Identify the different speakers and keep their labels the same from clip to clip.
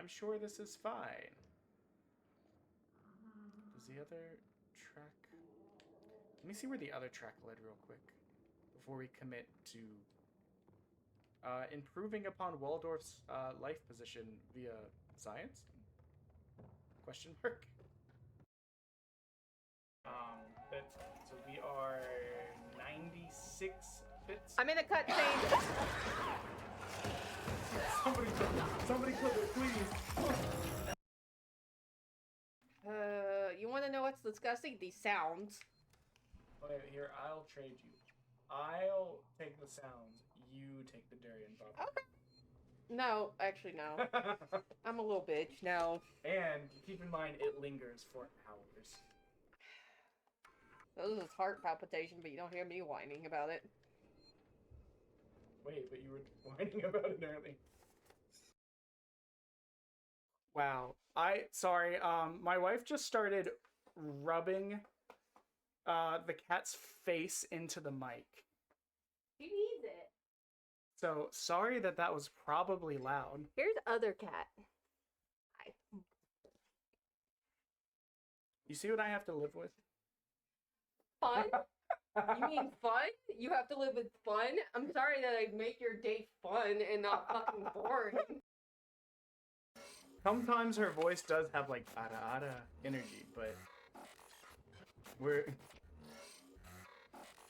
Speaker 1: I'm sure this is fine. Does the other track... Let me see where the other track led real quick before we commit to improving upon Waldorf's life position via science? Question mark. But so we are 96 bits.
Speaker 2: I'm in a cutscene.
Speaker 1: Somebody clip it, please.
Speaker 2: You want to know what's disgusting? These sounds.
Speaker 1: Okay, here, I'll trade you. I'll take the sounds. You take the Darien Bob.
Speaker 2: Okay. No, actually, no. I'm a little bitch. No.
Speaker 1: And keep in mind, it lingers for hours.
Speaker 2: This is heart palpitation, but you don't hear me whining about it.
Speaker 1: Wait, but you were whining about it earlier. Wow. Sorry, my wife just started rubbing the cat's face into the mic.
Speaker 2: He needs it.
Speaker 1: So, sorry that was probably loud.
Speaker 2: Here's other cat. Hi.
Speaker 1: You see what I have to live with?
Speaker 2: Fun? You mean fun? You have to live with fun? I'm sorry that I make your day fun and not fucking boring.
Speaker 1: Sometimes her voice does have like ada energy, but we're...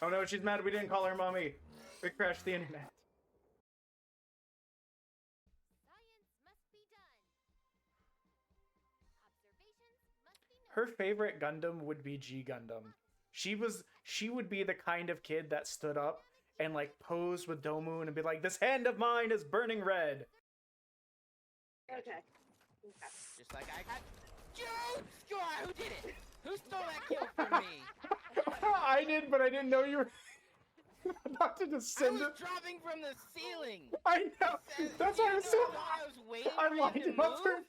Speaker 1: Oh no, she's mad we didn't call her mommy. We crashed the internet. Her favorite Gundam would be G Gundam. She would be the kind of kid that stood up and like posed with Domoon and be like, "This hand of mine is burning red."
Speaker 2: Okay.
Speaker 3: Just like I got... Joe! Score! Who did it? Who stole that kill from me?
Speaker 1: I did, but I didn't know you were about to
Speaker 3: I
Speaker 1: descend
Speaker 3: was
Speaker 1: it.
Speaker 3: dropping from the ceiling.
Speaker 1: I know. That's why I was so...
Speaker 3: I was waiting
Speaker 1: I
Speaker 3: for you
Speaker 1: lined
Speaker 3: to
Speaker 1: him up
Speaker 3: move.
Speaker 1: for...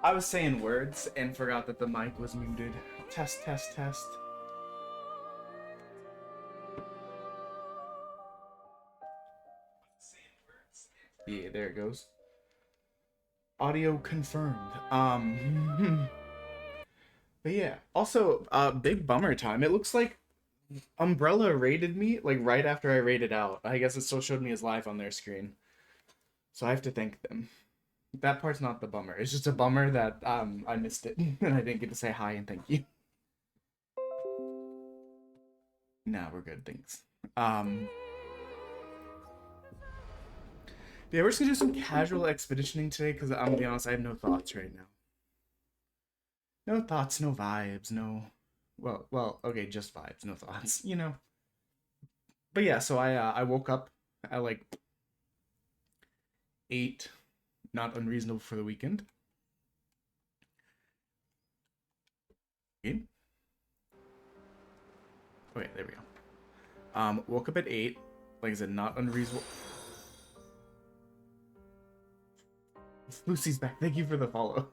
Speaker 1: I was saying words and forgot that the mic was muted. Test, test, test. Yeah, there it goes. Audio confirmed. But yeah. Also, big bummer time. It looks like Umbrella rated me like right after I rated out. I guess it still showed me as live on their screen. So I have to thank them. That part's not the bummer. It's just a bummer that I missed it and I didn't get to say hi and thank you. Nah, we're good, thanks. Yeah, we're just gonna do some casual expeditioning today because I'm gonna be honest, I have no thoughts right now. No thoughts, no vibes, no... Well, okay, just vibes, no thoughts, you know. But yeah, so I woke up at like 8, not unreasonable for the weekend. Okay, there we go. Woke up at 8, like I said, not unreasonable. Lucy's back. Thank you for the follow.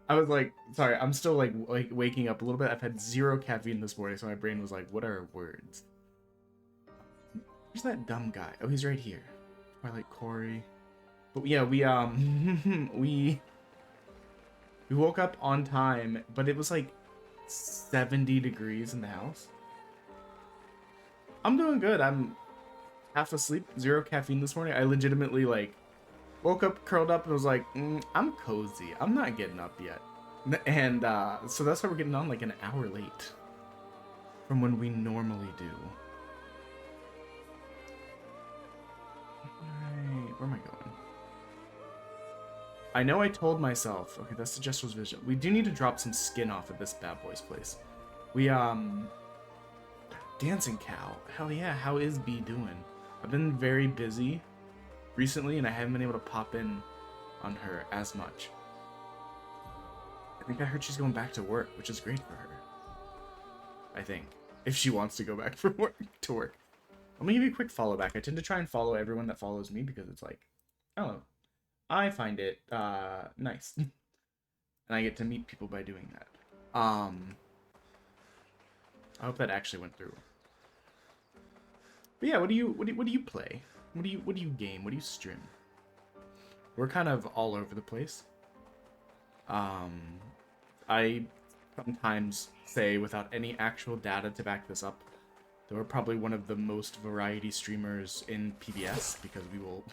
Speaker 1: I was like, sorry, I'm still like waking up a little bit. I've had 0 caffeine this morning, so my brain was like, what are words? Where's that dumb guy? Oh, he's right here. Twilight Corey. But yeah, we we woke up on time, but it was like 70 degrees in the house. I'm doing good. I'm half asleep, 0 caffeine this morning. I legitimately like woke up, curled up, and was like, I'm cozy. I'm not getting up yet. And so that's why we're getting on like an hour late from when we normally do. Alright, where am I going? I know I told myself, okay, that's the Jester's Vision. We do need to drop some skin off at this bad boy's place. We, Dancing Cow. Hell yeah, how is B doing? I've been very busy recently, and I haven't been able to pop in on her as much. I think I heard she's going back to work, which is great for her. I think. If she wants to go back from work to work. Let me give you a quick follow back. I tend to try and follow everyone that follows me because it's like, I don't know. I find it nice. And I get to meet people by doing that. I hope that actually went through. But yeah, what do you play? What do you game? What do you stream? We're kind of all over the place. I sometimes say, without any actual data to back this up, that we're probably one of the most variety streamers in PBS, because we will...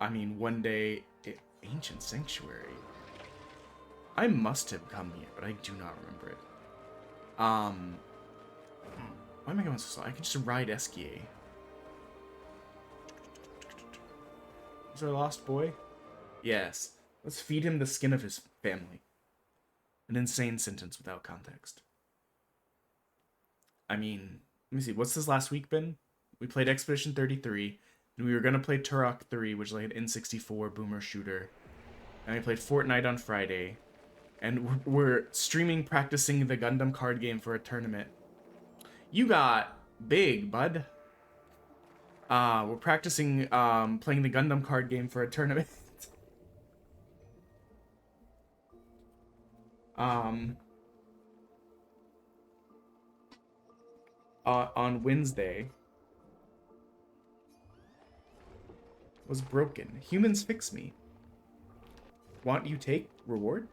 Speaker 1: I mean, one day... Ancient Sanctuary. I must have come here, but I do not remember it. Why am I going so slow? I can just ride Eskia. Is our lost boy? Yes. Let's feed him the skin of his family. An insane sentence without context. I mean, let me see. What's this last week been? We played Expedition 33, and we were going to play Turok 3, which is like an N64 boomer shooter. And we played Fortnite on Friday. And we're streaming practicing the Gundam card game for a tournament. You got big, bud. We're practicing playing the Gundam card game for a tournament. On Wednesday was broken. Humans fix me. Want you take reward?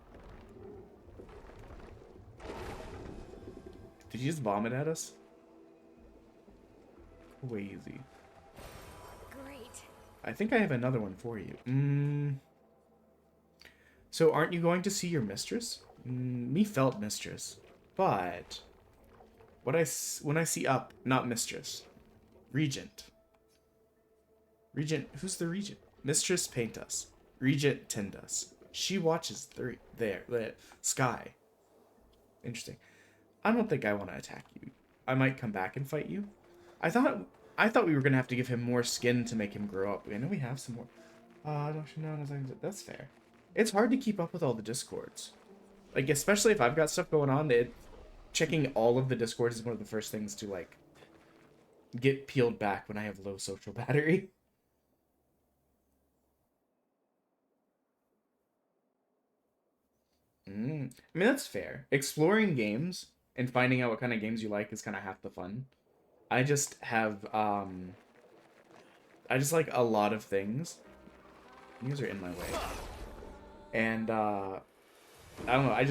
Speaker 1: Did you just vomit at us? Crazy.
Speaker 4: Great.
Speaker 1: I think I have another one for you. So aren't you going to see your mistress? Me felt mistress. But when I see up, not mistress. Regent. Regent, who's the regent? Mistress paint us. Regent tend us. She watches there. Sky. Interesting. I don't think I want to attack you. I might come back and fight you. I thought we were gonna have to give him more skin to make him grow up. I know we have some more. Don't you know? That's fair. It's hard to keep up with all the discords. Like, especially if I've got stuff going on, checking all of the discords is one of the first things to, like, get peeled back when I have low social battery. I mean, that's fair. Exploring games and finding out what kind of games you like is kind of half the fun. I just have, I just like a lot of things. These are in my way. And, I don't know,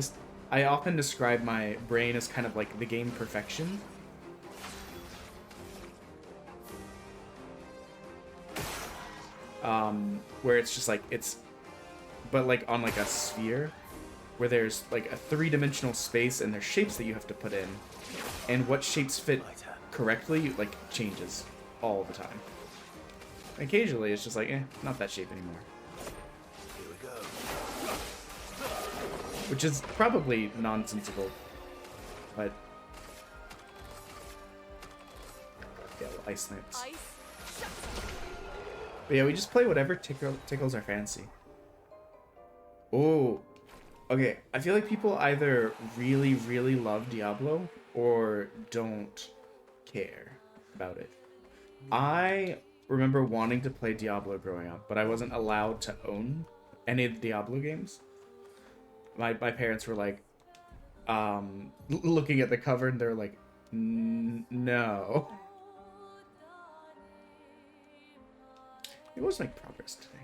Speaker 1: I often describe my brain as kind of like the game perfection. Where it's just like, but like on like a sphere, where there's like a three-dimensional space and there's shapes that you have to put in. And what shapes fit correctly, like, changes all the time. Occasionally, it's just like, not that shape anymore.
Speaker 5: Here we go.
Speaker 1: Which is probably nonsensical, but yeah, well, ice snipes. But yeah, we just play whatever tickles our fancy. Oh, okay. I feel like people either really, really love Diablo or don't care about it. I remember wanting to play Diablo growing up, but I wasn't allowed to own any of the Diablo games. My parents were like, looking at the cover and they're like, no. It was make progress today.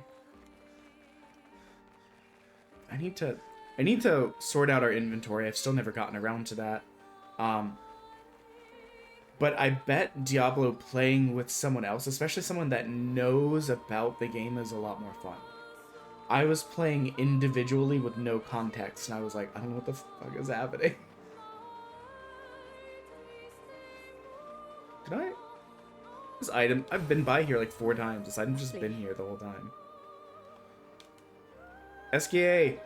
Speaker 1: I need to sort out our inventory. I've still never gotten around to that. But I bet Diablo playing with someone else, especially someone that knows about the game, is a lot more fun. I was playing individually with no context, and I was like, I don't know what the fuck is happening. Did I? This item, I've been by here like 4 times. This item's just been here the whole time. SKA!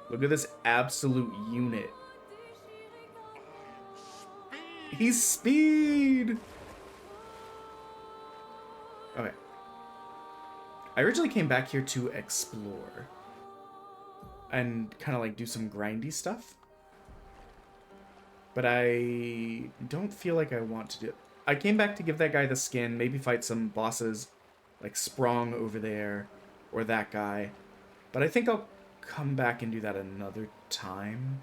Speaker 1: Look at this absolute unit. He's speed! Okay. I originally came back here to explore. and kind of like do some grindy stuff. But I don't feel like I want to do it. I came back to give that guy the skin, maybe fight some bosses like Sprong over there, or that guy. But I think I'll come back and do that another time.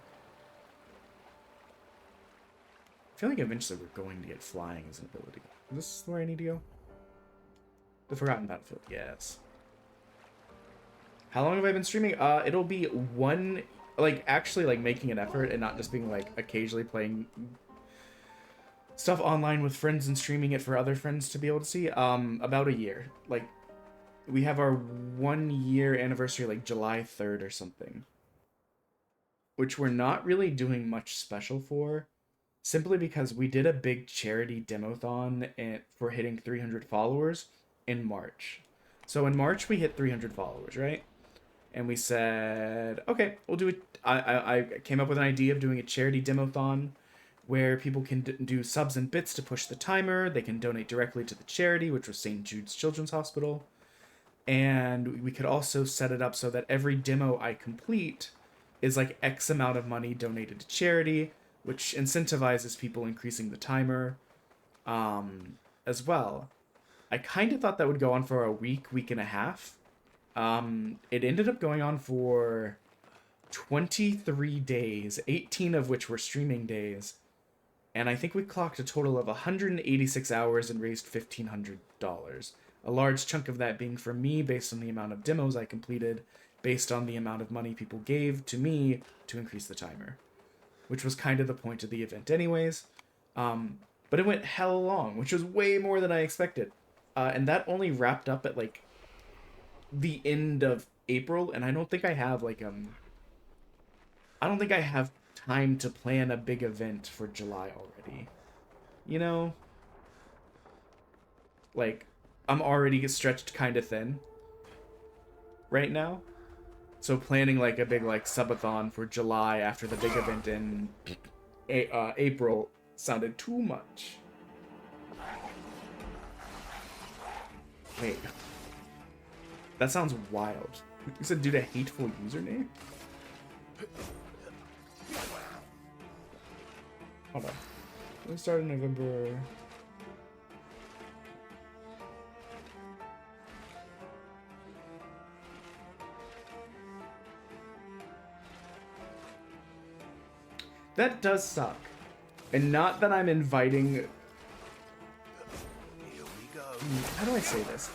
Speaker 1: I feel like eventually we're going to get flying as an ability. Is this where I need to go? The Forgotten Battlefield, yes. How long have I been streaming? It'll be one, like, actually, like, making an effort and not just being, like, occasionally playing stuff online with friends and streaming it for other friends to be able to see. About a year. Like, we have our 1 year anniversary, like, July 3rd or something. Which we're not really doing much special for. Simply because we did a big charity demothon for hitting 300 followers in March. So in March, we hit 300 followers, right? And we said, okay, we'll do it. I came up with an idea of doing a charity demothon where people can do subs and bits to push the timer. They can donate directly to the charity, which was St. Jude's Children's Hospital. And we could also set it up so that every demo I complete is like X amount of money donated to charity, which incentivizes people increasing the timer as well. I kind of thought that would go on for a week and a half. It ended up going on for 23 days, 18 of which were streaming days. And I think we clocked a total of 186 hours and raised $1,500. A large chunk of that being from me based on the amount of demos I completed, based on the amount of money people gave to me to increase the timer. Which was kind of the point of the event anyways. But it went hell long, which was way more than I expected. And that only wrapped up at, like, the end of April, and I don't think I have, like, I don't think I have time to plan a big event for July already. You know? Like, I'm already stretched kind of thin right now. So planning, like, a big, like, subathon for July after the big event in April sounded too much. Wait. That sounds wild. You said due to hateful username? Hold on. We started in November. That does suck. And not that I'm inviting...
Speaker 5: Here we go.
Speaker 1: How do I say this?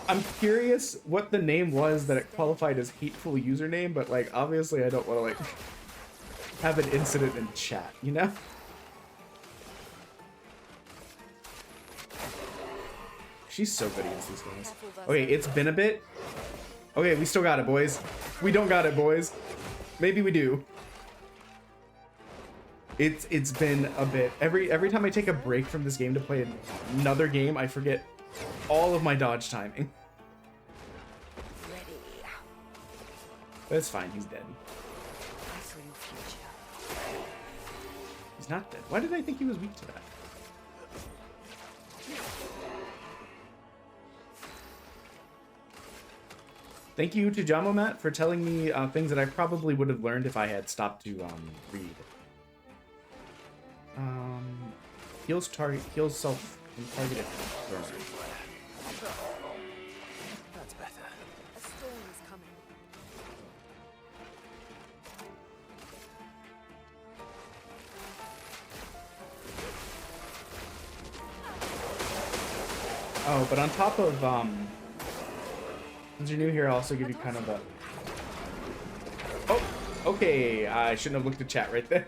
Speaker 1: I'm curious what the name was that it qualified as hateful username, but, like, obviously I don't want to, like, have an incident in chat, you know? She's so good against these guys. Okay, it's been a bit. Okay, we still got it, boys. We don't got it, boys. Maybe we do. It's been a bit. Every time I take a break from this game to play another game, I forget all of my dodge timing. That's fine, he's dead. He's not dead. Why did I think he was weak to that? Thank you to Jamomat for telling me things that I probably would have learned if I had stopped to read. Heals self and targeted burn.
Speaker 5: That's better.
Speaker 4: A storm is coming.
Speaker 1: Oh, but on top of since you're new here, I'll also give you kind of a... Oh, okay. I shouldn't have looked at chat right there.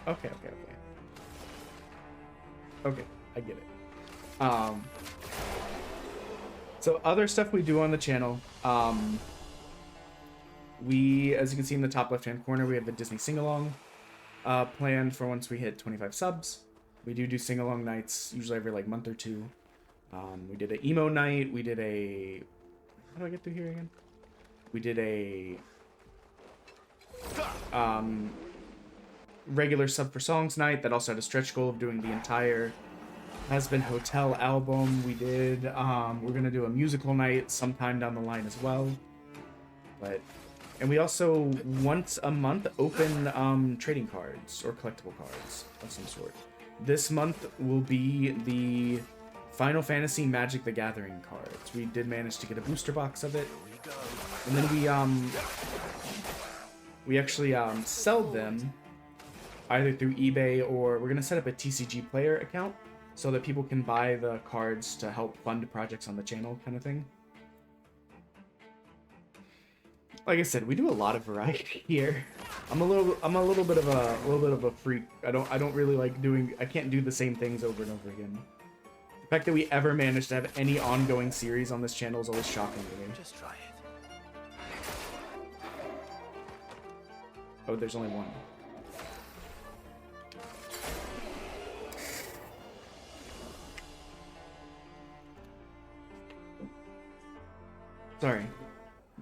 Speaker 1: Okay. Okay. Okay, I get it. So other stuff we do on the channel, we, as you can see in the top left-hand corner, we have the Disney sing-along planned for once we hit 25 subs. We do sing-along nights, usually every, like, month or two. We did an emo night. We did a... How do I get through here again? We did a... regular Sub for Songs night that also had a stretch goal of doing the entire Has Been Hotel album. We did. We're gonna do a musical night sometime down the line as well. And we also once a month open trading cards or collectible cards of some sort. This month will be the Final Fantasy Magic the Gathering cards. We did manage to get a booster box of it, and then we actually sell them either through eBay, or we're gonna set up a TCG Player account so that people can buy the cards to help fund projects on the channel, kind of thing. Like I said, we do a lot of variety here. I'm a little bit of a freak. I don't really like doing. I can't do the same things over and over again. The fact that we ever managed to have any ongoing series on this channel is always shocking to me.
Speaker 5: Just try it.
Speaker 1: Oh, there's only one. Sorry.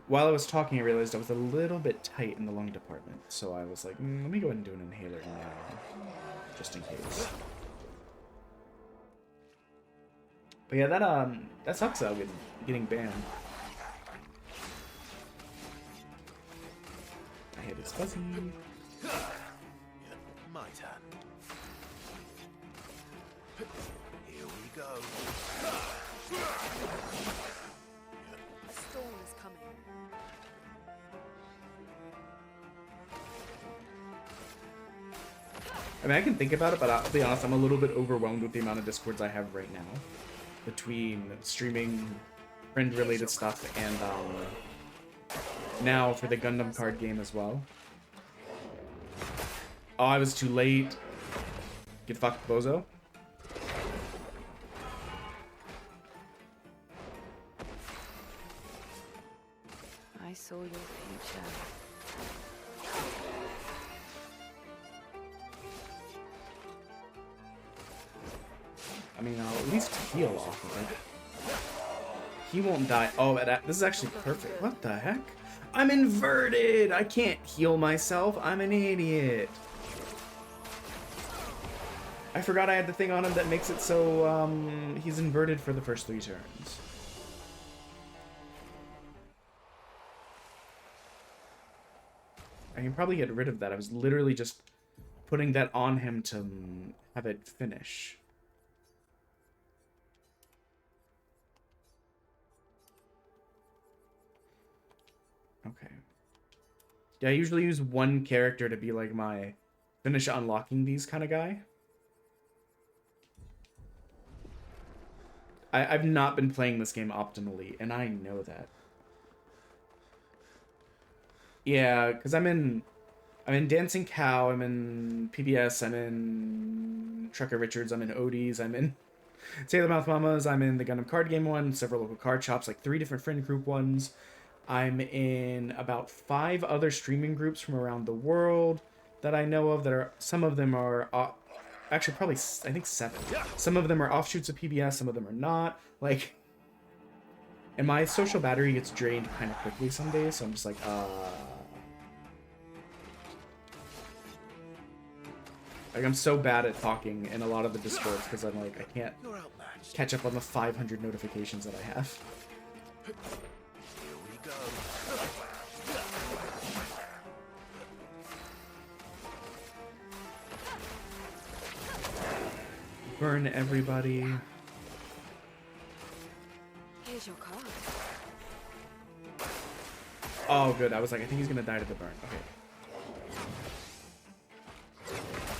Speaker 1: While I was talking, I realized I was a little bit tight in the lung department, so I was like, let me go ahead and do an inhaler now, just in case. But yeah, that sucks though, getting banned. I hit his fuzzy.
Speaker 5: My turn. Here we go.
Speaker 4: A storm is coming.
Speaker 1: I mean, I can think about it, but I'll be honest, I'm a little bit overwhelmed with the amount of Discords I have right now. Between streaming, friend-related stuff, and now for the Gundam card game as well. Oh, I was too late. Get fucked, bozo.
Speaker 4: I saw your future.
Speaker 1: I mean, I'll at least heal off of it. He won't die. Oh, this is actually perfect. What the heck? I'm inverted! I can't heal myself. I'm an idiot. I forgot I had the thing on him that makes it so he's inverted for the first 3 turns. I can probably get rid of that. I was literally just putting that on him to have it finish. Okay. Yeah, I usually use one character to be like my finish unlocking these kind of guy. I've not been playing this game optimally, and I know that. Yeah, because I'm in Dancing Cow, I'm in PBS, I'm in Trucker Richards, I'm in Odie's, I'm in Sailor Mouth Mamas, I'm in the Gundam card game one, several local card shops, like 3 different friend group ones. I'm in about 5 other streaming groups from around the world that I know of that are, some of them are, actually probably, I think 7. Some of them are offshoots of PBS, some of them are not. Like, and my social battery gets drained kind of quickly some days, so I'm just like, Like, I'm so bad at talking in a lot of the Discords because I'm like, I can't
Speaker 5: You're outmatched.
Speaker 1: catch up on the 500 notifications that I have.
Speaker 5: Here we go.
Speaker 1: Burn everybody.
Speaker 4: Here's your card.
Speaker 1: Oh, good. I was like, I think he's gonna die to the burn. Okay.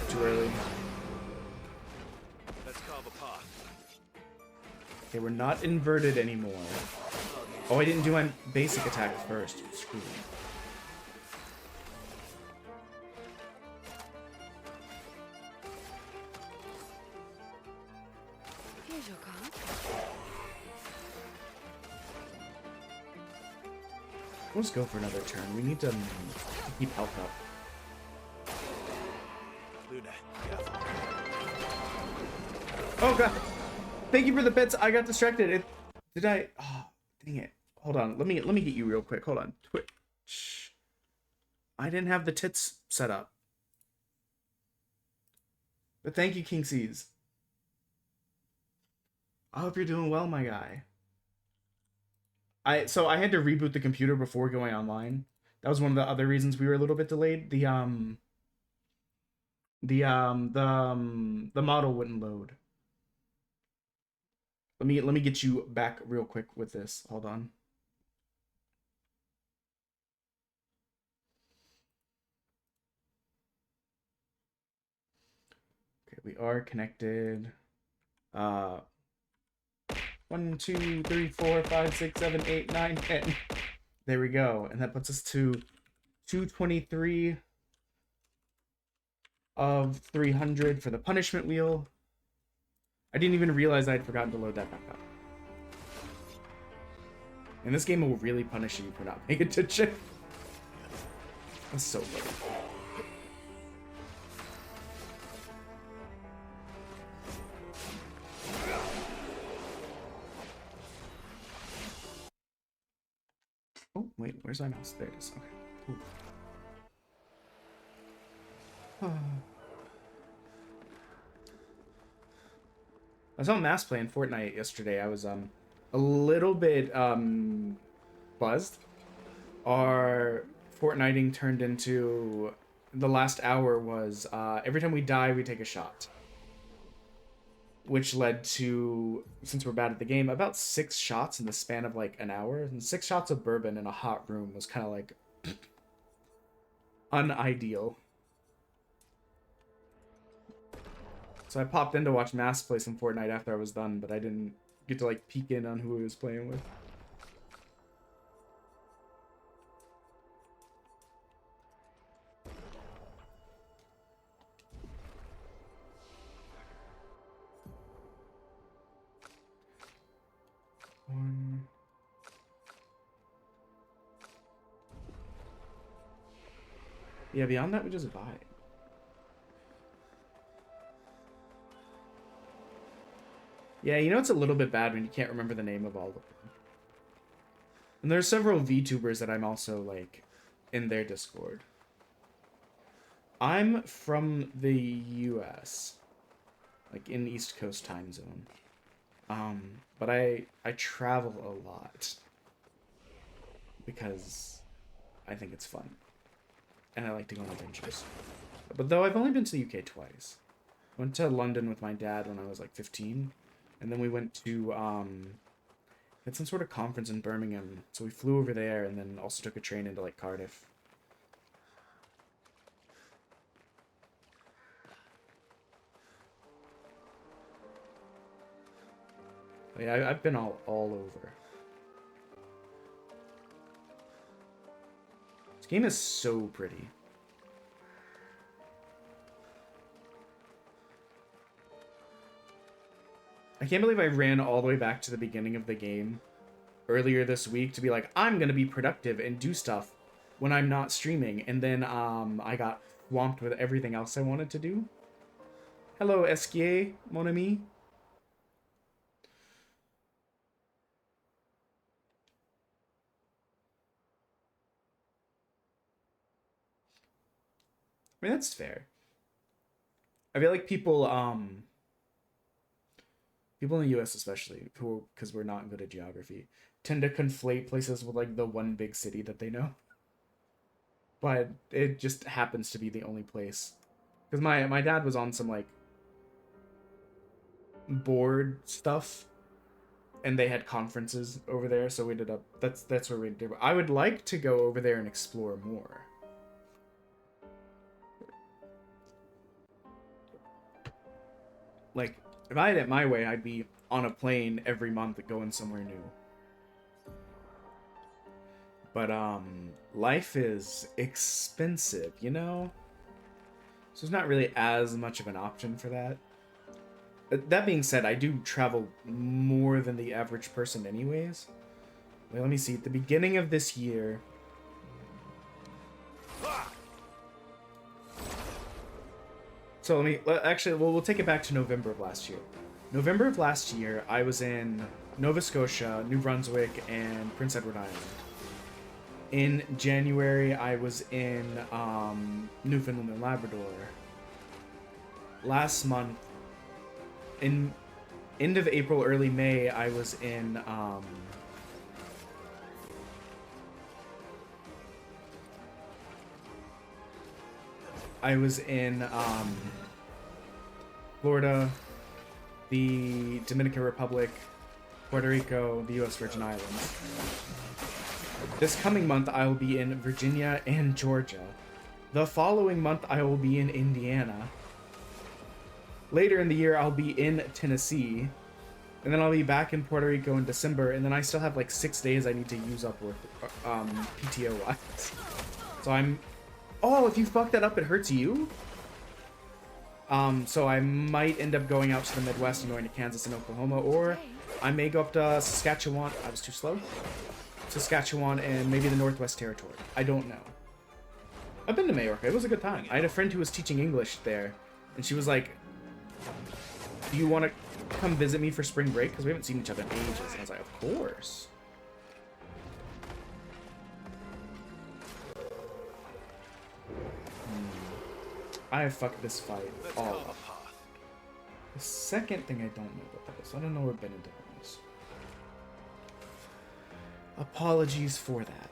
Speaker 1: Too early.
Speaker 5: Let's carve a path.
Speaker 1: Okay, we're not inverted anymore. Oh, I didn't do my basic attack first. Screw me.
Speaker 4: Here's your card.
Speaker 1: Let's go for another turn. We need to keep health up.
Speaker 5: Luna, careful.
Speaker 1: Oh god! Thank you for the bits. I got distracted. Did I? Oh, dang it! Hold on. Let me get you real quick. Hold on. Twitch. I didn't have the tits set up. But thank you, King C's. I hope you're doing well, my guy. So I had to reboot the computer before going online. That was one of the other reasons we were a little bit delayed. The model wouldn't load. Let me get you back real quick with this. Hold on. Okay, we are connected. 1, 2, 3, 4, 5, 6, 7, 8, 9, 10. There we go. And that puts us to 223 of 300 for the punishment wheel. I didn't even realize I'd forgotten to load that back up. And this game will really punish you for not paying attention. That's so funny. Oh, wait, where's my mouse? There it is. Okay. Cool. I saw Mass playing Fortnite yesterday. I was a little bit buzzed. Our Fortniting turned into the last hour was every time we die we take a shot, which led to, since we're bad at the game, about 6 shots in the span of like an hour. And 6 shots of bourbon in a hot room was kind of like unideal. So I popped in to watch Mass play some Fortnite after I was done, but I didn't get to like peek in on who he was playing with. Yeah, beyond that, we just vibe. Yeah, you know it's a little bit bad when you can't remember the name of all of them. And there's several VTubers that I'm also, like, in their Discord. I'm from the US. Like, in East Coast time zone. But I travel a lot. Because I think it's fun. And I like to go on adventures. But though I've only been to the UK twice. I went to London with my dad when I was like 15. And then we went to, had some sort of conference in Birmingham. So we flew over there and then also took a train into like Cardiff. But yeah, I've been all over. This game is so pretty. I can't believe I ran all the way back to the beginning of the game earlier this week to be like, I'm going to be productive and do stuff when I'm not streaming. And then I got swamped with everything else I wanted to do. Hello, Esquier, mon ami. I mean, that's fair. I feel like people in the US especially, who, because we're not good at geography, tend to conflate places with like the one big city that they know. But it just happens to be the only place. Because my dad was on some like board stuff, and they had conferences over there, so we ended up, that's where we did. I would like to go over there and explore more. Like, if I had it my way, I'd be on a plane every month going somewhere new. But, life is expensive, you know? So there's not really as much of an option for that. That being said, I do travel more than the average person anyways. Wait, let me see. At the beginning of this year... So actually, we'll take it back to November of last year. November of last year, I was in Nova Scotia, New Brunswick, and Prince Edward Island. In January, I was in Newfoundland and Labrador. last month, in end of April, early May, I was in Florida, the Dominican Republic, Puerto Rico, the U.S. Virgin Islands. This coming month, I will be in Virginia and Georgia. The following month, I will be in Indiana. Later in the year, I'll be in Tennessee. And then I'll be back in Puerto Rico in December. And then I still have like 6 days I need to use up with PTO-wise. So I'm... Oh, if you fuck that up, it hurts you? So I might end up going out to the Midwest and going to Kansas and Oklahoma. Or I may go up to Saskatchewan. I was too slow. Saskatchewan and maybe the Northwest Territory. I don't know. I've been to Majorca. It was a good time. I had a friend who was teaching English there. And she was like, do you want to come visit me for spring break? Because we haven't seen each other in ages. And I was like, of course. I fucked this fight
Speaker 5: Let's
Speaker 1: all
Speaker 5: carve
Speaker 1: up.
Speaker 5: a path.
Speaker 1: The second thing I don't know what that is. I don't know where Benedict is. Apologies for that.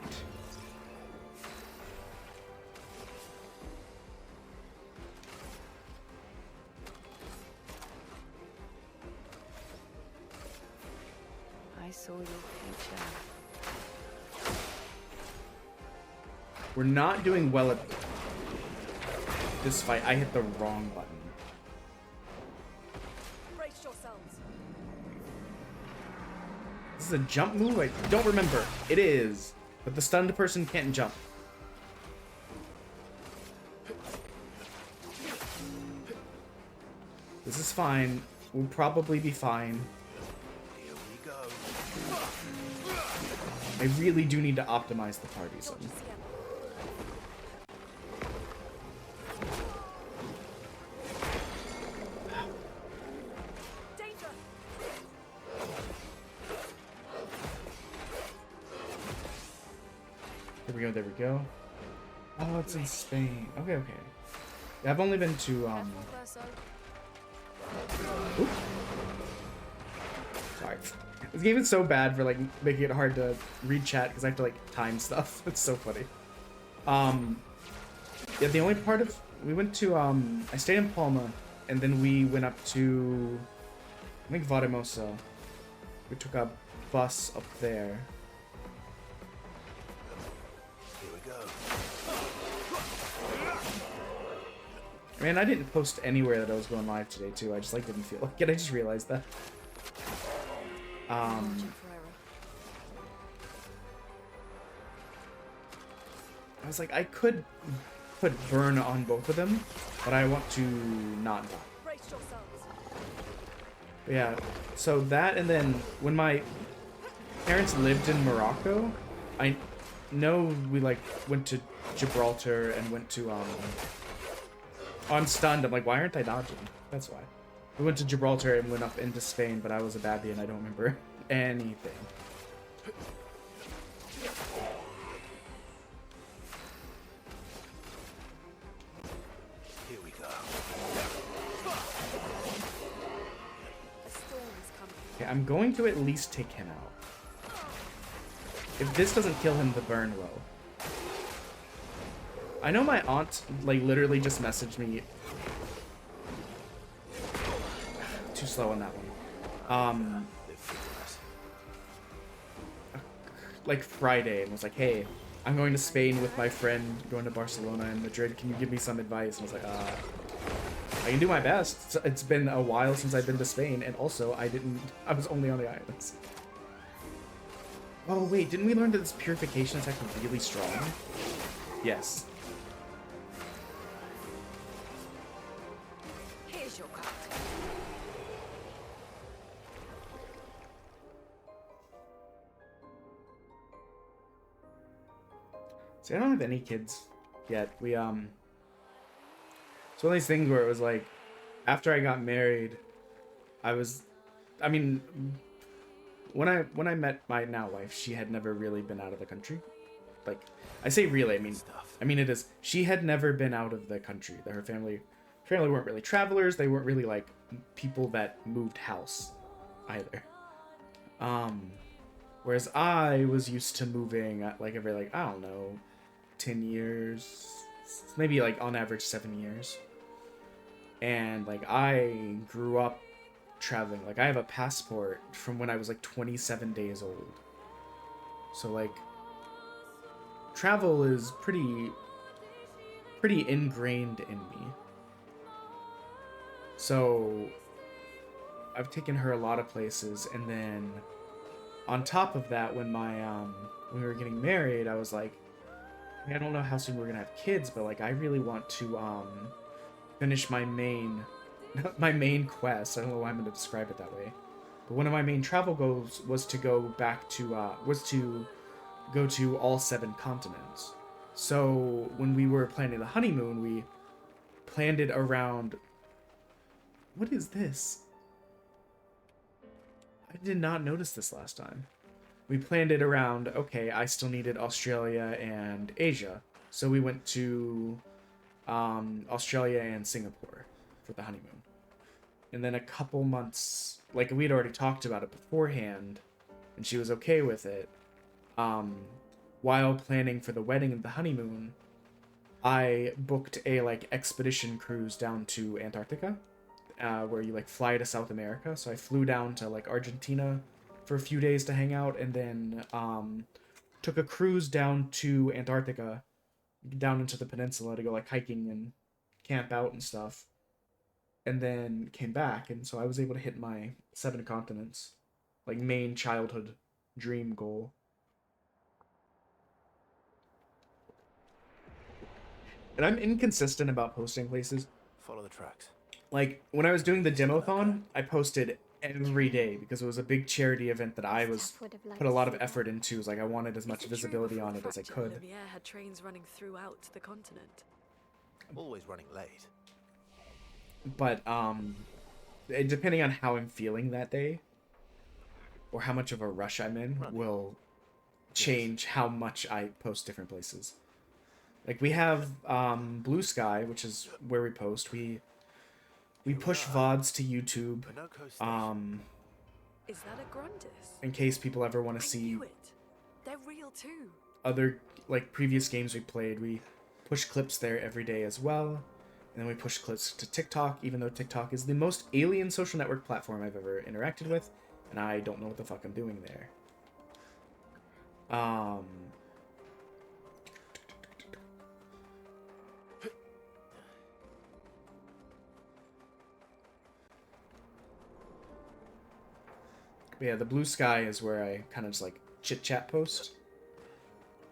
Speaker 4: I saw your future.
Speaker 1: We're not doing well at this fight. I hit the wrong button.
Speaker 4: Brace yourselves.
Speaker 1: This is a jump move? I don't remember. It is. But the stunned person can't jump. This is fine. We'll probably be fine.
Speaker 5: Here we go.
Speaker 1: I really do need to optimize the party zone. There we go, there we go. Oh, it's in Spain. Okay, okay. Yeah, I've only been to, Oop. Sorry. This game is so bad for, like, making it hard to read chat because I have to, like, time stuff. It's so funny. Yeah, the only part of... We went to, I stayed in Palma, and then we went up to, I think, Varemosa. We took a bus up there.
Speaker 5: Here we go.
Speaker 1: I mean, I didn't post anywhere that I was going live today, too. I just, like, didn't feel like it. I just realized that. I was like, I could put burn on both of them, but I want to not die. But yeah, so that, and then when my parents lived in Morocco, I know we, like, went to Gibraltar and went to, oh, I'm stunned. I'm like, why aren't I dodging? That's why. We went to Gibraltar and went up into Spain, but I was a babby and I don't remember anything.
Speaker 5: Here we go.
Speaker 1: Okay, I'm going to at least take him out. If this doesn't kill him, the burn will. I know my aunt, like, literally just messaged me. Too slow on that one. Like Friday, and was like, hey, I'm going to Spain with my friend, going to Barcelona and Madrid. Can you give me some advice? And I was like, I can do my best. It's been a while since I've been to Spain, and also I was only on the islands. Oh wait, didn't we learn that this purification attack is really strong? Yes.
Speaker 4: Here's your card.
Speaker 1: See, I don't have any kids yet. It's one of these things where it was like, after I got married, when I met my now wife, she had never really been out of the country. Like, I say really, I mean it is. She had never been out of the country. Her family weren't really travelers. They weren't really like people that moved house either. Whereas I was used to moving like every like, I don't know, 10 years, maybe like on average 7 years. And like I grew up traveling. Like I have a passport from when I was like 27 days old. So like travel is pretty ingrained in me. So I've taken her a lot of places, and then on top of that, when we were getting married, I was like, I don't know how soon we're gonna have kids, but like I really want to finish my main quest. I don't know why I'm gonna describe it that way, but one of my main travel goals was to go to all 7 continents. So when we were planning the honeymoon, we planned it around. What is this? I did not notice this last time. We planned it around, okay, I still needed Australia and Asia. So we went to Australia and Singapore for the honeymoon. And then a couple months, like we'd already talked about it beforehand, and she was okay with it. While planning for the wedding and the honeymoon, I booked a like expedition cruise down to Antarctica, where you like fly to South America. So I flew down to like Argentina for a few days to hang out, and then took a cruise down to Antarctica, down into the peninsula to go like hiking and camp out and stuff, and then came back. And so I was able to hit my 7 continents, like main childhood dream goal. And I'm inconsistent about posting places.
Speaker 5: Follow the tracks.
Speaker 1: Like, when I was doing the Demothon, I posted every day because it was a big charity event that I was put a lot of effort into. It was like I wanted as much visibility on it as I could.
Speaker 6: Lumiere had trains running throughout the continent.
Speaker 5: Always running late.
Speaker 1: But, depending on how I'm feeling that day, or how much of a rush I'm in, will change how much I post different places. Like, we have Blue Sky, which is where we post. We push VODs to YouTube,
Speaker 6: Is that a Grundis?
Speaker 1: in case people ever want to
Speaker 6: I
Speaker 1: see
Speaker 6: knew it. They're real too.
Speaker 1: other, like, previous games we played. We push clips there every day as well. And then we push clips to TikTok, even though TikTok is the most alien social network platform I've ever interacted with, and I don't know what the fuck I'm doing there. But yeah, the Blue Sky is where I kind of just like chit-chat post.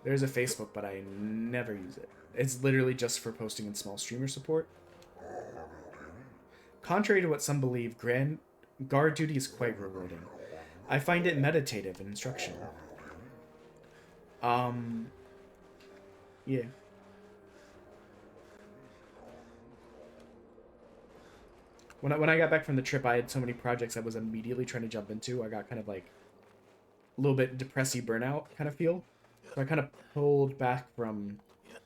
Speaker 1: There's a Facebook, but I never use it. It's literally just for posting and small streamer support. Contrary to what some believe, guard duty is quite rewarding. I find it meditative and instructional. Yeah. When I got back from the trip, I had so many projects I was immediately trying to jump into. I got kind of like a little bit depressy burnout kind of feel. So I kind of pulled back from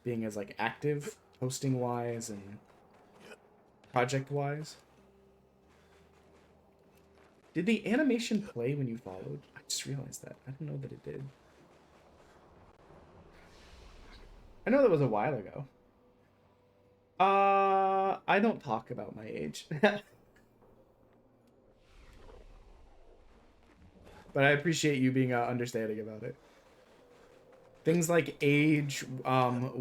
Speaker 1: being as like active posting wise and project wise. Did the animation play when you followed? I just realized that. I didn't know that it did. I know that was a while ago. I don't talk about my age. But I appreciate you being understanding about it. Things like age,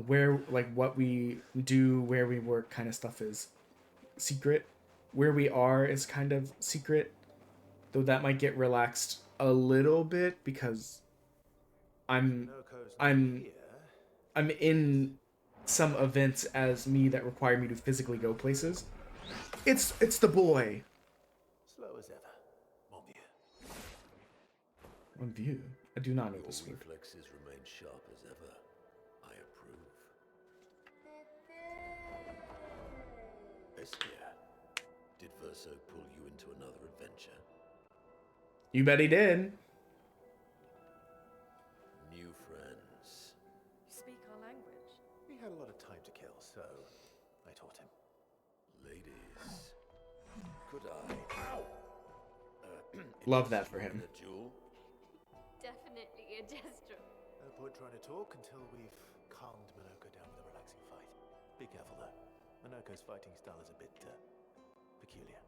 Speaker 1: where, like, what we do, where we work kind of stuff is secret. Where we are is kind of secret. Though that might get relaxed a little bit because I'm in some events as me that require me to physically go places. It's the boy.
Speaker 5: Slow as ever. Mon vieux.
Speaker 1: On view. I do not know this word.
Speaker 5: Reflexes remain sharp as ever. I approve. Estia, did Verso pull you into another adventure?
Speaker 1: You bet he did.
Speaker 5: New friends.
Speaker 6: You speak our language.
Speaker 5: He had a lot of time to kill, so I taught him. Ladies, could I?
Speaker 1: Love that
Speaker 5: interest
Speaker 1: for
Speaker 5: you in
Speaker 1: him.
Speaker 5: a duel?
Speaker 7: Definitely a gesture.
Speaker 8: No point trying to talk until we've calmed Minoko down with a relaxing fight. Be careful though. Minoko's fighting style is a bit peculiar.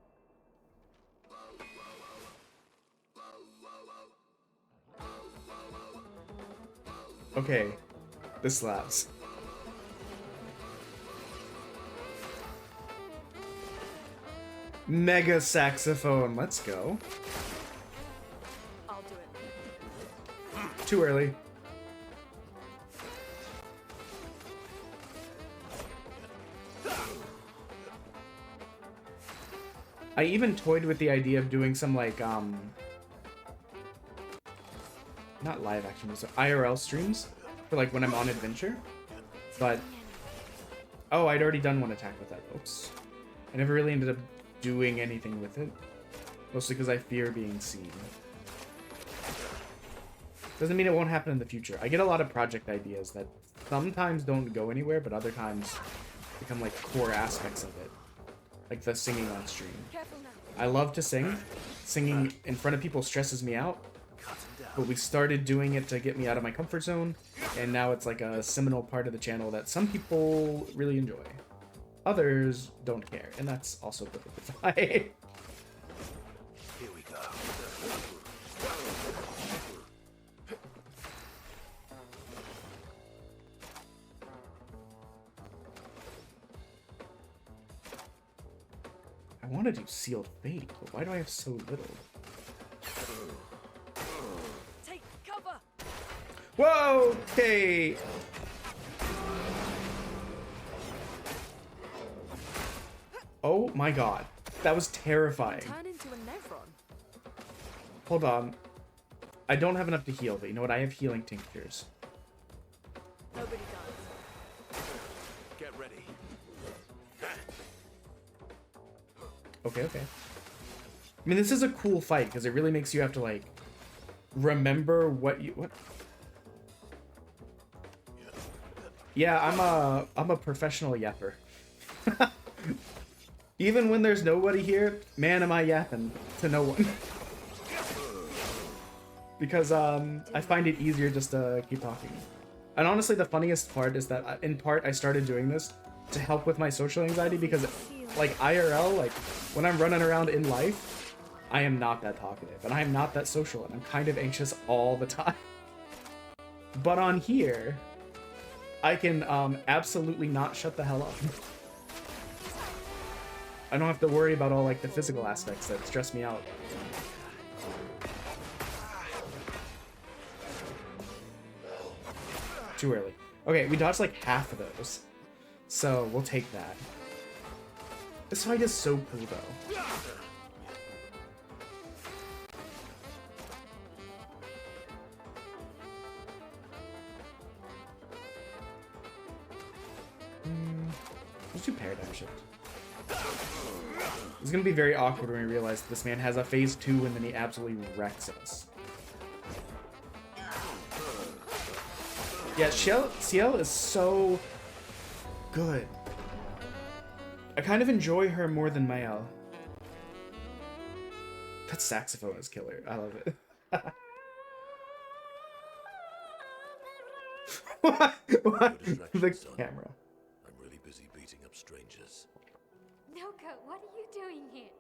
Speaker 1: Okay, this slaps. Mega saxophone, let's go.
Speaker 6: I'll do it.
Speaker 1: Too early. I even toyed with the idea of doing some like not live action, but so IRL streams for like when I'm on adventure. But oh, I'd already done one attack with that. Oops. I never really ended up doing anything with it. Mostly because I fear being seen. Doesn't mean it won't happen in the future. I get a lot of project ideas that sometimes don't go anywhere, but other times become like core aspects of it. Like the singing on stream.
Speaker 6: Careful now.
Speaker 1: I love to sing. Singing in front of people stresses me out. But we started doing it to get me out of my comfort zone. And now it's like a seminal part of the channel that some people really enjoy. Others don't care. And that's also perfectly fine.
Speaker 8: Here we go.
Speaker 1: I want to do Sealed Fate, but why do I have so little?
Speaker 6: Take cover.
Speaker 1: Whoa! Okay! Oh my god. That was terrifying.
Speaker 6: Turn into a Nevron.
Speaker 1: Hold on. I don't have enough to heal, but you know what? I have healing tinctures.
Speaker 6: Nobody does.
Speaker 8: Get ready.
Speaker 1: Okay, okay. I mean, this is a cool fight because it really makes you have to, like, remember what you... What? Yeah, I'm a professional yapper. Even when there's nobody here, man, am I yapping to no one. Because, I find it easier just to keep talking. And honestly, the funniest part is that, in part, I started doing this to help with my social anxiety because, like, IRL, like, when I'm running around in life, I am not that talkative, and I am not that social, and I'm kind of anxious all the time. But on here, I can, absolutely not shut the hell up. I don't have to worry about all, like, the physical aspects that stress me out. Too early. Okay, we dodged, like, half of those. So, we'll take that. This fight is so cool, though. Let's do Paradigm Shift. It's gonna be very awkward when we realize this man has a phase 2 and then he absolutely wrecks us. Yeah, Ciel is so good. I kind of enjoy her more than Mael. That saxophone is killer. I love it. What? The camera.
Speaker 5: I'm really busy beating up strangers.
Speaker 7: Noko, what are you doing here?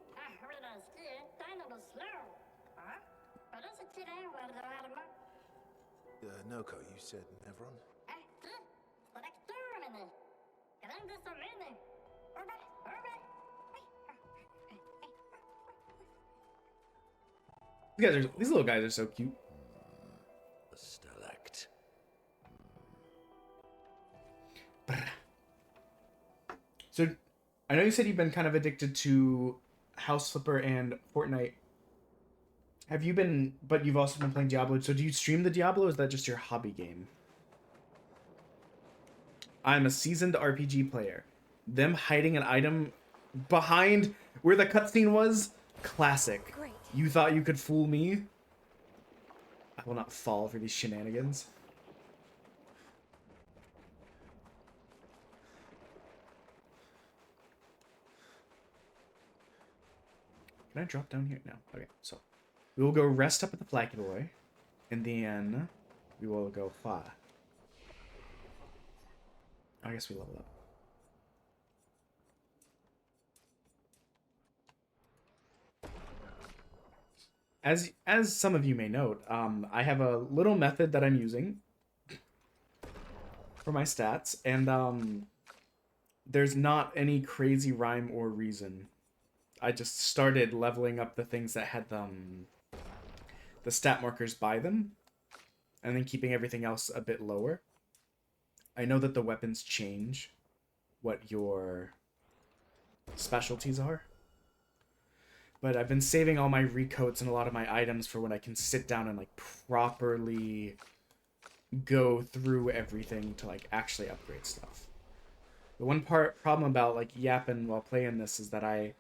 Speaker 8: Noko, you said Nevron?
Speaker 1: These little guys are so cute.
Speaker 5: A stalact.
Speaker 1: So, I know you said you've been kind of addicted to House Flipper and Fortnite. Have you been, but you've also been playing Diablo, so do you stream the Diablo, or is that just your hobby game? I'm a seasoned RPG player. Them hiding an item behind where the cutscene was? Classic.
Speaker 6: Great.
Speaker 1: You thought you could fool me? I will not fall for these shenanigans. Can I drop down here? No. Okay, so we will go rest up at the Flaccid, and then we will go fly. I guess we level up. As some of you may note, I have a little method that I'm using for my stats, and there's not any crazy rhyme or reason. I just started leveling up the things that had the stat markers by them, and then keeping everything else a bit lower. I know that the weapons change what your specialties are, but I've been saving all my recoats and a lot of my items for when I can sit down and like properly go through everything to like actually upgrade stuff. The one problem about like yapping while playing this is that I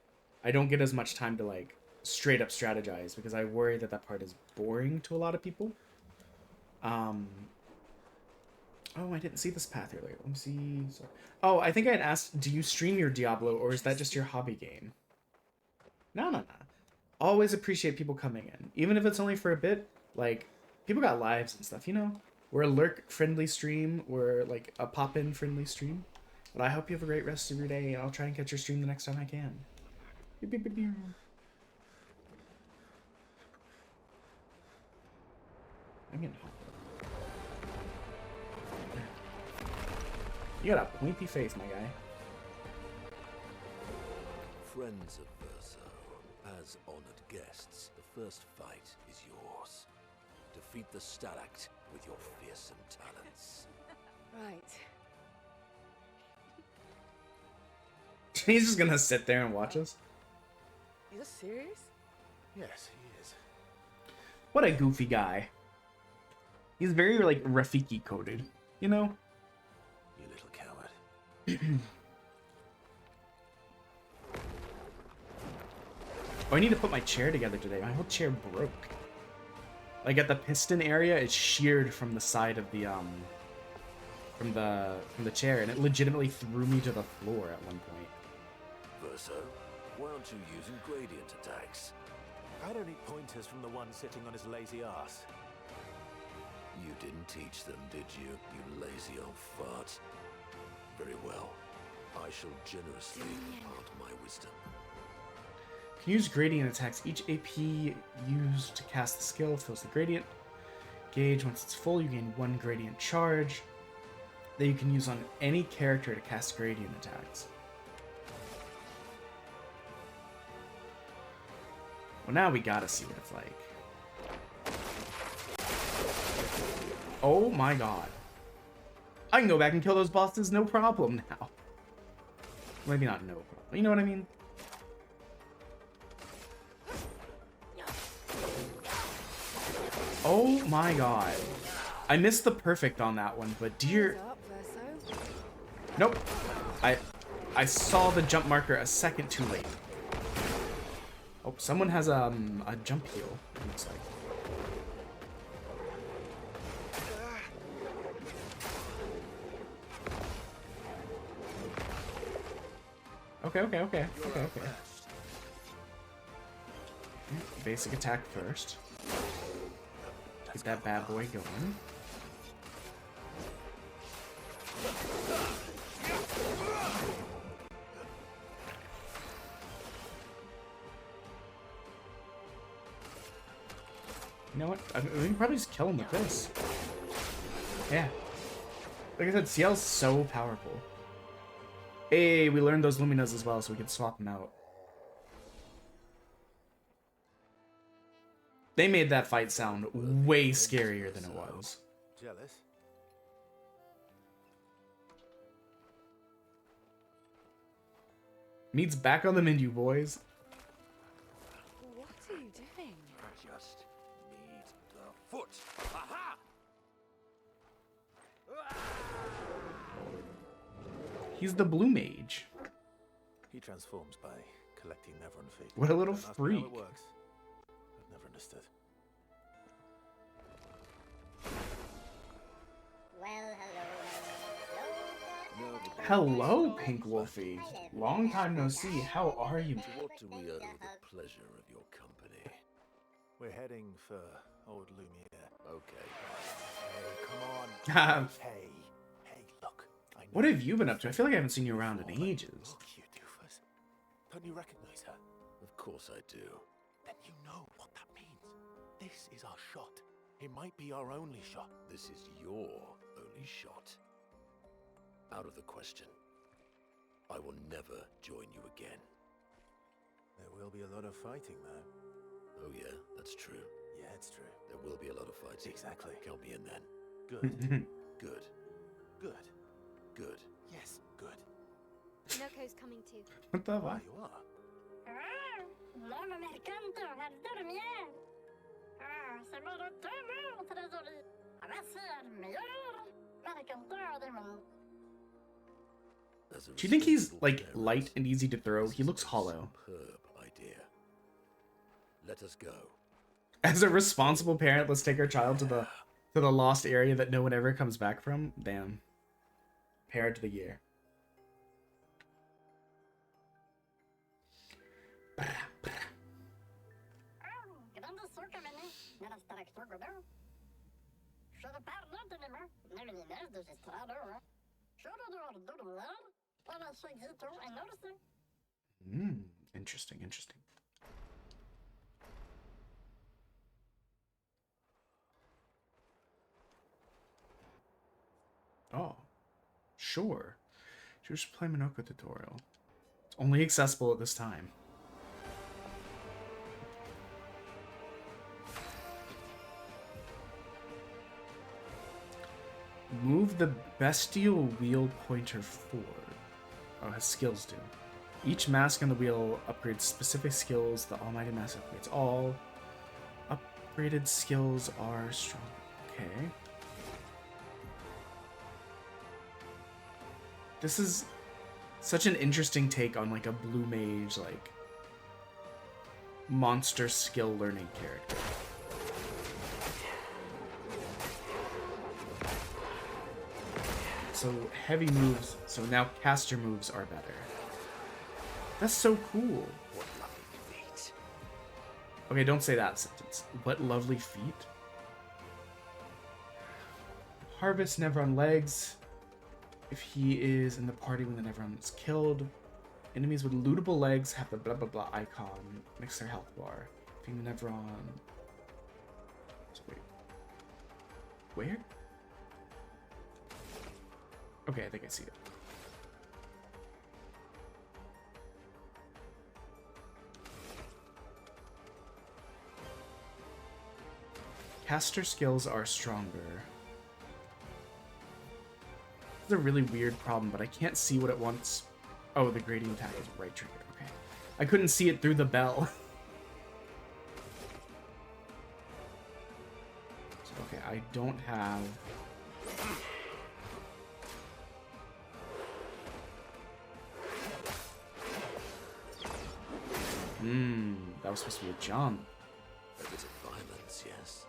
Speaker 1: don't get as much time to like straight up strategize because I worry that that part is boring to a lot of people. Oh, I didn't see this path earlier. Let me see. Sorry. Oh, I think I had asked, do you stream your Diablo or is that just your hobby game? No. Always appreciate people coming in. Even if it's only for a bit, like, people got lives and stuff, you know? We're a lurk-friendly stream. We're, like, a pop-in friendly stream. But I hope you have a great rest of your day, and I'll try and catch your stream the next time I can. I'm getting hot. You got a pointy face, my guy.
Speaker 5: Friends of Verso, as honored guests, the first fight is yours. Defeat the Stalact with your fearsome talents.
Speaker 4: Right.
Speaker 1: He's just gonna sit there and watch us.
Speaker 6: Are you serious?
Speaker 8: Yes, he is.
Speaker 1: What a goofy guy. He's very, like, Rafiki coded, you know?
Speaker 8: You little coward.
Speaker 1: Oh, I need to put my chair together today. My whole chair broke. Like at the piston area, it's sheared from the side of the from the chair, and it legitimately threw me to the floor at one point.
Speaker 5: Verso, why aren't you using gradient attacks?
Speaker 8: I don't need pointers from the one sitting on his lazy ass.
Speaker 5: You didn't teach them, did you, you lazy old fart? Very well. I shall generously impart my wisdom.
Speaker 1: Can use gradient attacks. Each AP used to cast the skill fills the gradient gauge. Once it's full, you gain 1 gradient charge that you can use on any character to cast gradient attacks. Well, now we gotta see what it's like. Oh my god. I can go back and kill those bosses no problem now. Maybe not no problem. You know what I mean? Oh my god. I missed the perfect on that one, but dear... Nope. I saw the jump marker a second too late. Oh, someone has a jump heal, it looks like. Okay. Basic attack first. Get that bad boy going. You know what? We can probably just kill him with this. Yeah. Like I said, CL's so powerful. Hey, we learned those Luminas as well, so we can swap them out. They made that fight sound way scarier than it was.
Speaker 8: Jealous?
Speaker 1: Meat's back on the menu, boys.
Speaker 4: What are you doing?
Speaker 5: Just need the foot. Aha!
Speaker 1: He's the blue mage.
Speaker 8: He transforms by collecting Nevron feet.
Speaker 1: What a little
Speaker 8: Don't ask me how
Speaker 1: freak.
Speaker 8: it works. I've never understood.
Speaker 9: Well, hello.
Speaker 5: No, the
Speaker 1: Hello, Pink Wolfie. Long time no see. How are you?
Speaker 5: To what do we owe the pleasure of your company?
Speaker 8: We're heading for old Lumiere.
Speaker 5: Okay.
Speaker 8: Hey, come on. Hey, look. I know
Speaker 1: What have you been up to? I feel like I haven't seen you around in ages.
Speaker 8: Look, you doofus. Don't you recognize her?
Speaker 5: Of course I do.
Speaker 8: Then you know what that means. This is our shot. It might be our only shot.
Speaker 5: This is your only shot. Out of the question. I will never join you again.
Speaker 8: There will be a lot of fighting, though.
Speaker 5: Oh yeah, that's true.
Speaker 8: Yeah, it's true.
Speaker 5: There will be a lot of fighting.
Speaker 8: Exactly.
Speaker 5: Count me in then.
Speaker 8: Good.
Speaker 5: Good.
Speaker 8: Good.
Speaker 5: Good.
Speaker 8: Yes, good.
Speaker 7: Noko's coming too.
Speaker 1: What the
Speaker 8: There
Speaker 1: fuck?
Speaker 8: you are.
Speaker 9: Mamma mercanto, Dormier. C'est mon retour, trésorier. Merci, meilleur. Mercanteur, démon.
Speaker 5: As a
Speaker 1: Do you think he's
Speaker 5: responsible
Speaker 1: like
Speaker 5: parent,
Speaker 1: light and easy to throw?
Speaker 5: this
Speaker 1: He
Speaker 5: is
Speaker 1: looks
Speaker 5: a
Speaker 1: hollow.
Speaker 5: Superb idea. Let us go.
Speaker 1: As a responsible parent, let's take our child to the lost area that no one ever comes back from. Damn. Parent of the year.
Speaker 9: Grande succa, meni. Nella staraktor godão. Chora parla de nema. Neminines dos estrados. Chora do ordular. Para sua exito em norte.
Speaker 1: Interesting, interesting. Oh, sure. Just play Minoko tutorial. It's only accessible at this time. Move the bestial wheel pointer forward. Oh, his skills do. Each mask on the wheel upgrades specific skills. The almighty mask upgrades all. Upgraded skills are strong. Okay. This is such an interesting take on like a blue mage, like monster skill learning character. So heavy moves, so now caster moves are better. That's so cool.
Speaker 5: What lovely feet.
Speaker 1: Okay, don't say that sentence. What lovely feet. Harvest Nevron legs. If he is in the party when the Nevron is killed. Enemies with lootable legs have the blah blah blah icon next to their health bar. Being the Nevron. So wait. Where? Okay, I think I see it. Caster skills are stronger. This is a really weird problem, but I can't see what it wants. Oh, the gradient attack is right trigger. Okay. I couldn't see it through the bell. So, okay, I don't have... that was supposed to be a jump.
Speaker 5: A bit of violence, yes.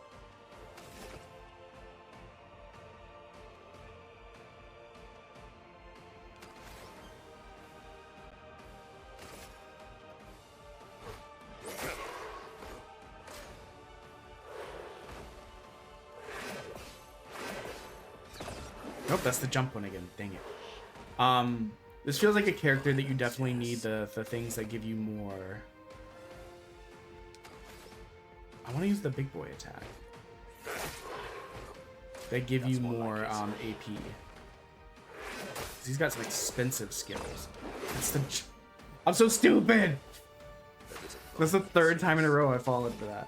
Speaker 1: Nope, that's the jump one again. Dang it. This feels like a character that you definitely need the things that give you more. I want to use the big boy attack. That give you more AP. 'Cause he's got some expensive skills. That's the. I'm so stupid. That's the third time in a row I've fallen for that.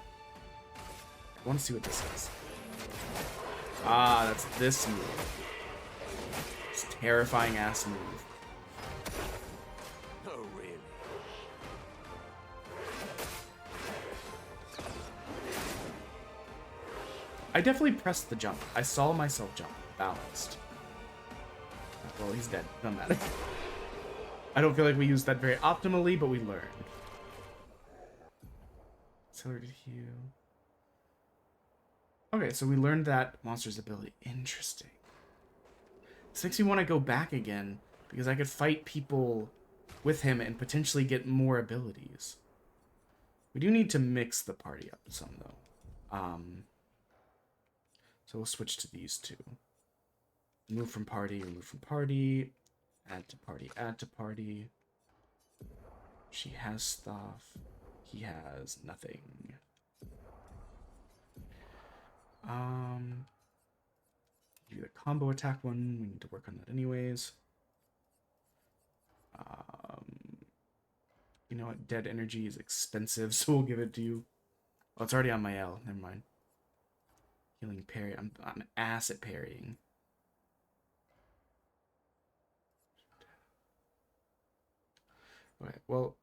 Speaker 1: I want to see what this is. Ah, that's this move. It's terrifying ass move.
Speaker 5: Oh, really?
Speaker 1: I definitely pressed the jump. I saw myself jump. Balanced. Well, he's dead. Doesn't matter. I don't feel like we used that very optimally, but we learned. Accelerated heal. Okay, so we learned that monster's ability. Interesting. This makes me want to go back again, Because I could fight people with him and potentially get more abilities. We do need to mix the party up some, though. So we'll switch to these two. Remove from party, remove from party. Add to party, add to party. She has stuff. He has nothing. Do the combo attack one. We need to work on that anyways. You know what? Dead energy is expensive, so we'll give it to you. Oh, it's already on my L. Never mind. Healing parry. I'm ass at parrying. Okay, well.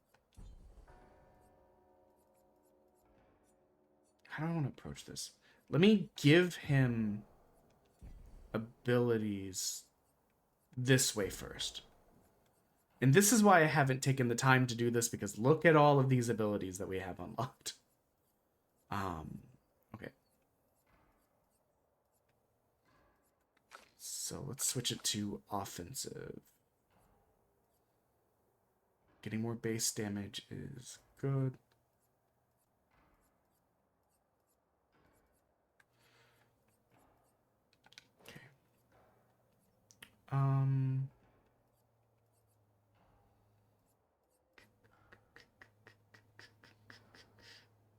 Speaker 1: How do I want to approach this? Let me give him abilities this way first. And this is why I haven't taken the time to do this, because look at all of these abilities that we have unlocked. Okay. So let's switch it to offensive. Getting more base damage is good. Okay.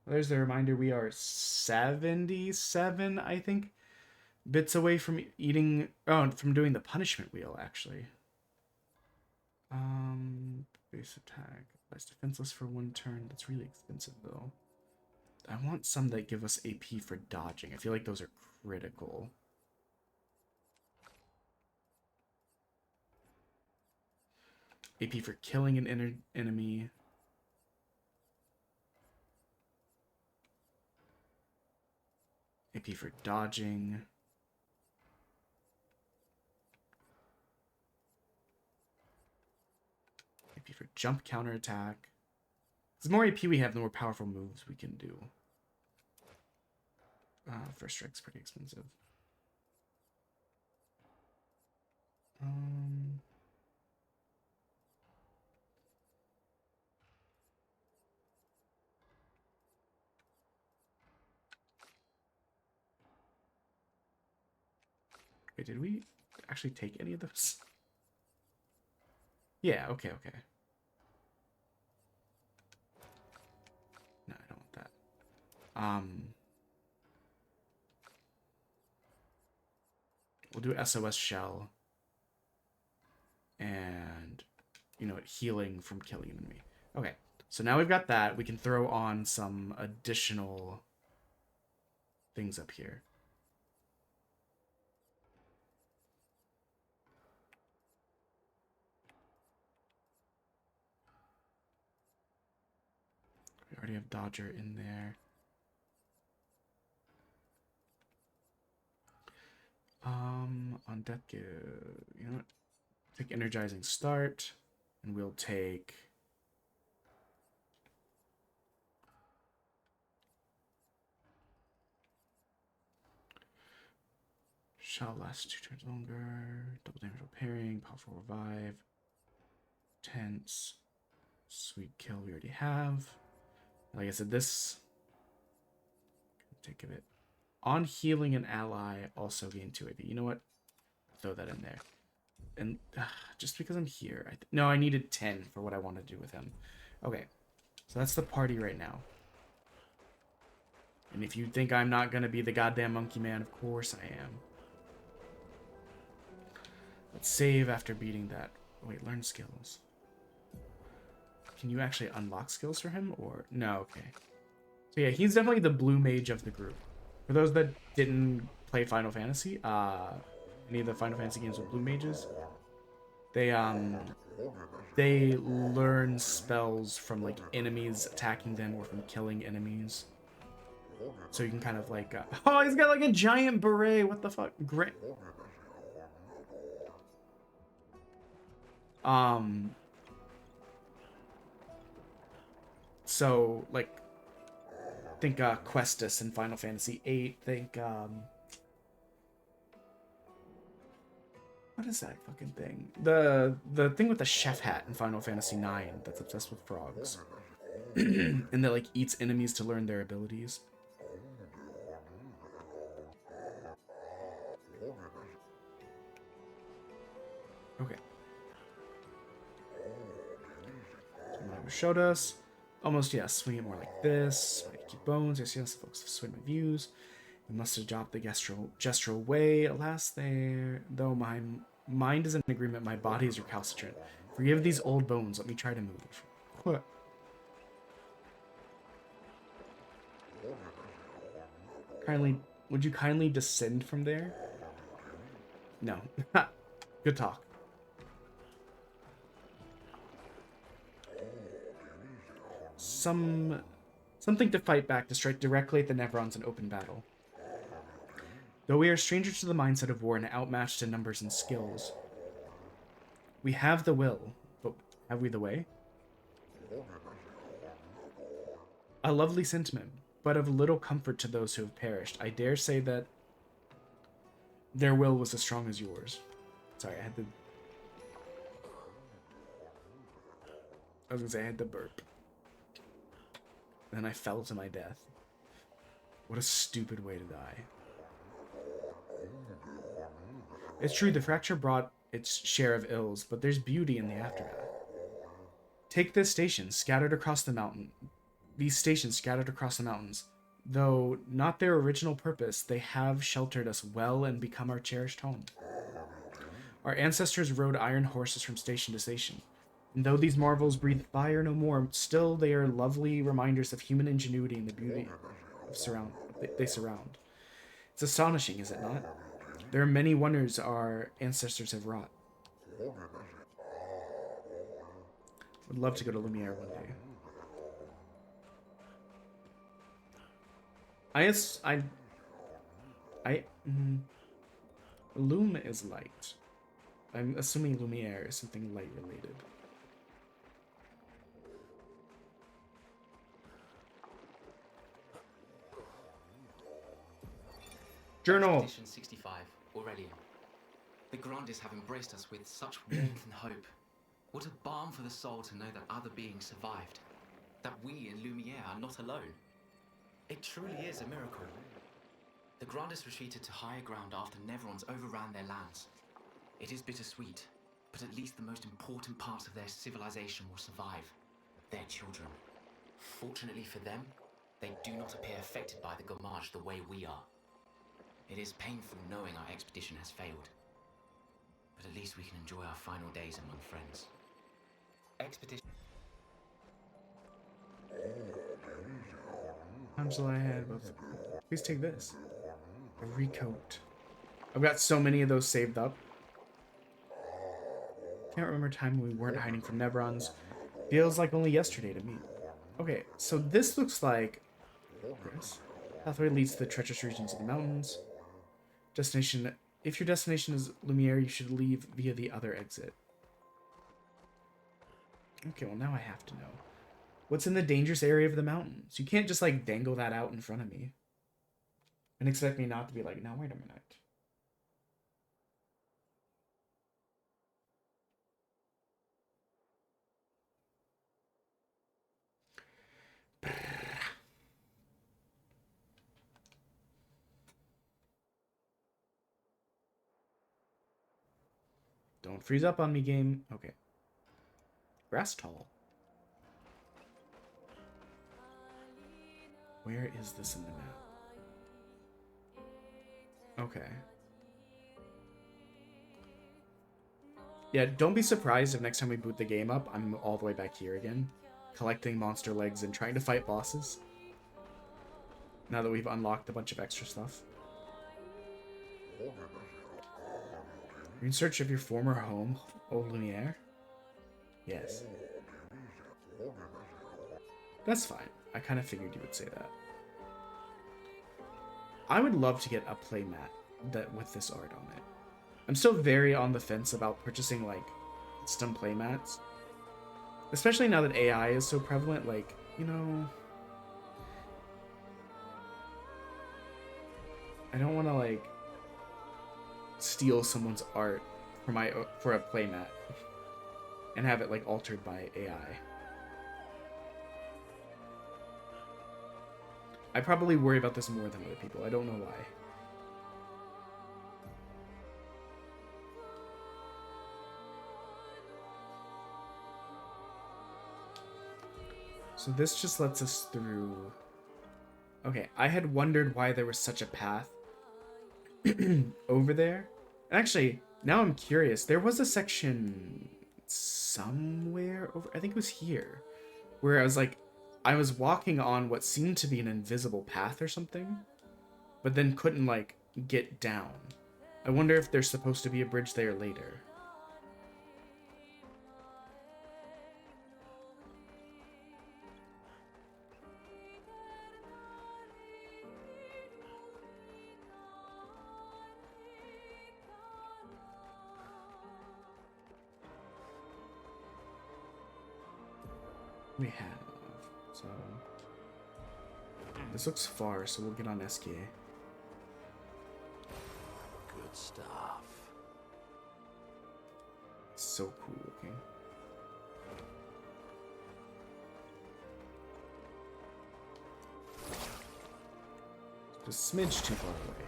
Speaker 1: There's the reminder, we are 77, I think, bits away from eating... Oh, from doing the punishment wheel, actually. Base attack. Less defenseless for 1 turn. That's really expensive, though. I want some that give us AP for dodging. I feel like those are critical. AP for killing an enemy. AP for dodging. AP for jump counterattack. The more AP we have, the more powerful moves we can do. First strike's pretty expensive. Wait, did we actually take any of those? Yeah, okay. No, I don't want that. We'll do SOS shell. And, you know, healing from killing an enemy. Okay, so now we've got that. We can throw on some additional things up here. We already have Dodger in there. On death, you know what? Take Energizing Start, and we'll take... Shall last 2 turns longer. Double damage repairing, powerful revive. Tense. Sweet kill we already have. Like I said, this... Take of it. On healing an ally, also gain 2 AP. You know what? Throw that in there. And just because I'm here... No, I needed 10 for what I want to do with him. Okay. So that's the party right now. And if you think I'm not going to be the goddamn monkey man, of course I am. Let's save after beating that. Oh, wait, learn skills. Can you actually unlock skills for him? Or no, okay. So yeah, he's definitely the blue mage of the group. For those that didn't play Final Fantasy, any of the Final Fantasy games with blue mages, they learn spells from like enemies attacking them or from killing enemies. So you can kind of like, oh, he's got like a giant beret. What the fuck? Great. So like, think Questus in Final Fantasy VIII. Think What is that fucking thing? The thing with the chef hat in Final Fantasy IX that's obsessed with frogs. And that like eats enemies to learn their abilities. Okay. So what showed us. Almost, yes. Swing it more like this. Keep bones. Yes, folks. Swing my views. We must adopt the gestural way. Alas, though my mind is in agreement, my body is recalcitrant. Forgive these old bones. Let me try to move. What? Would you kindly descend from there? No. Good talk. Something to fight back, to strike directly at the Nevrons in open battle. Though we are strangers to the mindset of war and outmatched in numbers and skills, we have the will, but have we the way? A lovely sentiment, but of little comfort to those who have perished. I dare say that their will was as strong as yours. Sorry, I had to burp. Then I fell to my death. What a stupid way to die. It's true, the fracture brought its share of ills, but there's beauty in the aftermath. Take this station, scattered across the mountain. These stations scattered across the mountains. Though not their original purpose, they have sheltered us well and become our cherished home. Our ancestors rode iron horses from station to station. And though these marvels breathe fire no more, still they are lovely reminders of human ingenuity and the beauty they surround. It's astonishing, is it not? There are many wonders our ancestors have wrought. Would love to go to Lumiere one day. Lume is light. I'm assuming Lumiere is something light related. Journal.
Speaker 10: Expedition 65, Aurelian. The Grandes have embraced us with such warmth and hope. What a balm for the soul to know that other beings survived. That we in Lumiere are not alone. It truly is a miracle. The Grandes retreated to higher ground after Nevrons overran their lands. It is bittersweet, but at least the most important parts of their civilization will survive. Their children. Fortunately for them, they do not appear affected by the Gomage the way we are. It is painful knowing our expedition has failed. But at least we can enjoy our final days among friends. Expedition...
Speaker 1: I'm so ahead, but please take this. A recoat. I've got so many of those saved up. Can't remember a time when we weren't hiding from Nevrons. Feels like only yesterday to me. Okay, so this looks like this. Pathway leads to the treacherous regions of the mountains. Destination. If your destination is Lumiere, you should leave via the other exit. Okay, well now I have to know. What's in the dangerous area of the mountains? You can't just like dangle that out in front of me and expect me not to be like, now wait a minute. Don't freeze up on me, game. Okay. Grass tall. Where is this in the map? Okay. Yeah, don't be surprised if next time we boot the game up, I'm all the way back here again, collecting monster legs and trying to fight bosses. Now that we've unlocked a bunch of extra stuff. You're in search of your former home, Old Lumiere? Yes. That's fine. I kind of figured you would say that. I would love to get a playmat with this art on it. I'm still very on the fence about purchasing like custom playmats. Especially now that AI is so prevalent, like, you know, I don't want to like steal someone's art for a playmat and have it like altered by AI. I probably worry about this more than other people. I don't know why. So this just lets us through. Okay, I had wondered why there was such a path over there. And actually, now I'm curious. There was a section somewhere over, I think it was here, where I was walking on what seemed to be an invisible path or something, but then couldn't like get down. I wonder if there's supposed to be a bridge there later. We have, so this looks far, so we'll get on SK.
Speaker 5: Good stuff.
Speaker 1: So cool looking. Just a smidge too far away.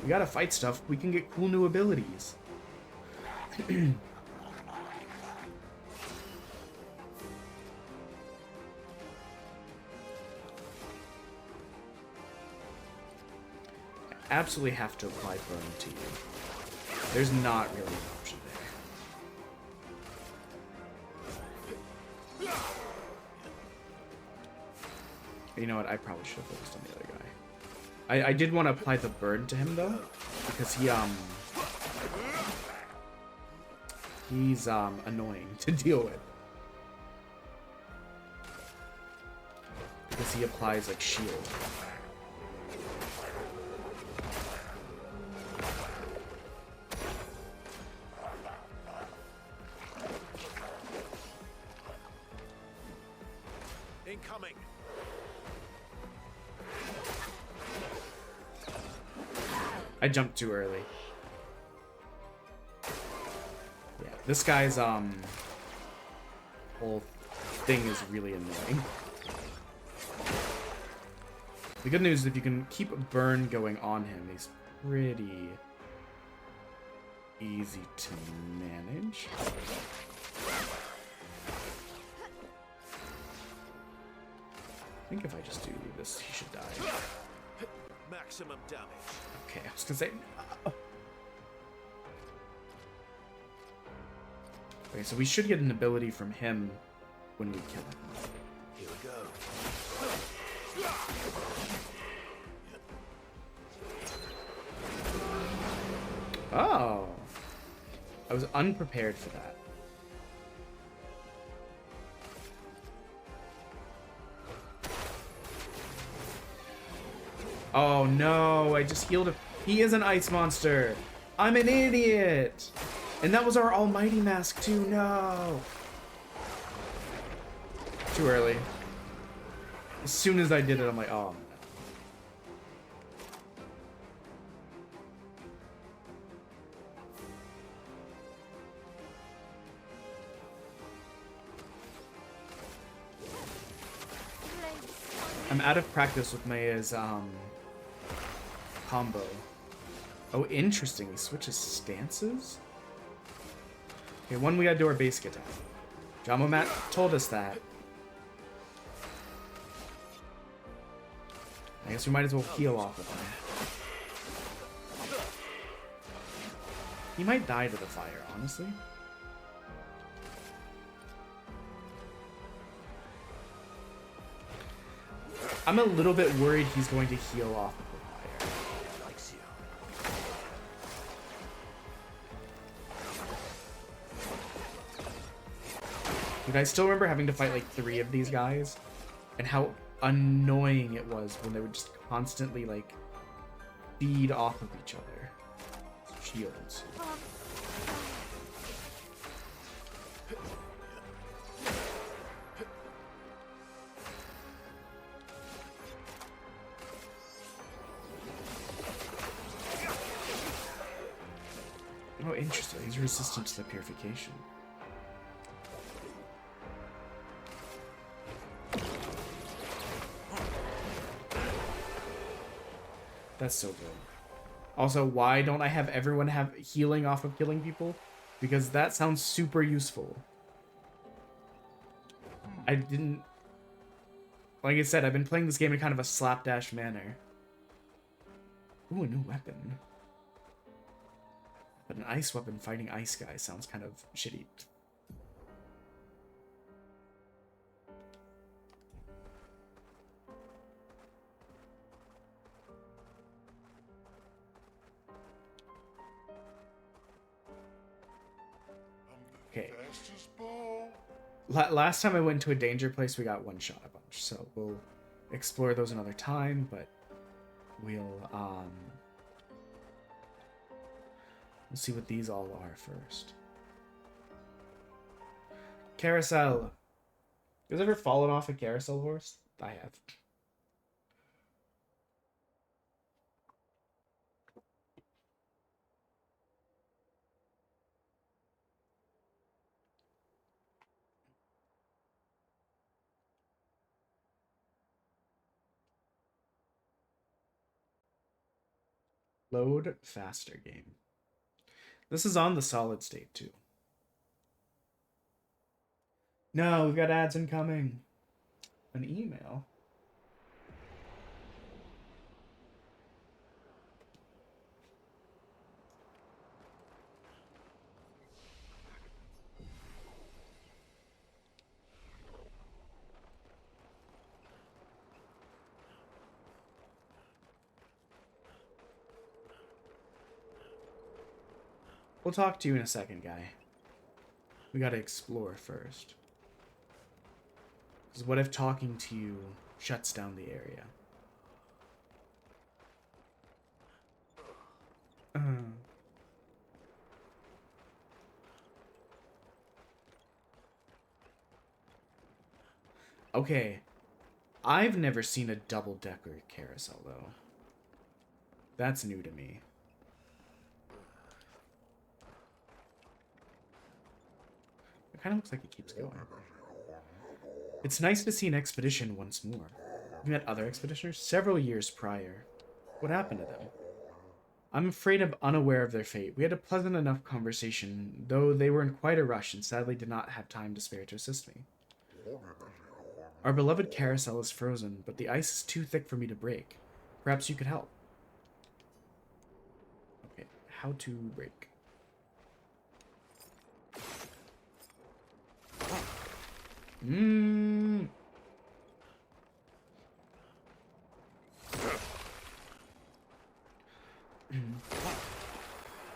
Speaker 1: We gotta fight stuff. We can get cool new abilities. Absolutely have to apply burn to you. There's not really an option there. You know what? I probably should have focused on the other guy. I did want to apply the burn to him though, because he's annoying to deal with. Because he applies like shield.
Speaker 8: Incoming.
Speaker 1: I jumped too early. Yeah, this guy's whole thing is really annoying. The good news is if you can keep a burn going on him, he's pretty easy to manage. I think if I just do this, he should die.
Speaker 8: Maximum damage.
Speaker 1: Okay, I was gonna say. Okay, so we should get an ability from him when we kill him.
Speaker 8: Here we go.
Speaker 1: Oh, I was unprepared for that. Oh no, I just healed him. He is an ice monster. I'm an idiot. And that was our almighty mask too, no. Too early. As soon as I did it, I'm like, oh no. I'm out of practice with Maya's combo. Oh, interesting. He switches stances? Okay, one, we gotta do our basic attack. Jamo Matt told us that. I guess we might as well heal off of him. He might die to the fire, honestly. I'm a little bit worried he's going to heal off of the fire. Dude, I still remember having to fight like 3 of these guys and how annoying it was when they would just constantly like feed off of each other. Shields. Oh, interesting. He's resistant to the purification. That's so good. Also, why don't I have everyone have healing off of killing people? Because that sounds super useful. I didn't... Like I said, I've been playing this game in kind of a slapdash manner. Ooh, a new weapon. But an ice weapon fighting ice guys sounds kind of shitty. Okay. Last time I went to a danger place, we got one shot a bunch, so we'll explore those another time, but we'll see what these all are first. Carousel. You guys ever fallen off a carousel horse? I have. Load faster game. This is on the solid state too. No, we've got ads incoming. An email. We'll talk to you in a second, guy. We gotta explore first. Because what if talking to you shuts down the area? Okay. I've never seen a double-decker carousel, though. That's new to me. It kind of looks like it keeps going. It's nice to see an expedition once more. We met other expeditioners several years prior. What happened to them? I'm afraid I'm unaware of their fate. We had a pleasant enough conversation, though they were in quite a rush and sadly did not have time to spare to assist me. Our beloved carousel is frozen, but the ice is too thick for me to break. Perhaps you could help. Okay, how to break.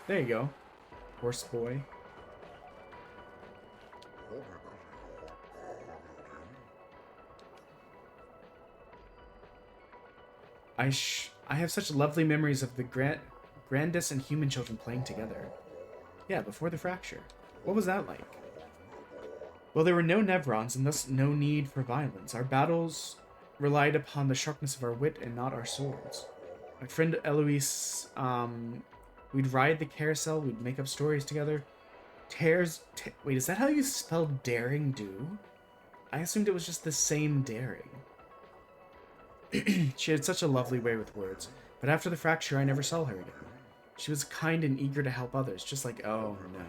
Speaker 1: There you go, horse boy. I have such lovely memories of the Grandis and human children playing together. Yeah, before the fracture. What was that like? Well, there were no Nevrons, and thus no need for violence. Our battles relied upon the sharpness of our wit and not our swords. My friend Eloise, we'd ride the carousel, we'd make up stories together. Wait, is that how you spell daring do? I assumed it was just the same daring. She had such a lovely way with words, but after the fracture I never saw her again. She was kind and eager to help others, just like, oh no.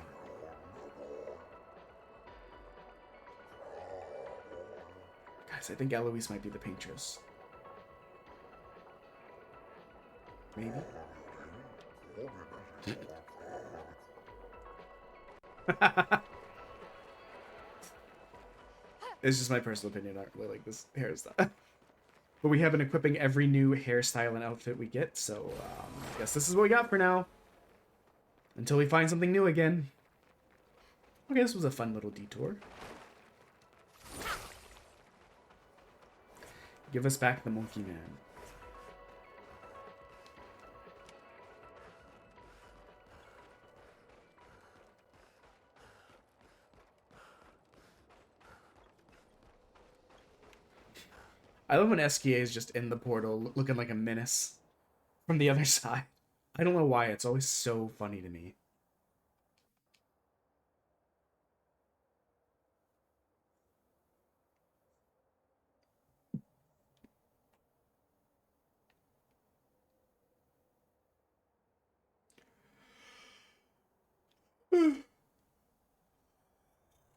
Speaker 1: Guys, I think Eloise might be the paintress. Maybe? It's just my personal opinion. I don't really like this hairstyle. But we have been equipping every new hairstyle and outfit we get, so I guess this is what we got for now. Until we find something new again. Okay, this was a fun little detour. Give us back the monkey man. I love when SKA is just in the portal looking like a menace from the other side. I don't know why, it's always so funny to me.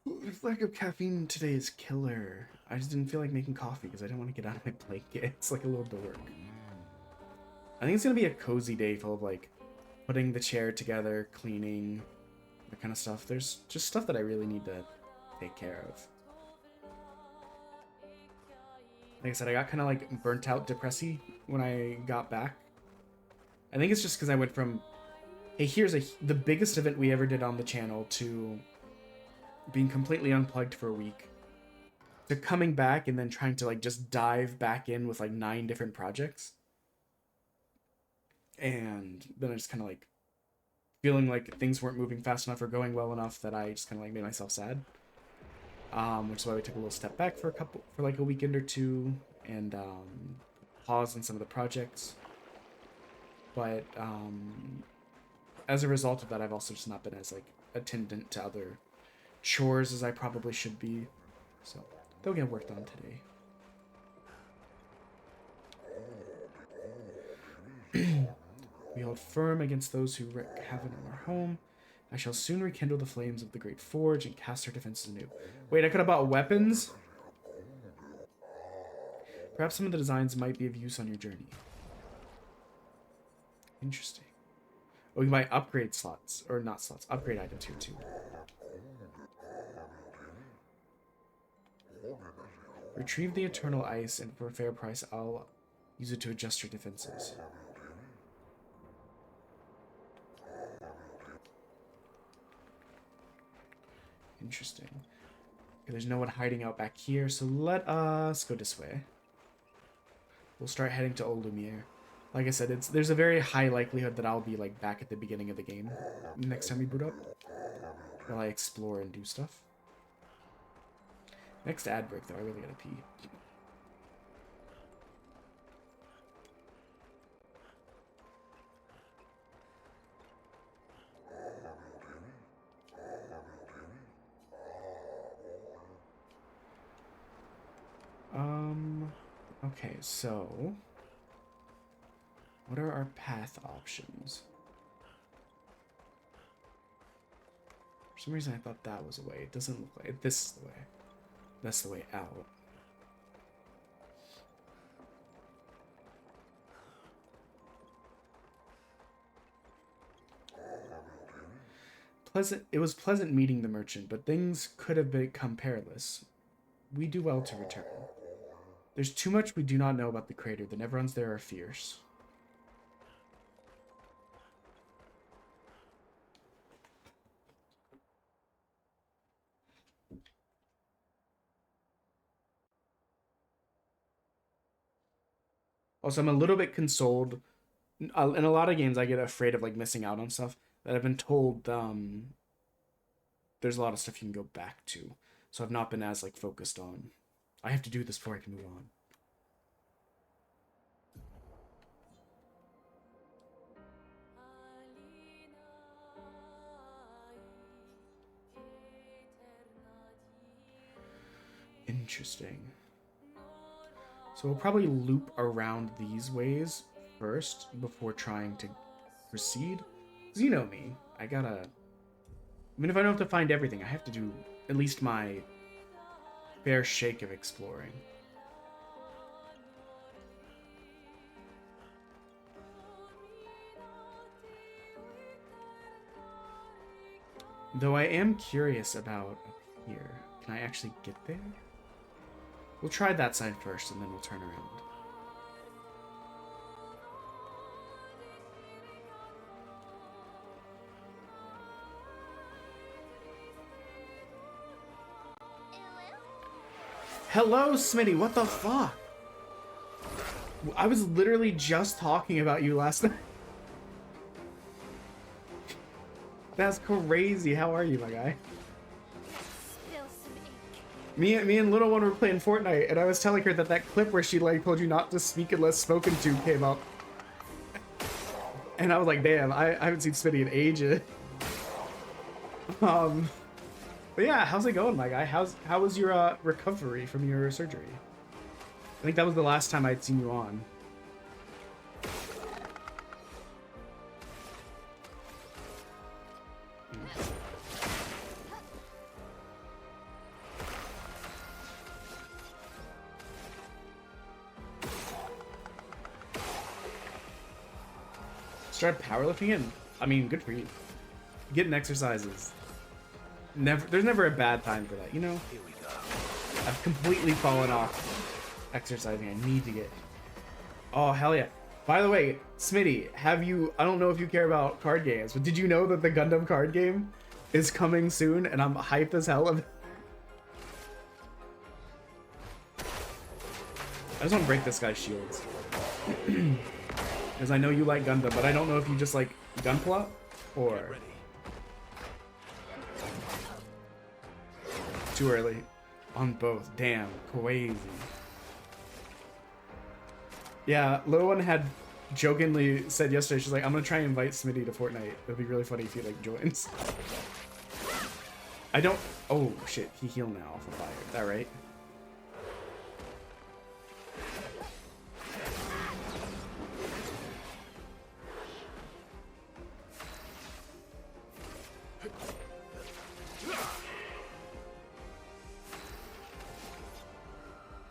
Speaker 1: This lack of caffeine today is killer. I just didn't feel like making coffee because I didn't want to get out of my blanket. It's like a little dork. I think it's gonna be a cozy day full of like putting the chair together, cleaning, that kind of stuff. There's just stuff that I really need to take care of. Like I said, I got kind of like burnt out depressy when I got back. I think it's just because I went from, hey, here's the biggest event we ever did on the channel, to being completely unplugged for a week, to coming back and then trying to like just dive back in with like 9 different projects. And then I just kind of like feeling like things weren't moving fast enough or going well enough that I just kind of like made myself sad. Which is why we took a little step back for like a weekend or two and paused on some of the projects. But as a result of that, I've also just not been as like attendant to other chores as I probably should be. So they'll get worked on today. We hold firm against those who wreak havoc in our home. I shall soon rekindle the flames of the great forge and cast our defenses anew. Wait, I could have bought weapons? Perhaps some of the designs might be of use on your journey. Interesting. Oh, you might upgrade slots. Or not slots. Upgrade items here too. Retrieve the eternal ice, and for a fair price, I'll use it to adjust your defenses. Interesting. Okay, there's no one hiding out back here, so let us go this way. We'll start heading to Old Lumiere. Like I said, there's a very high likelihood that I'll be like back at the beginning of the game next time we boot up, while I explore and do stuff. Next ad break though, I really gotta pee. Okay, so what are our path options? For some reason I thought that was a way. It doesn't look like it. This is the way. That's the way out. It was pleasant meeting the merchant, but things could have become perilous. We do well to return. There's too much we do not know about the crater. The Neverons there are fierce. Also, I'm a little bit consoled. In a lot of games, I get afraid of like missing out on stuff that I've been told. There's a lot of stuff you can go back to, so I've not been as like focused on. I have to do this before I can move on. Interesting. So we'll probably loop around these ways first before trying to proceed. Because you know me, I mean, if I don't have to find everything, I have to do at least my fair shake of exploring. Though I am curious about up here. Can I actually get there? We'll try that side first and then we'll turn around. Hello, Smitty, what the fuck? I was literally just talking about you last night. That's crazy. How are you, my guy? Me and Little One were playing Fortnite, and I was telling her that clip where she like told you not to speak unless spoken to came up. And I was like, damn, I haven't seen Smitty in ages. But yeah, how's it going, my guy? How was your recovery from your surgery? I think that was the last time I'd seen you on. start powerlifting and I mean, good for you. Getting exercises. There's never a bad time for that, you know?
Speaker 8: Here we go.
Speaker 1: I've completely fallen off exercising. I need to get. Oh, hell yeah. By the way, Smitty, I don't know if you care about card games, but did you know that the Gundam card game is coming soon and I'm hyped as hell? I just want to break this guy's shields. Because I know you like Gundam, but I don't know if you just like Gunpla or...
Speaker 8: Get ready.
Speaker 1: Too early. On both. Damn. Crazy. Yeah, Little One had jokingly said yesterday, she's like, I'm gonna try and invite Smitty to Fortnite. It'll be really funny if he like joins. I don't... Oh, shit. He healed now off of fire. Is that right?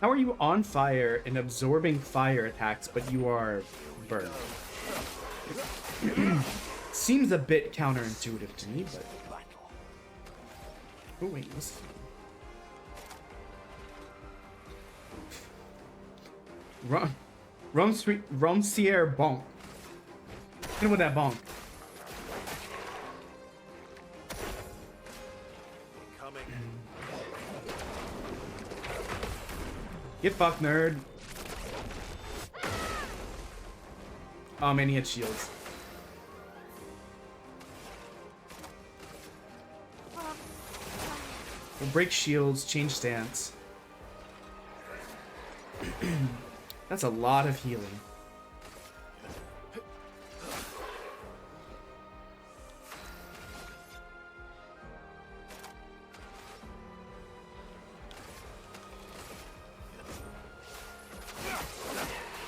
Speaker 1: How are you on fire and absorbing fire attacks, but you are burned? Seems a bit counterintuitive to me, but... Oh, wait, what's... Roncier bonk. Hit him with that bonk.
Speaker 8: Coming.
Speaker 1: Get fucked, nerd. Oh man, he had shields. We'll break shields, change stance. That's a lot of healing.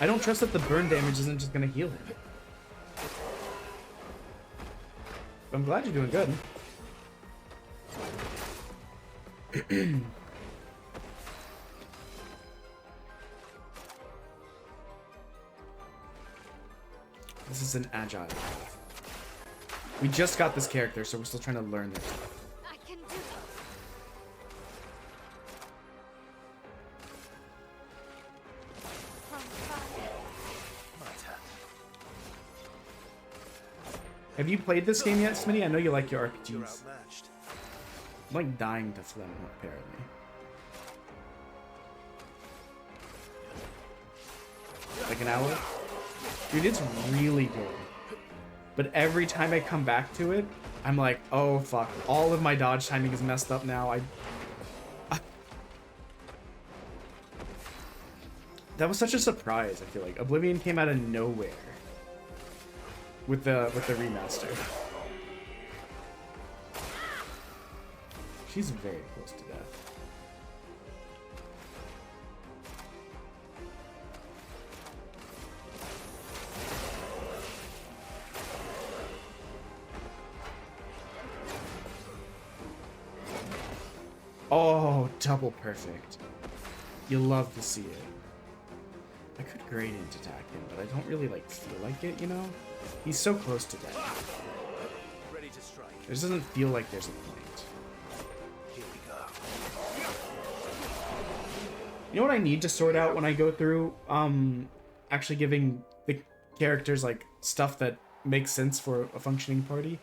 Speaker 1: I don't trust that the burn damage isn't just gonna heal him. But I'm glad you're doing good. This is an agile path. We just got this character, so we're still trying to learn this.
Speaker 7: I can do it.
Speaker 8: My turn.
Speaker 1: Have you played this game yet, Smitty? I know you like your
Speaker 8: You're
Speaker 1: RPGs.
Speaker 8: outmatched.
Speaker 1: I'm like dying to Phlegm, apparently. Like an hour? Dude, it's really good. But every time I come back to it, I'm like, oh fuck, all of my dodge timing is messed up now. That was such a surprise, I feel like. Oblivion came out of nowhere with the remaster. She's very close to death. Oh, double perfect. You love to see it. I could gradient attack him, but I don't really like feel like it, you know? He's so close to death.
Speaker 8: Ready to strike.
Speaker 1: It just doesn't feel like there's a point.
Speaker 8: Here we go.
Speaker 1: You know what I need to sort out when I go through actually giving the characters like stuff that makes sense for a functioning party?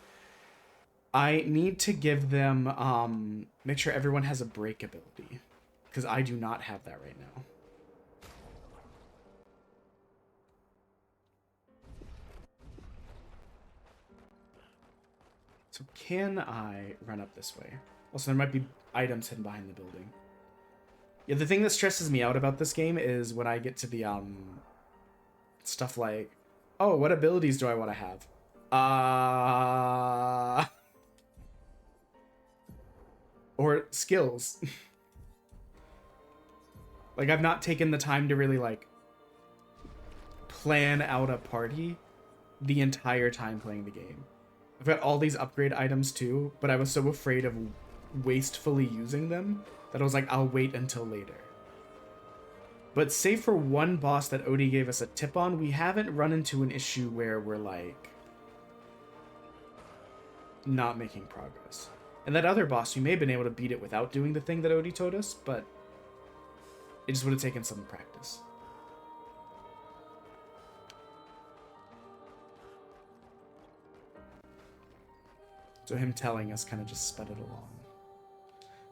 Speaker 1: I need to give them make sure everyone has a break ability, because I do not have that right now. So can I run up this way? Also, there might be items hidden behind the building. Yeah, the thing that stresses me out about this game is when I get to the stuff like, oh, what abilities do I want to have? Or skills. Like, I've not taken the time to really like plan out a party the entire time playing the game. I've got all these upgrade items too, but I was so afraid of wastefully using them that I was like, I'll wait until later. But save for one boss that Odie gave us a tip on, we haven't run into an issue where we're like, not making progress. And that other boss, we may have been able to beat it without doing the thing that Odie told us, but it just would have taken some practice. So him telling us kind of just sped it along.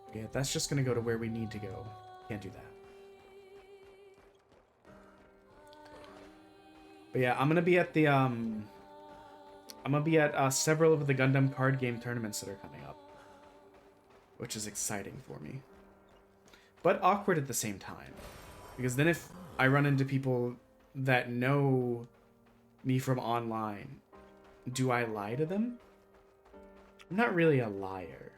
Speaker 1: Okay, that's just going to go to where we need to go. Can't do that. But yeah, I'm going to be at the, I'm going to be at several of the Gundam card game tournaments that are coming up. Which is exciting for me. But awkward at the same time. Because then if I run into people that know me from online, do I lie to them? I'm not really a liar.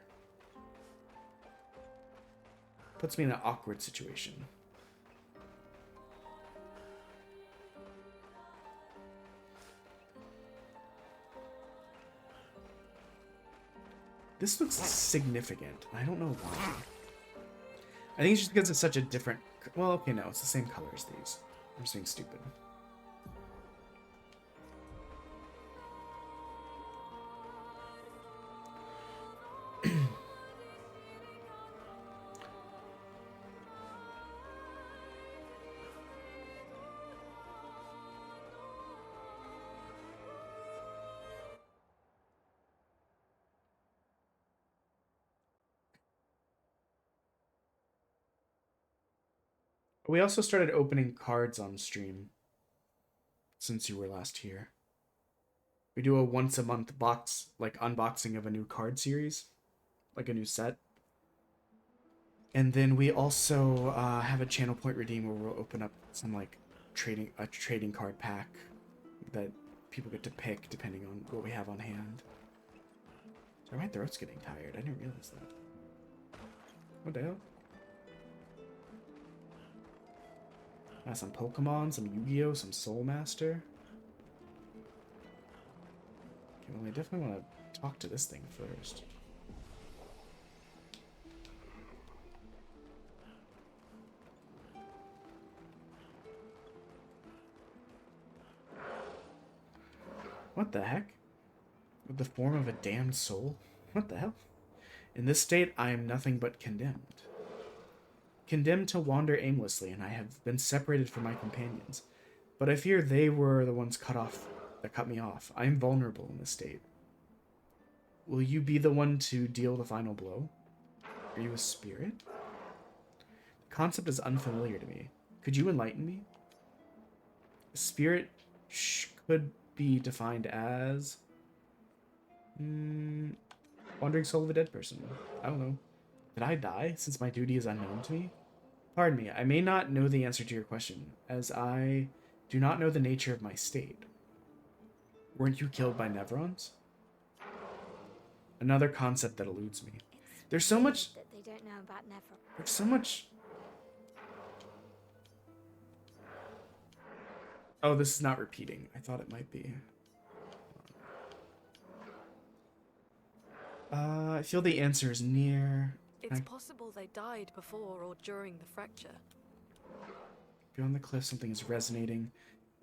Speaker 1: Puts me in an awkward situation. This looks significant. I don't know why. I think it's just because it's such a different... Well, okay, no. It's the same color as these. I'm just being stupid. We also started opening cards on stream since you were last here. We do a once a month box, like unboxing of a new card series, like a new set. And then we also have a channel point redeem where we'll open up some like a trading card pack that people get to pick depending on what we have on hand. Sorry, my throat's getting tired. I didn't realize that. What the hell? Some Pokemon, some Yu-Gi-Oh, some Soul Master. Okay, well, I definitely want to talk to this thing first. What the heck? With the form of a damned soul? What the hell? In this state, I am nothing but condemned. Condemned to wander aimlessly, and I have been separated from my companions. But I fear they were the ones that cut me off. I am vulnerable in this state. Will you be the one to deal the final blow? Are you a spirit? The concept is unfamiliar to me. Could you enlighten me? A spirit could be defined as... wandering soul of a dead person. I don't know. Did I die, since my duty is unknown to me? Pardon me, I may not know the answer to your question, as I do not know the nature of my state. Weren't you killed by Nevrons? Another concept that eludes me. There's so much...
Speaker 7: that they don't know about Nevron.
Speaker 1: There's so much... Oh, this is not repeating. I thought it might be. I feel the answer is near...
Speaker 6: It's possible they died before or during the fracture.
Speaker 1: Beyond the cliff, something is resonating.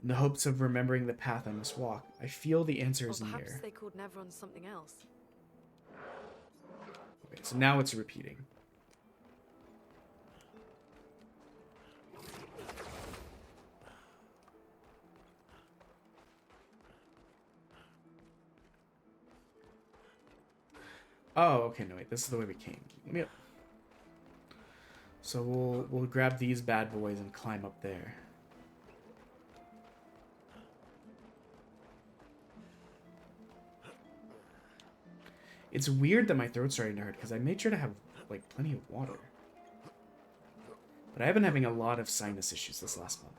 Speaker 1: In the hopes of remembering the path I must walk, I feel the answer is
Speaker 6: Perhaps
Speaker 1: near.
Speaker 6: they called Nevron something else.
Speaker 1: Okay, so now it's repeating. Oh, okay, no wait, this is the way we came. Let me up. So we'll grab these bad boys and climb up there. It's weird that my throat's starting to hurt because I made sure to have like plenty of water. But I have been having a lot of sinus issues this last month.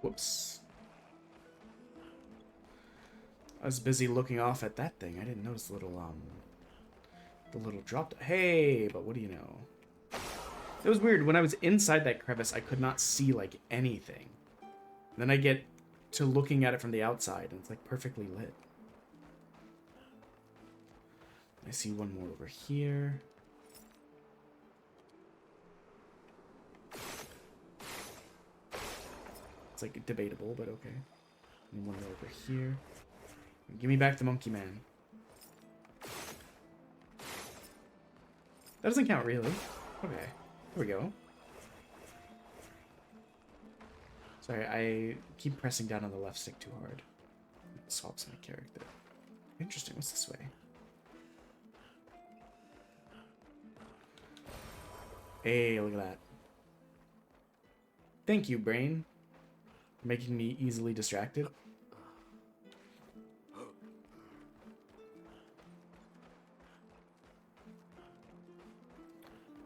Speaker 1: Whoops. I was busy looking off at that thing. I didn't notice the little drop. Hey, but what do you know? It was weird. When I was inside that crevice, I could not see, like, anything. Then I get to looking at it from the outside, and it's, like, perfectly lit. I see one more over here. It's, like, debatable, but okay. And one more over here. Give me back the monkey man. That doesn't count, really. Okay. Here we go. Sorry, I keep pressing down on the left stick too hard. It swaps my character. Interesting. What's this way? Hey, look at that. Thank you, brain. For making me easily distracted.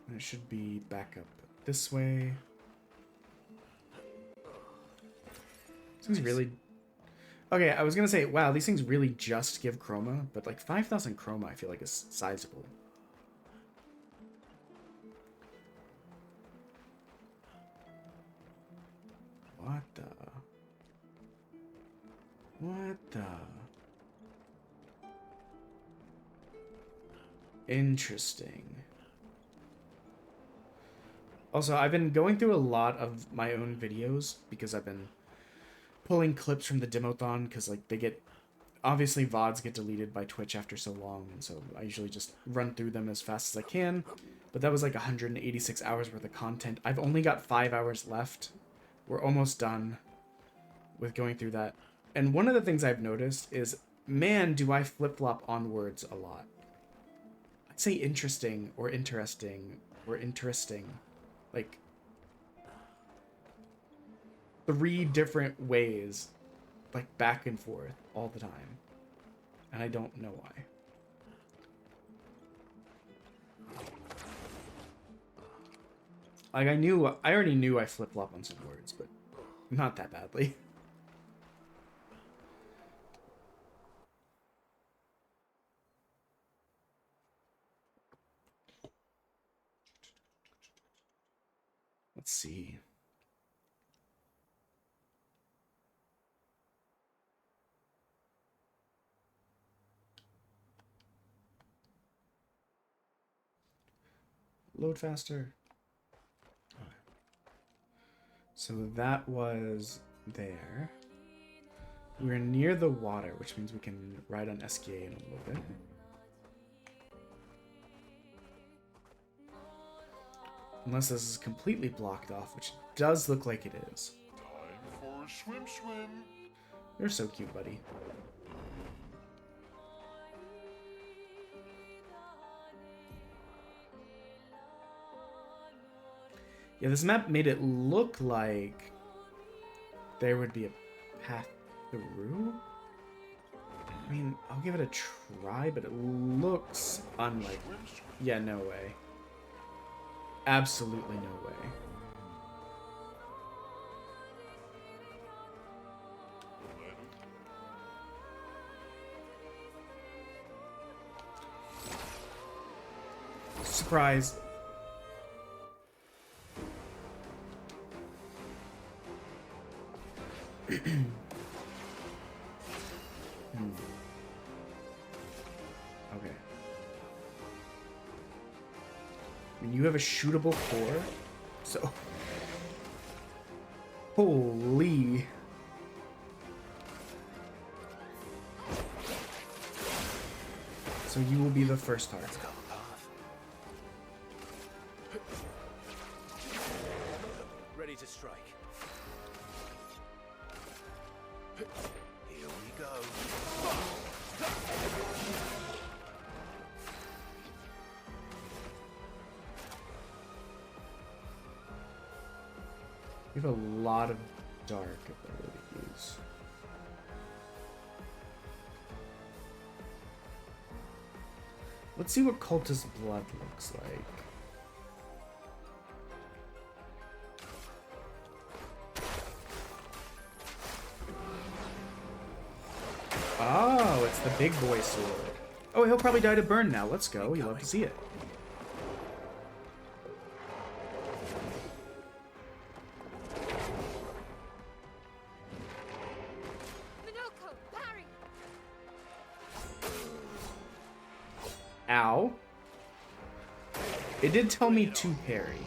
Speaker 1: And it should be back up this way. This thing's really... Okay, I was gonna say, wow, these things really just give chroma, but like 5,000 chroma I feel like is sizable. What the... What the... Interesting. Also, I've been going through a lot of my own videos because I've been pulling clips from the Demothon because, like, they get... Obviously, VODs get deleted by Twitch after so long, and so I usually just run through them as fast as I can. But that was like 186 hours worth of content. I've only got 5 hours left. We're almost done with going through that. And one of the things I've noticed is, man, do I flip-flop on words a lot. I'd say interesting or interesting or interesting. Like, 3 different ways, like, back and forth all the time. And I don't know why. Like, I already knew I flip-flop on some words, but not that badly. Let's see. Load faster. Okay. So that was there. We're near the water, which means we can ride on SKA in a little bit. Unless this is completely blocked off, which does look like it is.
Speaker 11: Time for a swim.
Speaker 1: You're so cute, buddy. Yeah, this map made it look like there would be a path through. I mean, I'll give it a try, but it looks unlikely. Yeah, no way. Absolutely no way. Surprise. Okay. I mean, you have a shootable core, so... Holy... So you will be the first target.
Speaker 8: Ready to strike. Here we go.
Speaker 1: You have a lot of dark abilities. Let's see what Cultist Blood looks like. Oh, it's the big boy sword. Oh, he'll probably die to burn now. Let's go. You love to see it. Ow. It did tell me to parry.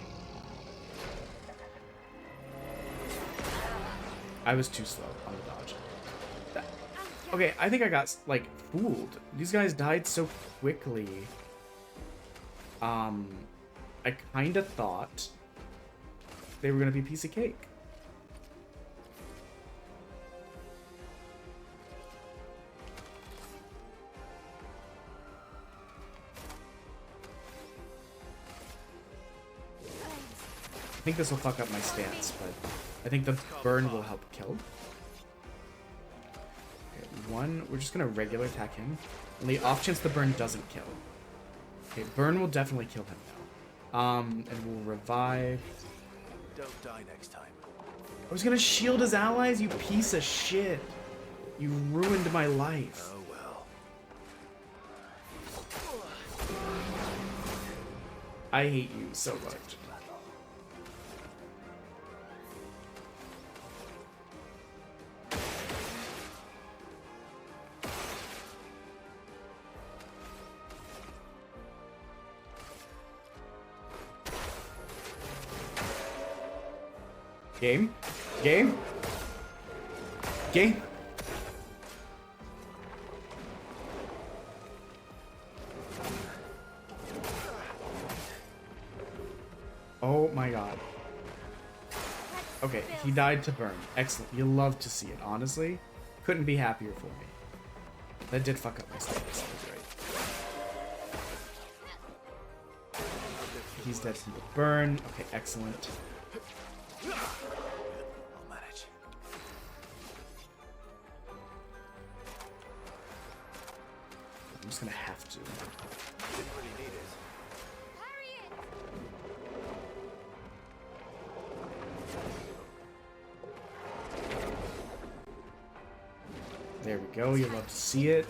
Speaker 1: I was too slow on the dodge. Okay, I think I got, like, fooled. These guys died so quickly. I kinda thought they were gonna be a piece of cake. I think this will fuck up my stance, but I think the burn will help kill. Okay, one, we're just gonna regular attack him. On the off chance the burn doesn't kill. Okay, burn will definitely kill him now. And we'll revive.
Speaker 8: Don't die next time.
Speaker 1: I was gonna shield his allies, you piece of shit. You ruined my life.
Speaker 8: Oh well.
Speaker 1: I hate you so much. Game? Game? Game? Oh my god. Okay, he died to burn. Excellent. You love to see it, honestly. Couldn't be happier for me. That did fuck up my stats. That was right. He's dead from the burn. Okay, excellent.
Speaker 8: I'll manage.
Speaker 1: I'm just gonna have to.
Speaker 8: Didn't really need it.
Speaker 1: There we go. You love to see it.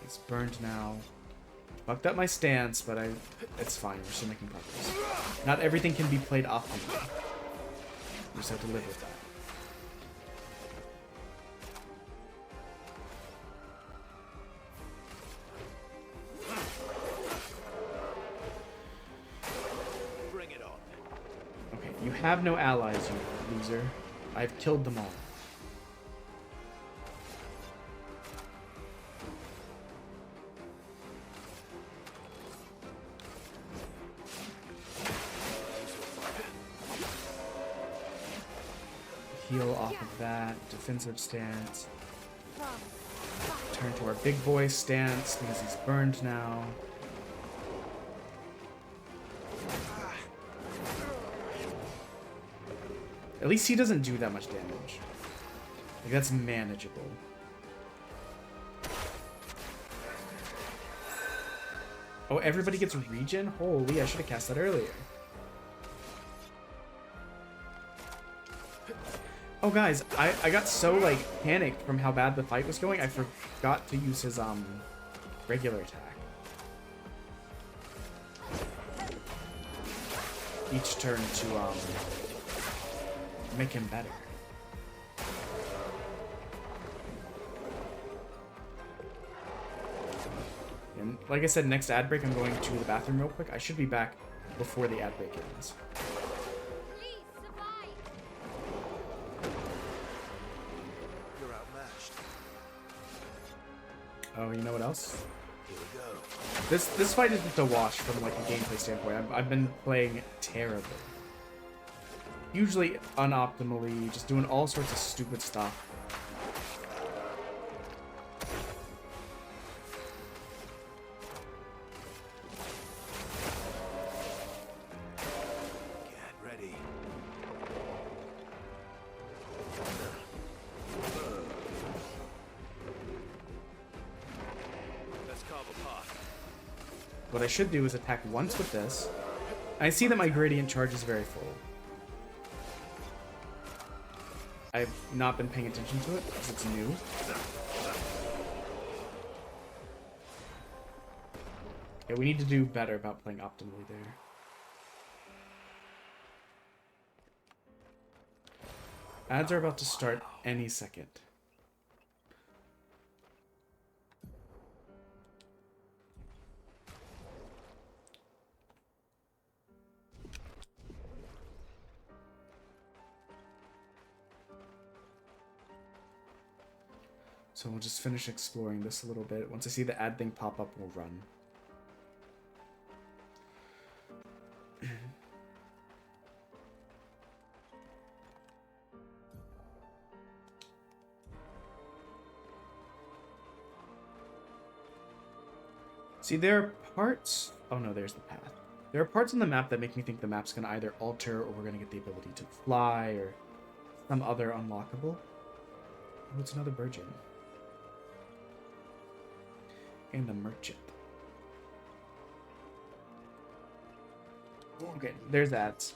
Speaker 1: It's burned now. Fucked up my stance, but it's fine. We're still making progress. Not everything can be played optimally. You just have to live with that.
Speaker 8: Bring it on.
Speaker 1: Okay, you have no allies, you loser. I've killed them all. Heal off of that. Defensive stance. Turn to our big boy stance because he's burned now. At least he doesn't do that much damage. Like, that's manageable. Oh, everybody gets regen? Holy, I should have cast that earlier. Oh, guys, I got so, like, panicked from how bad the fight was going, I forgot to use his, regular attack. Each turn to, make him better. And like I said, next ad break, I'm going to the bathroom real quick. I should be back before the ad break ends.
Speaker 8: You're outmatched.
Speaker 1: Oh, you know what else?
Speaker 8: Here we go.
Speaker 1: This fight is just a wash from like a gameplay standpoint. I've been playing terribly. Usually unoptimally, just doing all sorts of stupid stuff.
Speaker 8: Get ready. Let's carve a path.
Speaker 1: What I should do is attack once with this. I see that my gradient charge is very full. I've not been paying attention to it because it's new. Okay, we need to do better about playing optimally there. Ads are about to start any second. So we'll just finish exploring this a little bit. Once I see the ad thing pop up, we'll run. See, there are parts... Oh no, there's the path. There are parts on the map that make me think the map's going to either alter or we're going to get the ability to fly or some other unlockable. Oh, it's another Burgeon. And a merchant. Okay, there's ads.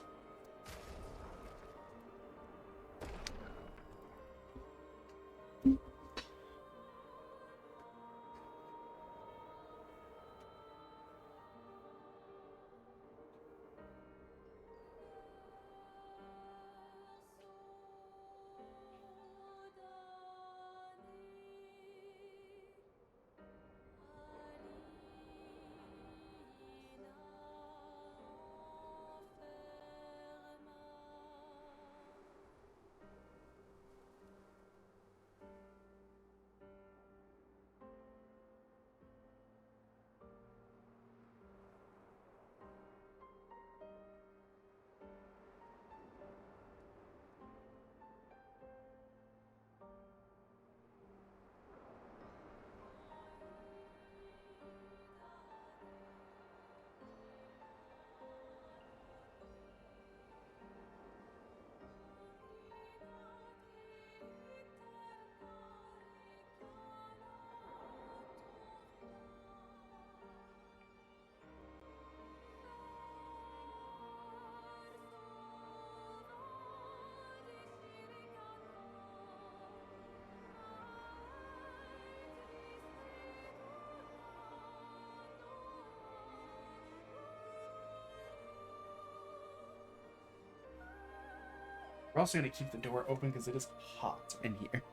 Speaker 1: We're also going to keep the door open because it is hot in here.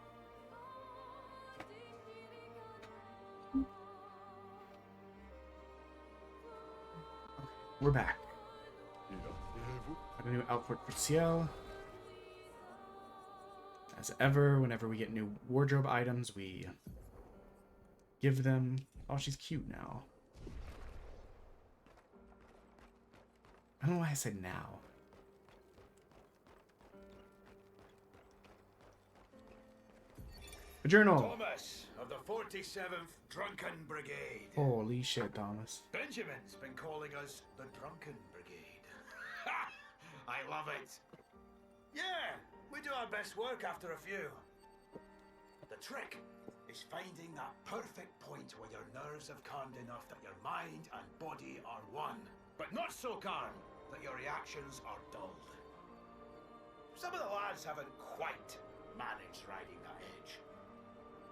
Speaker 1: Okay, we're back. Got a new output for Ciel. As ever, whenever we get new wardrobe items, we give them... Oh, she's cute now. I don't know why I said now. A journal.
Speaker 12: Thomas of the 47th Drunken Brigade.
Speaker 1: Holy shit, Thomas.
Speaker 12: Benjamin's been calling us the Drunken Brigade. Ha! I love it. Yeah, we do our best work after a few. The trick is finding that perfect point where your nerves have calmed enough that your mind and body are one, but not so calm that your reactions are dulled. Some of the lads haven't quite managed riding that edge.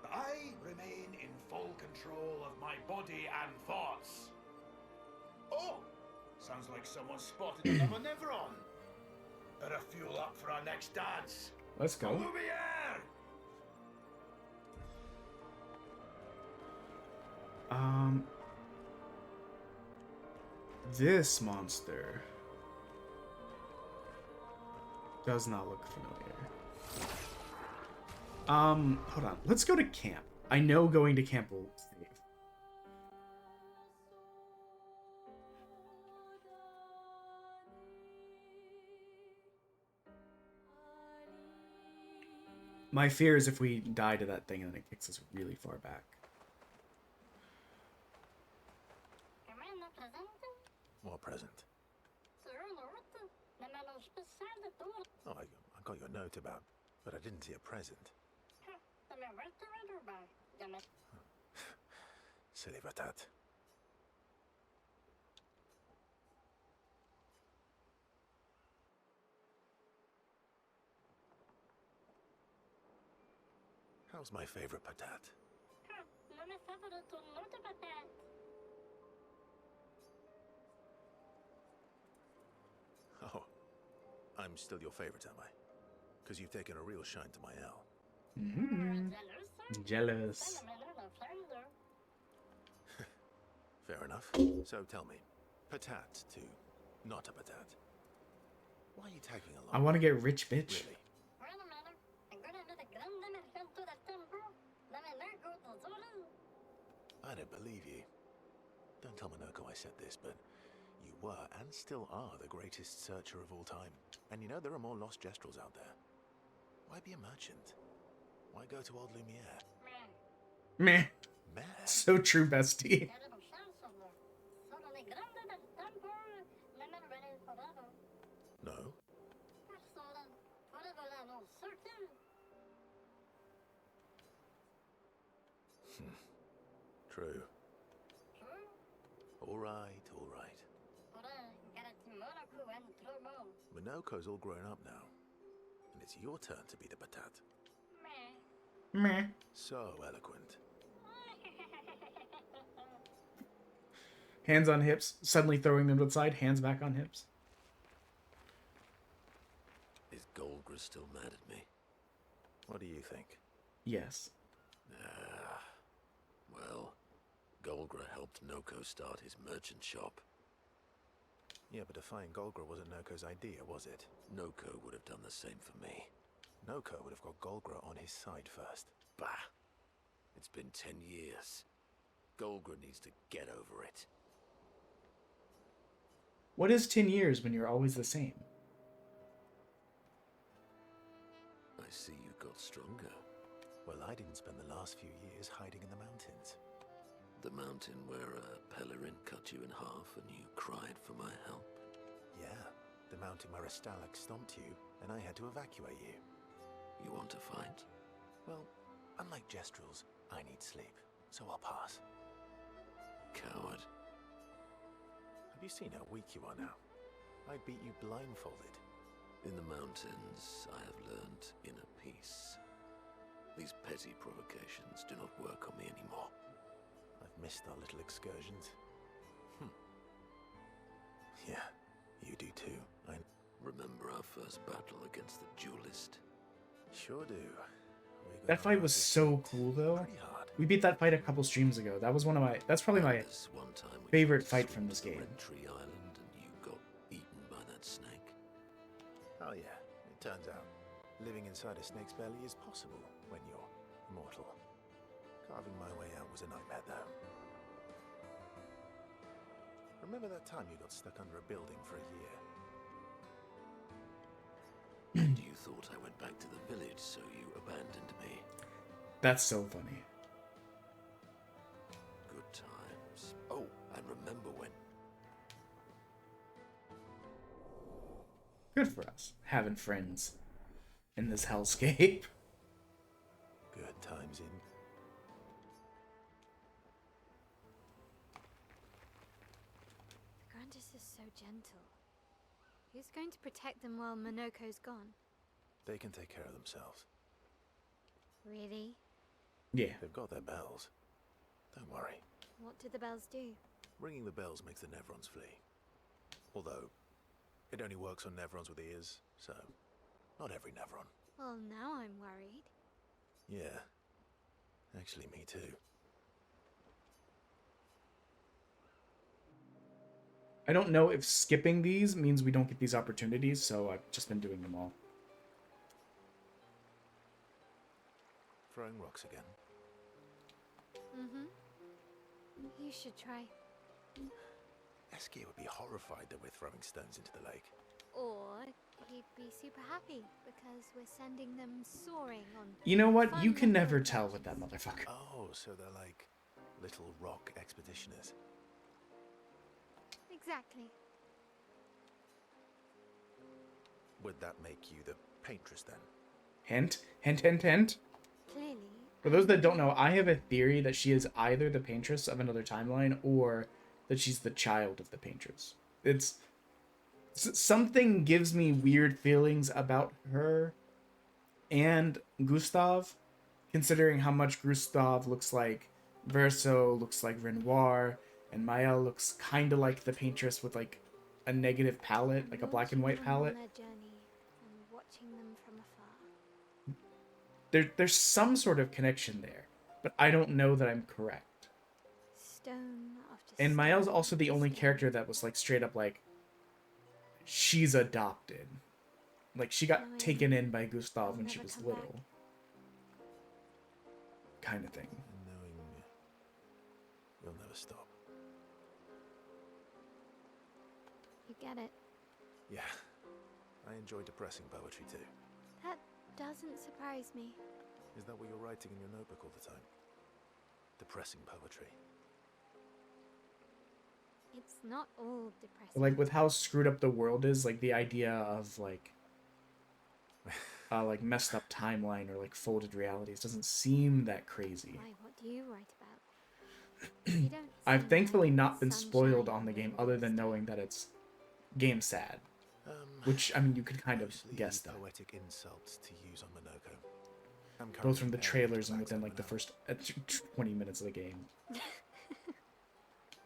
Speaker 12: But I remain in full control of my body and thoughts. Oh, sounds like someone spotted another Neveron. Better fuel up for our next dance.
Speaker 1: Let's go.
Speaker 12: Lumiere!
Speaker 1: This monster does not look familiar. Hold on. Let's go to camp. I know going to camp will save. My fear is if we die to that thing and then it kicks us really far back.
Speaker 8: What present? Oh, I got your note about, but I didn't see a present. Silly Batat. How's my favorite Patat? Oh, I'm still your favorite, am I? because you've taken a real shine to my L.
Speaker 1: Jealous.
Speaker 8: Fair enough. So tell me, patat to not a patat. Why are you tagging along?
Speaker 1: I want to get rich, bitch.
Speaker 8: Really? I don't believe you. Don't tell Minoko I said this, but you were and still are the greatest searcher of all time. And you know there are more lost Gestrels out there. Why be a merchant? Why go to old Lumiere?
Speaker 1: Meh.
Speaker 8: Meh.
Speaker 1: So true, bestie.
Speaker 8: No. True. All right, all right. Minoko's all grown up now, and it's your turn to be the patat.
Speaker 1: Meh.
Speaker 8: So eloquent.
Speaker 1: Hands on hips, suddenly throwing them to the side, hands back on hips.
Speaker 5: Is Golgra still mad at me?
Speaker 8: What do you think?
Speaker 1: Yes.
Speaker 5: Well, Golgra helped Noko start his merchant shop.
Speaker 8: Yeah, but defying Golgra wasn't Noko's idea, was it?
Speaker 5: Noko would have done the same for me.
Speaker 8: Noko would have got Golgra on his side first.
Speaker 5: Bah! It's been 10 years. Golgra needs to get over it.
Speaker 1: What is 10 years when you're always the same?
Speaker 5: I see you got stronger.
Speaker 8: Well, I didn't spend the last few years hiding in the mountains.
Speaker 5: The mountain where a Pelerin cut you in half and you cried for my help?
Speaker 8: Yeah, the mountain where a Stalac stomped you and I had to evacuate you.
Speaker 5: You want to fight?
Speaker 8: Well, unlike Gestrels, I need sleep, so I'll pass.
Speaker 5: Coward.
Speaker 8: Have you seen how weak you are now? I'd beat you blindfolded.
Speaker 5: In the mountains, I have learned inner peace. These petty provocations do not work on me anymore.
Speaker 8: I've missed our little excursions. Yeah, you do too. I
Speaker 5: remember our first battle against the duelist.
Speaker 8: Sure do.
Speaker 1: That fight was so cool, though. We beat that fight a couple streams ago. That was one of my. That's probably my favorite fight from this game.
Speaker 5: Tree Island, and you got eaten by that snake.
Speaker 8: Oh yeah, it turns out living inside a snake's belly is possible when you're mortal. Carving my way out was a nightmare, though. Remember that time you got stuck under a building for a year?
Speaker 5: And you thought I went back to the village, so you abandoned me.
Speaker 1: That's so funny.
Speaker 5: Good times. Oh, and remember when...
Speaker 1: Good for us, having friends in this hellscape.
Speaker 8: Good times in.
Speaker 7: The Grandis is so gentle. Who's going to protect them while Minoko's gone?
Speaker 8: They can take care of themselves.
Speaker 7: Really?
Speaker 1: Yeah.
Speaker 8: They've got their bells. Don't worry.
Speaker 7: What do the bells do?
Speaker 8: Ringing the bells makes the Nevrons flee. Although, it only works on Nevrons with ears, so not every Nevron.
Speaker 7: Well, now I'm worried.
Speaker 8: Yeah. Actually, me too.
Speaker 1: I don't know if skipping these means we don't get these opportunities, so I've just been doing them all.
Speaker 8: Throwing rocks again.
Speaker 7: Mm-hmm. You should try.
Speaker 8: Eskia would be horrified that we're throwing stones into the lake.
Speaker 7: Or he'd be super happy because we're sending them soaring on.
Speaker 1: You know what?
Speaker 7: fun
Speaker 1: You can
Speaker 7: little
Speaker 1: never tell with that motherfucker.
Speaker 8: Oh, so they're like little rock expeditioners.
Speaker 7: Exactly.
Speaker 8: Would that make you the paintress then?
Speaker 1: Hint, hint, hint, hint.
Speaker 7: Clearly.
Speaker 1: For those that don't know, I have a theory that she is either the paintress of another timeline or that she's the child of the paintress. It's something gives me weird feelings about her and Gustav, considering how much Gustav looks like Verso, looks like Renoir, and Mael looks kind of like the paintress with like a negative palette, like a black and white palette.
Speaker 7: On their journey and watching them from afar.
Speaker 1: there's some sort of connection there, but I don't know that I'm correct.
Speaker 7: Stone after
Speaker 1: And
Speaker 7: stone
Speaker 1: Maya's also the
Speaker 7: after
Speaker 1: only
Speaker 7: stone.
Speaker 1: character that was like straight up like she's adopted. Like she got
Speaker 7: Knowing
Speaker 1: taken in by Gustav
Speaker 7: I'll
Speaker 1: when she
Speaker 7: never
Speaker 1: was
Speaker 7: come
Speaker 1: little.
Speaker 7: back.
Speaker 1: Kind of thing.
Speaker 8: And knowing you'll never stop.
Speaker 7: You get it.
Speaker 8: Yeah, I enjoy depressing poetry too.
Speaker 7: That doesn't surprise me.
Speaker 8: Is that what you're writing in your notebook all the time? Depressing poetry.
Speaker 7: It's not all depressing.
Speaker 1: Like with how screwed up the world is, like the idea of like messed up timeline or like folded realities doesn't seem that crazy.
Speaker 7: Why, what do you write about? You don't
Speaker 1: I've
Speaker 7: seem
Speaker 1: thankfully
Speaker 7: like
Speaker 1: not been
Speaker 7: sunshine
Speaker 1: spoiled on
Speaker 7: and
Speaker 1: the game other than
Speaker 7: rainbows.
Speaker 1: knowing that it's game sad. Which, I mean, you could kind of
Speaker 8: mostly
Speaker 1: guess that.
Speaker 8: poetic insults to use on Monoko. I'm
Speaker 1: Both from the
Speaker 8: currently pairing
Speaker 1: trailers and
Speaker 8: to
Speaker 1: within
Speaker 8: accent
Speaker 1: like the
Speaker 8: Monoko.
Speaker 1: first 20 minutes of the game.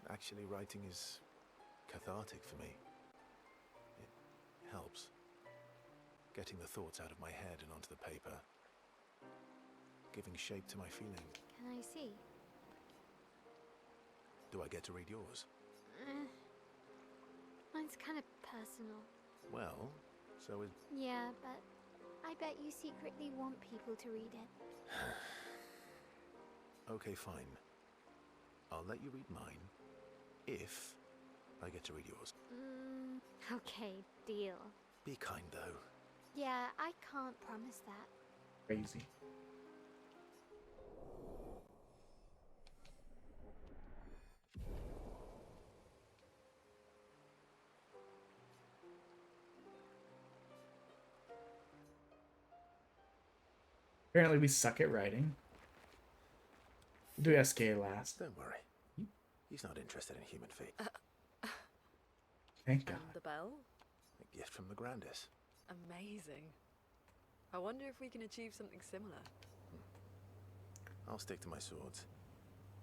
Speaker 8: Actually, writing is cathartic for me. It helps. Getting the thoughts out of my head and onto the paper. Giving shape to my feelings.
Speaker 7: Can I see?
Speaker 8: Do I get to read yours?
Speaker 7: Mine's kind of personal.
Speaker 8: Well, so is...
Speaker 7: Yeah, but I bet you secretly want people to read it.
Speaker 8: Okay, fine. I'll let you read mine, if I get to read yours.
Speaker 7: Okay, deal.
Speaker 8: Be kind, though.
Speaker 7: Yeah, I can't promise that.
Speaker 1: Crazy. Apparently we suck at writing. We'll do SK last.
Speaker 8: Don't worry. He's not interested in human feet.
Speaker 1: Thank God.
Speaker 6: And the bell?
Speaker 8: A gift from the Grandis.
Speaker 6: Amazing. I wonder if we can achieve something similar.
Speaker 8: I'll stick to my swords.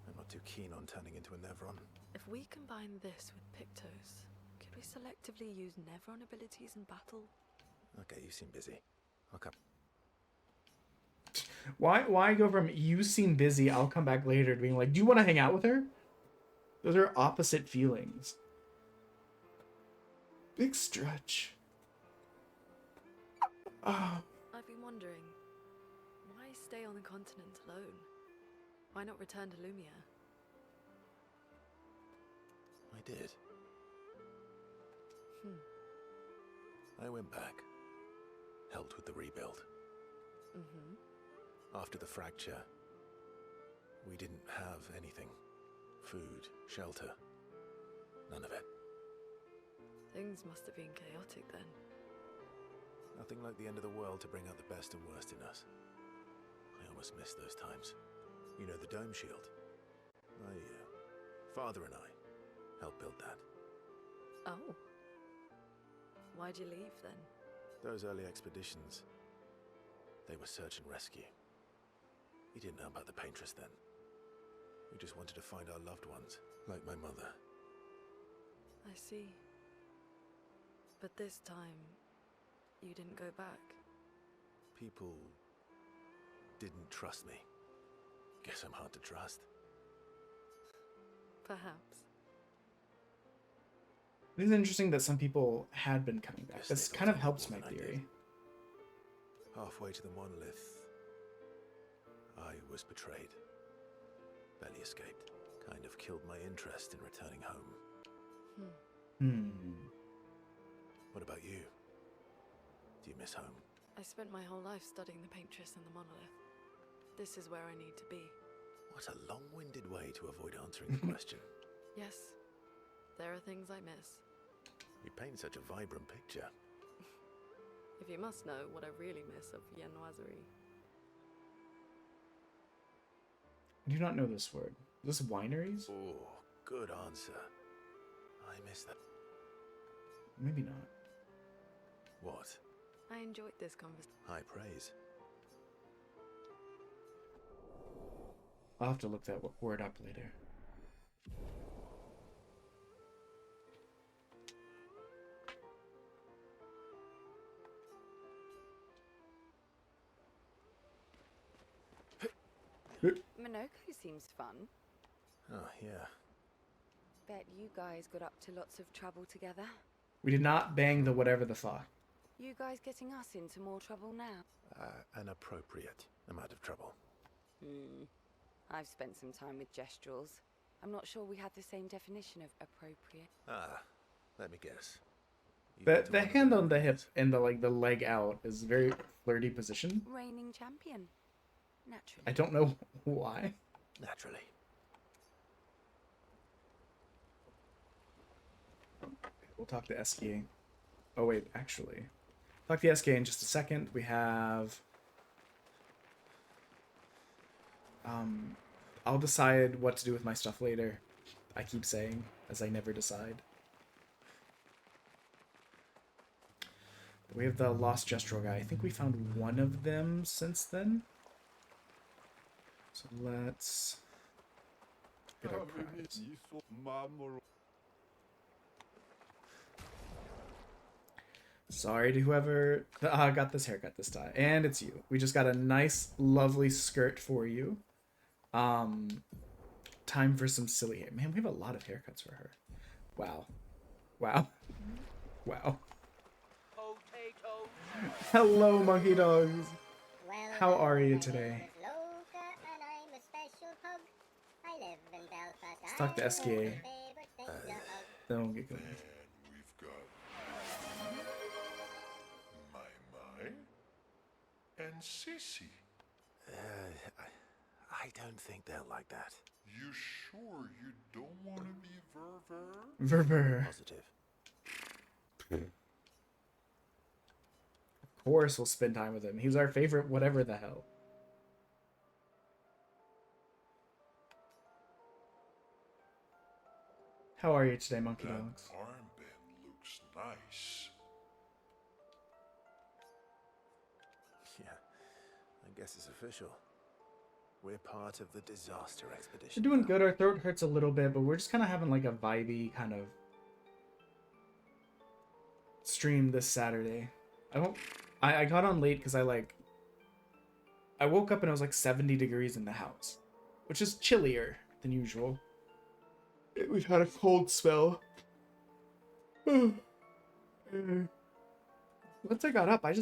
Speaker 8: I'm not too keen on turning into a Nevron.
Speaker 6: If we combine this with Pictos, could we selectively use Nevron abilities in battle?
Speaker 8: Okay, you seem busy. I'll come.
Speaker 1: Why go from you seem busy, I'll come back later to being like, do you want to hang out with her? Those are opposite feelings. Big stretch. Oh.
Speaker 6: I've been wondering, why stay on the continent alone? Why not return to Lumia?
Speaker 8: I did. I went back. Helped with the rebuild. After the fracture, we didn't have anything. Food, shelter, none of it.
Speaker 6: Things must have been chaotic then.
Speaker 8: Nothing like the end of the world to bring out the best and worst in us. I almost miss those times. You know, the dome shield. My father and I helped build that.
Speaker 6: Oh. Why'd you leave then?
Speaker 8: Those early expeditions, they were search and rescue. We didn't know about the Paintress then. We just wanted to find our loved ones, like my mother.
Speaker 6: I see. But this time, you didn't go back.
Speaker 8: People didn't trust me. Guess I'm hard to trust.
Speaker 6: Perhaps.
Speaker 1: It is interesting that some people had been coming back.
Speaker 8: Guess
Speaker 1: This
Speaker 8: they
Speaker 1: kind of
Speaker 8: got
Speaker 1: helps my
Speaker 8: more than I did.
Speaker 1: theory.
Speaker 8: Halfway to the monolith, I was betrayed. Barely escaped. Kind of killed my interest in returning home. What about you? Do you miss home?
Speaker 6: I spent my whole life studying the Paintress and the Monolith. This is where I need to be.
Speaker 8: What a long-winded way to avoid answering the question.
Speaker 6: Yes, there are things I miss.
Speaker 8: You paint such a vibrant picture.
Speaker 6: If you must know what I really miss of Viennoiserie.
Speaker 1: I do not know this word. Is this wineries?
Speaker 8: Oh, good answer. I miss that.
Speaker 1: Maybe not.
Speaker 8: What?
Speaker 6: I enjoyed this conversation.
Speaker 8: High praise.
Speaker 1: I'll have to look that word up later.
Speaker 4: Minoko seems fun.
Speaker 8: Oh, yeah.
Speaker 4: Bet you guys got up to lots of trouble together.
Speaker 1: We did not bang the whatever the fuck.
Speaker 4: You guys getting us into more trouble now?
Speaker 8: An appropriate amount of trouble.
Speaker 4: I've spent some time with Gestrels. I'm not sure we have the same definition of appropriate.
Speaker 8: Let me guess.
Speaker 1: The hand on the hip and the leg out is very flirty position.
Speaker 4: Reigning champion. Naturally.
Speaker 1: I don't know why.
Speaker 8: Naturally.
Speaker 1: We'll talk to SK. Oh wait, actually. Talk to SK in just a second. We have I'll decide what to do with my stuff later. I keep saying, as I never decide. We have the Lost Gestural guy. I think we found one of them since then. So let's get our prize. Sorry to whoever got this haircut this time. And it's you. We just got a nice, lovely skirt for you. Time for some silly hair. Man, we have a lot of haircuts for her. Wow. Wow. Wow. Hello, monkey dogs.
Speaker 9: Well,
Speaker 1: how are you
Speaker 9: my
Speaker 1: today?
Speaker 9: name is Loka, and I'm a special pug. I live in Belfast.
Speaker 1: Let's talk to
Speaker 9: Ireland.
Speaker 1: SKA.
Speaker 9: My favorite thing's a hug.
Speaker 1: Then we'll get going.
Speaker 11: And we've got my and Sissy.
Speaker 8: I don't think they'll like that.
Speaker 11: You sure you don't want to be Verver?
Speaker 1: Verver.
Speaker 8: Positive.
Speaker 1: Of course we'll spend time with him. He's our favorite whatever the hell. How are you today, monkey
Speaker 11: That
Speaker 1: dogs?
Speaker 11: armband looks nice.
Speaker 8: Yeah, I guess it's official. We're part of the disaster
Speaker 1: We're
Speaker 8: expedition.
Speaker 1: doing good. Our throat hurts a little bit, but we're just kind of having like a vibey kind of stream this Saturday. I got on late because I woke up and it was like 70 degrees in the house, which is chillier than usual. We've had a cold spell. Once I got up, I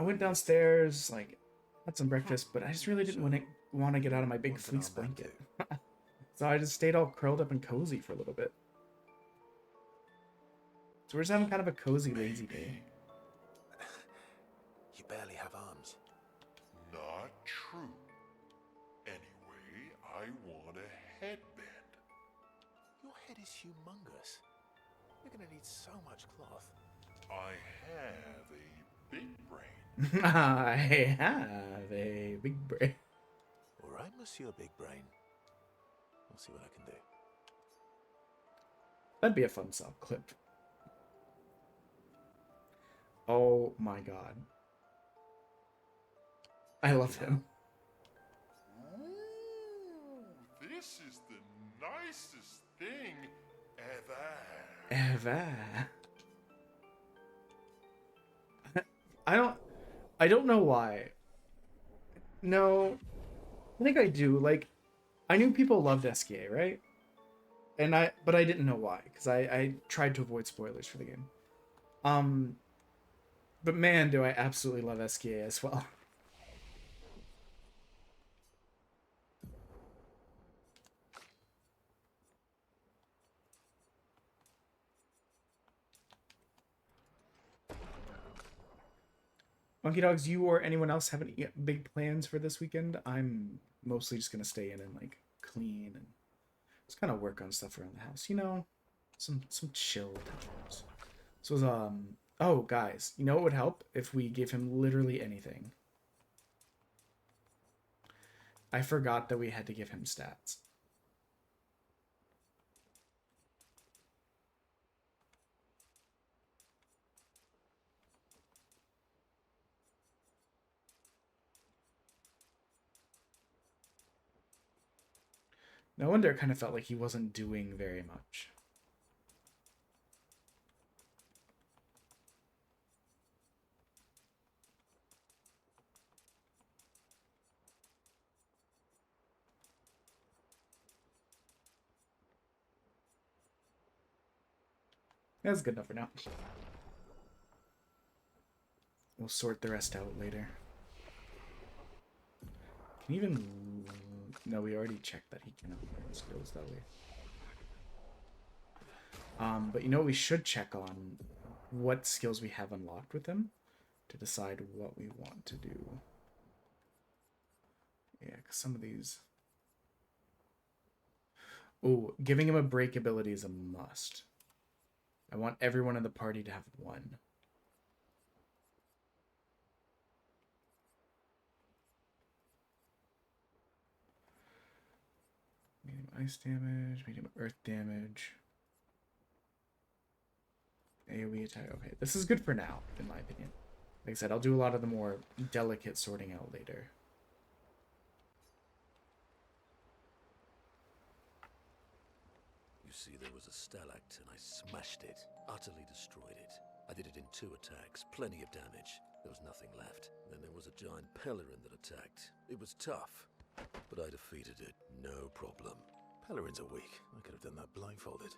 Speaker 1: went downstairs, like, had some breakfast, but I just really didn't want to get out of my big fleece blanket. So I just stayed all curled up and cozy for a little bit. So we're just having kind of a cozy, lazy day.
Speaker 8: You barely have arms.
Speaker 11: Not true. Anyway, I want a headband.
Speaker 8: Your head is humongous. You're gonna need so much cloth.
Speaker 11: I have a big brain.
Speaker 1: I have a big brain.
Speaker 8: All right, Monsieur Big Brain. I'll see what I can do.
Speaker 1: That'd be a fun sub clip. Oh my god. I love him.
Speaker 11: Ooh, this is the nicest thing ever.
Speaker 1: Eva. I don't know why. No, I think I do. Like, I knew people loved SKA, right? But I didn't know why, because I tried to avoid spoilers for the game. But man, do I absolutely love SKA as well. Monkey Dogs, you or anyone else have any big plans for this weekend? I'm mostly just gonna stay in and like clean and just kind of work on stuff around the house. You know, some chill times. So oh guys, you know what would help if we gave him literally anything? I forgot that we had to give him stats. No wonder it kind of felt like he wasn't doing very much. That's good enough for now. We'll sort the rest out later. Can even... No, we already checked that he cannot learn skills that way. But you know what we should check on? What skills we have unlocked with him to decide what we want to do. Yeah, because some of these... Oh, giving him a break ability is a must. I want everyone in the party to have one. Medium ice damage, medium earth damage. AoE attack. Okay, this is good for now, in my opinion. Like I said, I'll do a lot of the more delicate sorting out later.
Speaker 5: You see, there was a stalact and I smashed it, utterly destroyed it. I did it in 2 attacks, plenty of damage. There was nothing left. Then there was a giant Pellerin that attacked. It was tough, but I defeated it, no problem.
Speaker 8: Pellerins are weak. I could have done that blindfolded.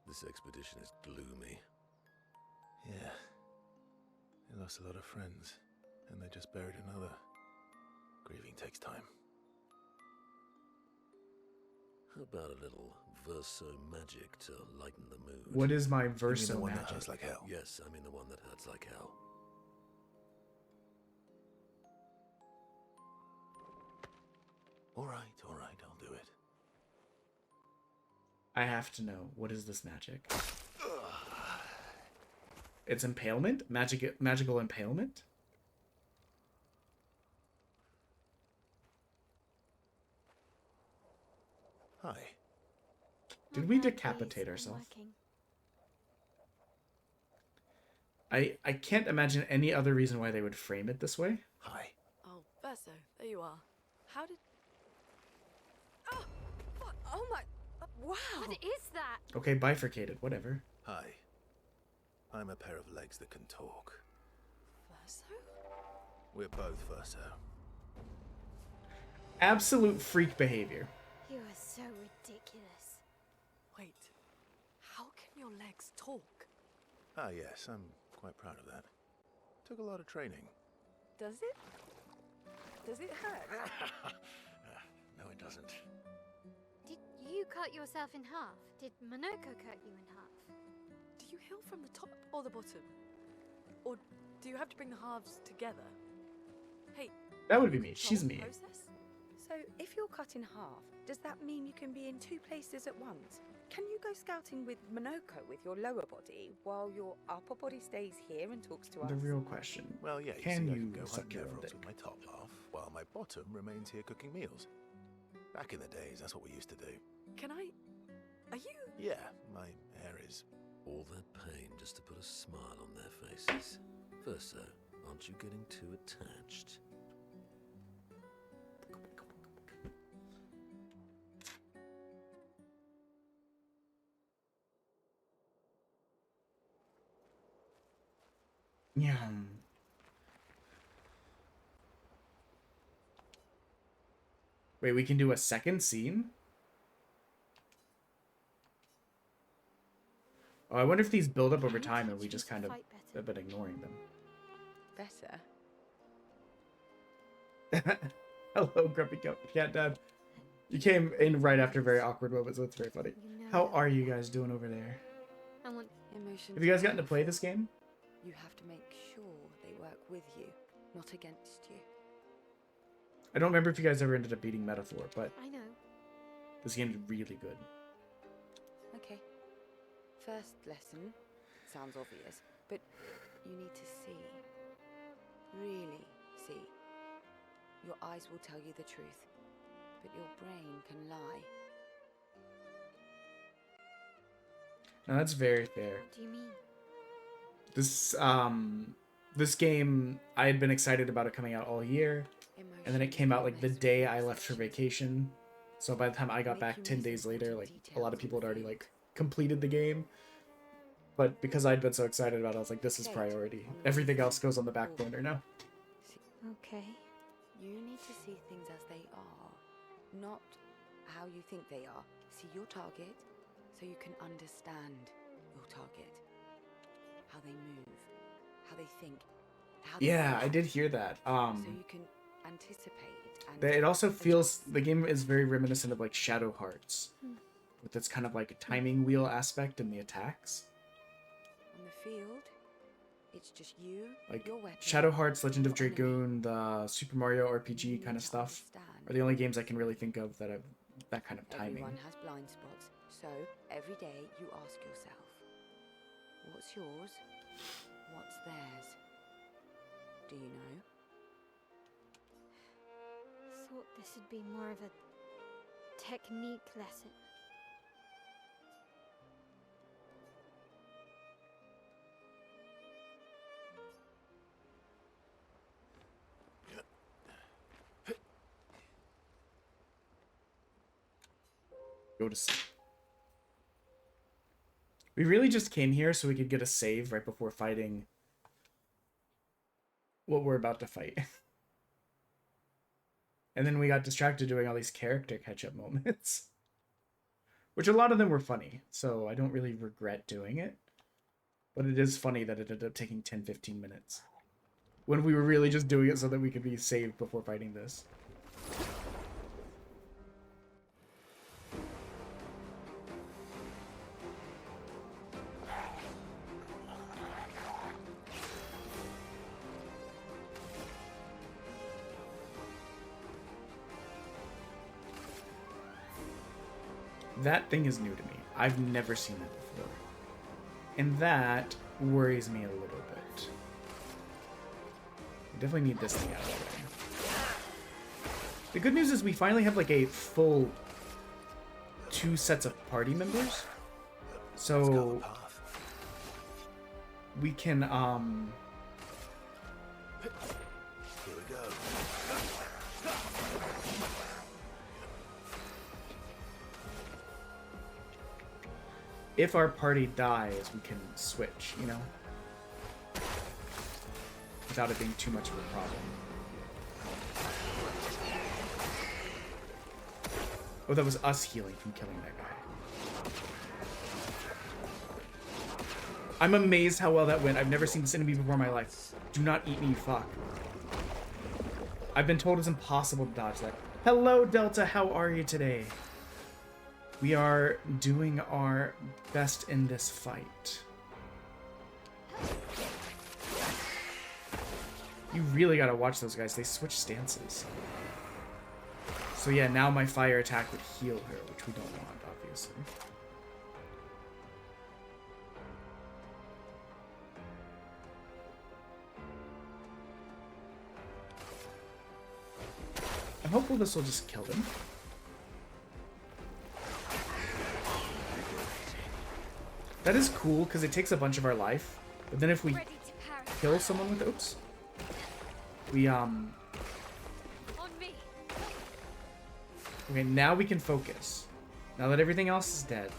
Speaker 5: This expedition is gloomy.
Speaker 8: Yeah. They lost a lot of friends, and they just buried another. Grieving takes time.
Speaker 5: How about a little verso magic to lighten the mood?
Speaker 1: What is my
Speaker 8: You mean
Speaker 1: verso
Speaker 8: the one that
Speaker 1: magic?
Speaker 8: hurts like hell?
Speaker 5: Yes, I mean the one that hurts like hell.
Speaker 8: All right, I'll do it.
Speaker 1: I have to know. What is this magic? It's impalement? Magical impalement?
Speaker 8: Hi.
Speaker 1: Did
Speaker 7: Not
Speaker 1: we
Speaker 7: bad,
Speaker 1: decapitate
Speaker 7: please. I'm
Speaker 1: ourselves?
Speaker 7: working.
Speaker 1: I can't imagine any other reason why they would frame it this way.
Speaker 8: Hi.
Speaker 6: Oh, Verso, there you are. How did... Oh, oh my... wow!
Speaker 7: What is that?
Speaker 1: Okay, bifurcated, whatever.
Speaker 8: Hi. I'm a pair of legs that can talk.
Speaker 6: Verso?
Speaker 8: We're both Verso.
Speaker 1: Absolute freak behavior.
Speaker 7: You are so ridiculous.
Speaker 6: Wait, how can your legs talk?
Speaker 8: Ah, yes, I'm quite proud of that. Took a lot of training.
Speaker 6: Does it? Does it hurt?
Speaker 8: No, it doesn't.
Speaker 7: Did you cut yourself in half? Did Monoko cut you in half?
Speaker 6: Do you heal from the top or the bottom? Or do you have to bring the halves together? Hey,
Speaker 1: That would be me. She's me.
Speaker 6: process?
Speaker 4: So, if you're cut in half, does that mean you can be in 2 places at once? Can you go scouting with Monoko with your lower body while your upper body stays here and talks to us?
Speaker 1: The real question.
Speaker 8: Well, yeah,
Speaker 1: Can
Speaker 8: see, I
Speaker 1: you
Speaker 8: can go
Speaker 1: suck
Speaker 8: hunt
Speaker 1: your own
Speaker 8: Nevrils
Speaker 1: dick?
Speaker 8: with my top half, while my bottom remains here cooking meals. Back in the days, that's what we used to do.
Speaker 6: Can I... Are you...
Speaker 8: Yeah, my hair is...
Speaker 5: All that pain just to put a smile on their faces. Verso, aren't you getting too attached?
Speaker 1: Yum. Wait, we can do a second scene? Oh, I wonder if these build up over
Speaker 7: Can you
Speaker 1: time and
Speaker 7: teach
Speaker 1: we
Speaker 7: me
Speaker 1: just
Speaker 7: to
Speaker 1: kind of
Speaker 7: fight better?
Speaker 1: have been ignoring
Speaker 4: Better.
Speaker 1: them. Hello, Grumpy Cat Dad. You came in right after a very awkward moment, so it's very funny.
Speaker 7: You know
Speaker 1: How
Speaker 7: that
Speaker 1: are you guys doing over there?
Speaker 7: I want
Speaker 4: Emotions
Speaker 1: Have you guys
Speaker 4: are
Speaker 1: gotten to play this
Speaker 4: powerful.
Speaker 1: game?
Speaker 4: You have to make sure they work with you, not against you.
Speaker 1: I don't remember if you guys ever ended up beating Metaphor, but
Speaker 7: I know.
Speaker 1: this game's really good.
Speaker 4: Okay. First lesson. Sounds obvious, but you need to see. Really see. Your eyes will tell you the truth, but your brain can lie.
Speaker 1: Now that's very fair.
Speaker 7: What do you mean?
Speaker 1: This game, I had been excited about it coming out all year, and then it came out like the day I left for vacation. So by the time I got back 10 days later, like a lot of people had already like completed the game. But because I'd been so excited about it, I was like, this is priority. Everything else goes on the back burner now.
Speaker 7: Okay.
Speaker 4: You need to see things as they are, not how you think they are. See your target so you can understand your target. How they move, how they think, how they
Speaker 1: Yeah, I
Speaker 4: act.
Speaker 1: did hear that.
Speaker 4: So you can anticipate and
Speaker 1: It also feels the game is very reminiscent of like Shadow Hearts, with this kind of like timing wheel aspect in the attacks.
Speaker 4: on the field, it's just you,
Speaker 1: Like
Speaker 4: your weapon.
Speaker 1: Shadow Hearts, Legend of
Speaker 4: your enemy.
Speaker 1: Dragoon, the Super Mario RPG kind of stuff are the only games I can really think of that have that kind of timing.
Speaker 4: Everyone has blind spots, so every day you ask yourself, what's yours? What's theirs? Do you know?
Speaker 7: Thought this would be more of a technique lesson.
Speaker 1: Go to sleep. We really just came here so we could get a save right before fighting what we're about to fight. And then we got distracted doing all these character catch-up moments. Which a lot of them were funny, so I don't really regret doing it. But it is funny that it ended up taking 10-15 minutes. When we were really just doing it so that we could be saved before fighting this. That thing is new to me. I've never seen it before. And that worries me a little bit. We definitely need this thing out of the way. The good news is we finally have like a full 2 sets of party members. So we can
Speaker 8: Here we go.
Speaker 1: if our party dies, we can switch, you know? Without it being too much of a problem. Oh, that was us healing from killing that guy. I'm amazed how well that went. I've never seen this enemy before in my life. Do not eat me, you fuck. I've been told it's impossible to dodge that. Hello, Delta. How are you today? We are doing our best in this fight. You really gotta watch those guys. They switch stances. So yeah, now my fire attack would heal her, which we don't want, obviously. I'm hopeful this will just kill them. That is cool, because it takes a bunch of our life. But then if we kill someone with... Oops. We,
Speaker 7: On me.
Speaker 1: Okay, now we can focus. Now that everything else is dead.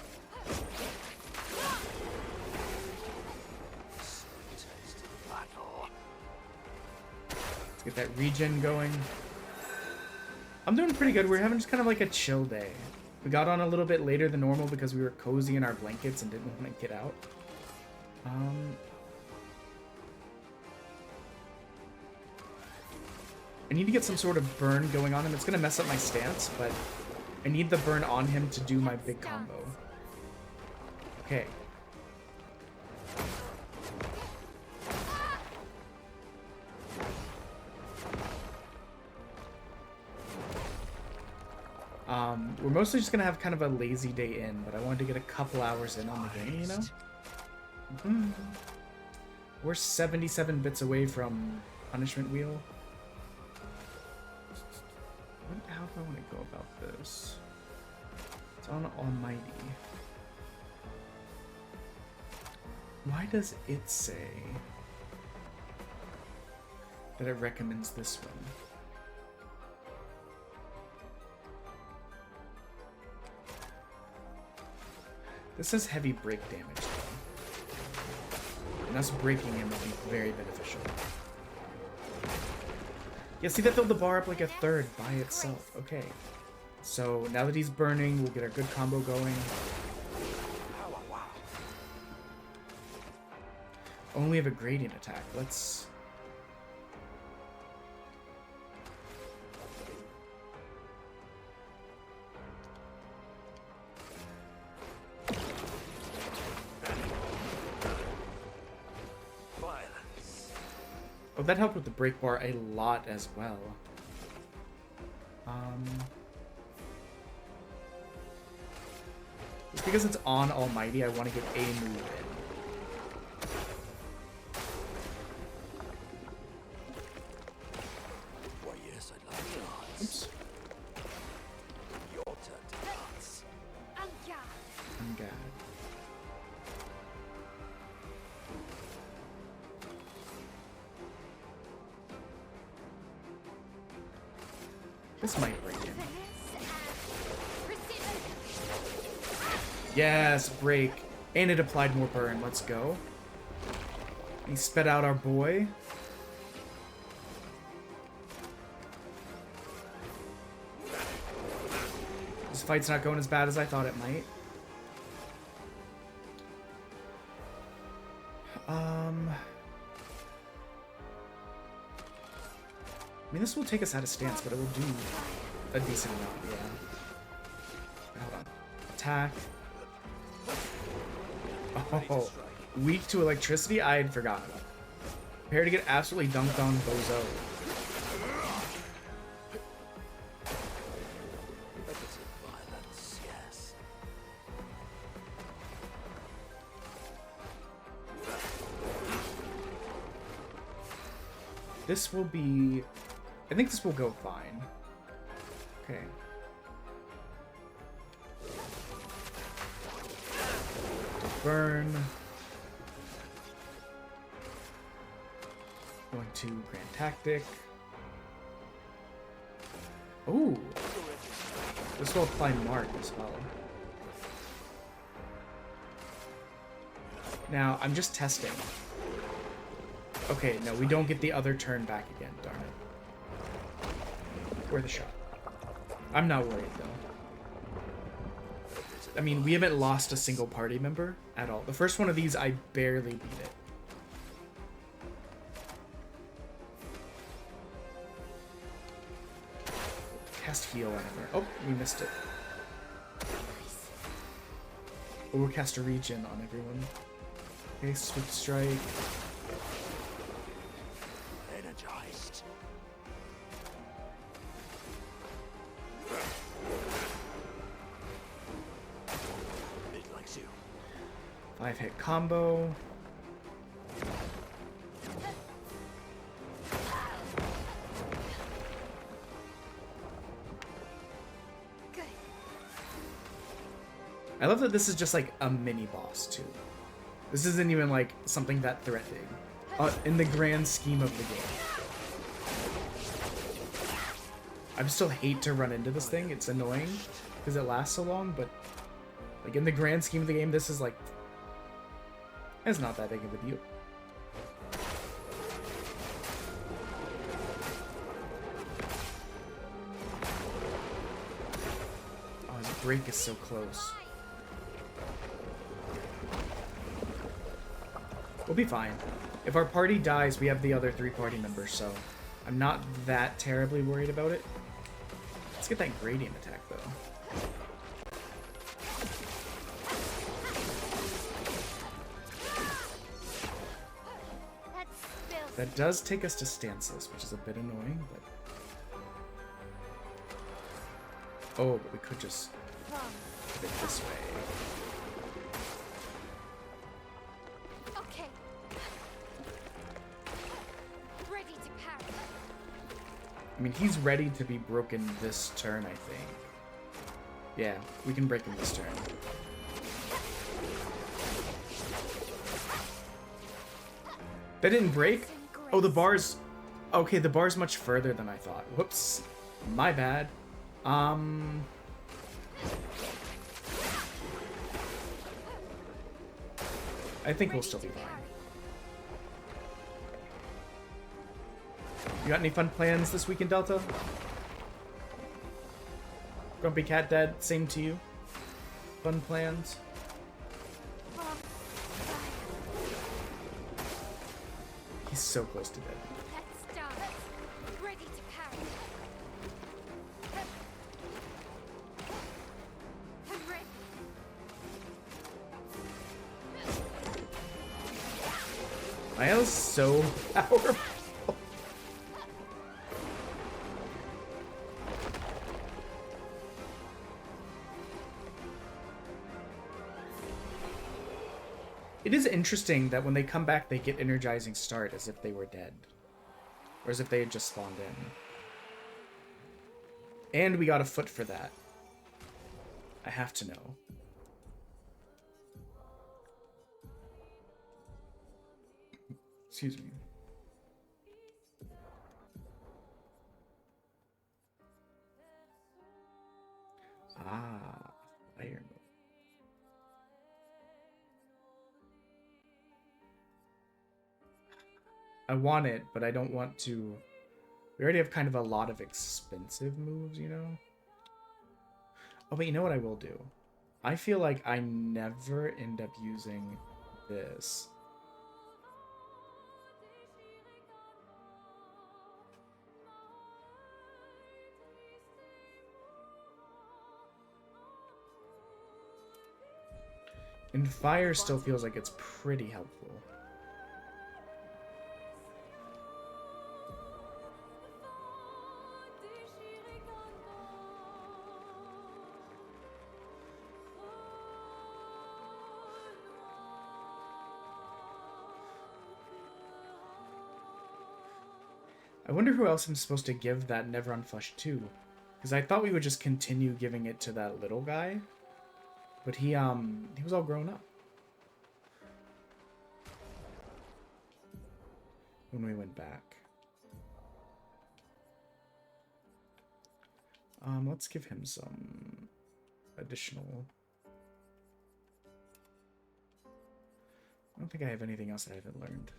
Speaker 1: Let's get that regen going. I'm doing pretty good. We're having just kind of like a chill day. We got on a little bit later than normal because we were cozy in our blankets and didn't want to get out. I need to get some sort of burn going on him. It's going to mess up my stance, but I need the burn on him to do my big combo. Okay. We're mostly just going to have kind of a lazy day in, but I wanted to get a couple hours in on the game, you know? We're 77 bits away from Punishment Wheel. How do I want to go about this? It's on Almighty. Why does it say that it recommends this one? This says heavy break damage, though. And us breaking him would be very beneficial. Yeah, see, that filled the bar up like a third by itself. Okay. So now that he's burning, we'll get our good combo going. Only have a gradient attack. Let's... Oh, that helped with the break bar a lot as well. Just because it's on Almighty, I want to get a move in.
Speaker 5: Why, yes, I'd like to dance.
Speaker 1: Oops.
Speaker 5: Your turn to dance.
Speaker 1: I'm God. This might break him. Yes, break. And it applied more burn. Let's go. He sped out our boy. This fight's not going as bad as I thought it might. I mean, this will take us out of stance, but it will do a decent amount, yeah. Hold on. Attack. Oh, weak to electricity? I had forgotten. Prepare to get absolutely dunked on, bozo.
Speaker 5: Violence, yes.
Speaker 1: This will be... I think this will go fine. Okay. Burn. Going to Grand Tactic. Ooh. This will apply Mark as well. Now, I'm just testing. Okay, no, we don't get the other turn back again, darn it. Worth a shot. I'm not worried, though. I mean, we haven't lost a single party member at all. The first one of these, I barely beat it. Cast heal on everyone. Oh, we missed it. Oh, we'll cast a regen on everyone. Okay, Swift Strike.
Speaker 5: Energized. It likes you.
Speaker 1: 5-hit combo. I love that this is just like a mini boss too. This isn't even like something that threatening in the grand scheme of the game. I still hate to run into this thing. It's annoying because it lasts so long, but like in the grand scheme of the game, this is like, it's not that big of a deal. Oh, his break is so close. We'll be fine. If our party dies, we have the other 3 party members, so I'm not that terribly worried about it. Let's get that gradient attack, though. That does take us to stances, which is a bit annoying, but... Oh, but we could just put it this way. I mean, he's ready to be broken this turn, I think. Yeah, we can break him this turn. That didn't break? Oh, the bar's... Okay, the bar's much further than I thought. Whoops. My bad. I think we'll still be fine. You got any fun plans this week in Delta? Grumpy Cat Dad, same to you. Fun plans. He's so close to dead.
Speaker 7: Let's start. Ready to carry. I'm ready.
Speaker 1: Maya's so powerful. It is interesting that when they come back, they get energizing start as if they were dead. Or as if they had just spawned in. And we got a foot for that. I have to know. Excuse me. Ah, iron. I want it, but I don't want to. We already have kind of a lot of expensive moves, you know? Oh, but you know what I will do? I feel like I never end up using this. And fire still feels like it's pretty helpful. I wonder who else I'm supposed to give that Never Unflushed to. Because I thought we would just continue giving it to that little guy. But he was all grown up. When we went back. Let's give him some additional. I don't think I have anything else I haven't learned.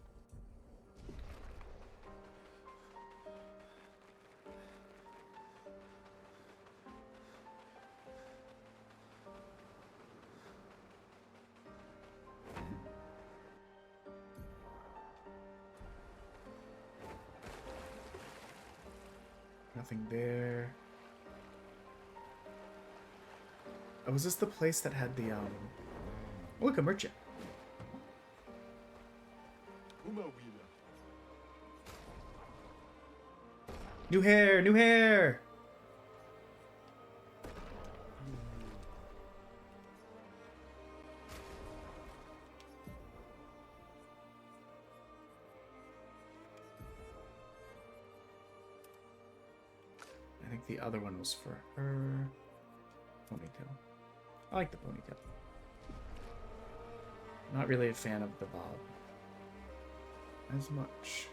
Speaker 1: Nothing there. Oh, was this the place that had the, oh, look, a merchant. New hair, new hair! I think the other one was for her. Ponytail. I like the ponytail. Not really a fan of the bob as much.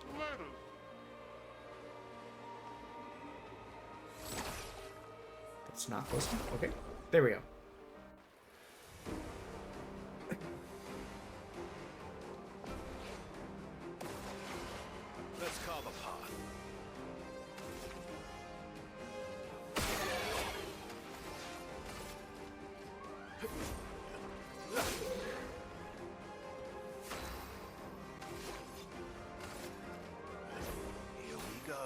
Speaker 1: That's not close enough. Okay, there we go.
Speaker 8: Let's carve a path. Here we go.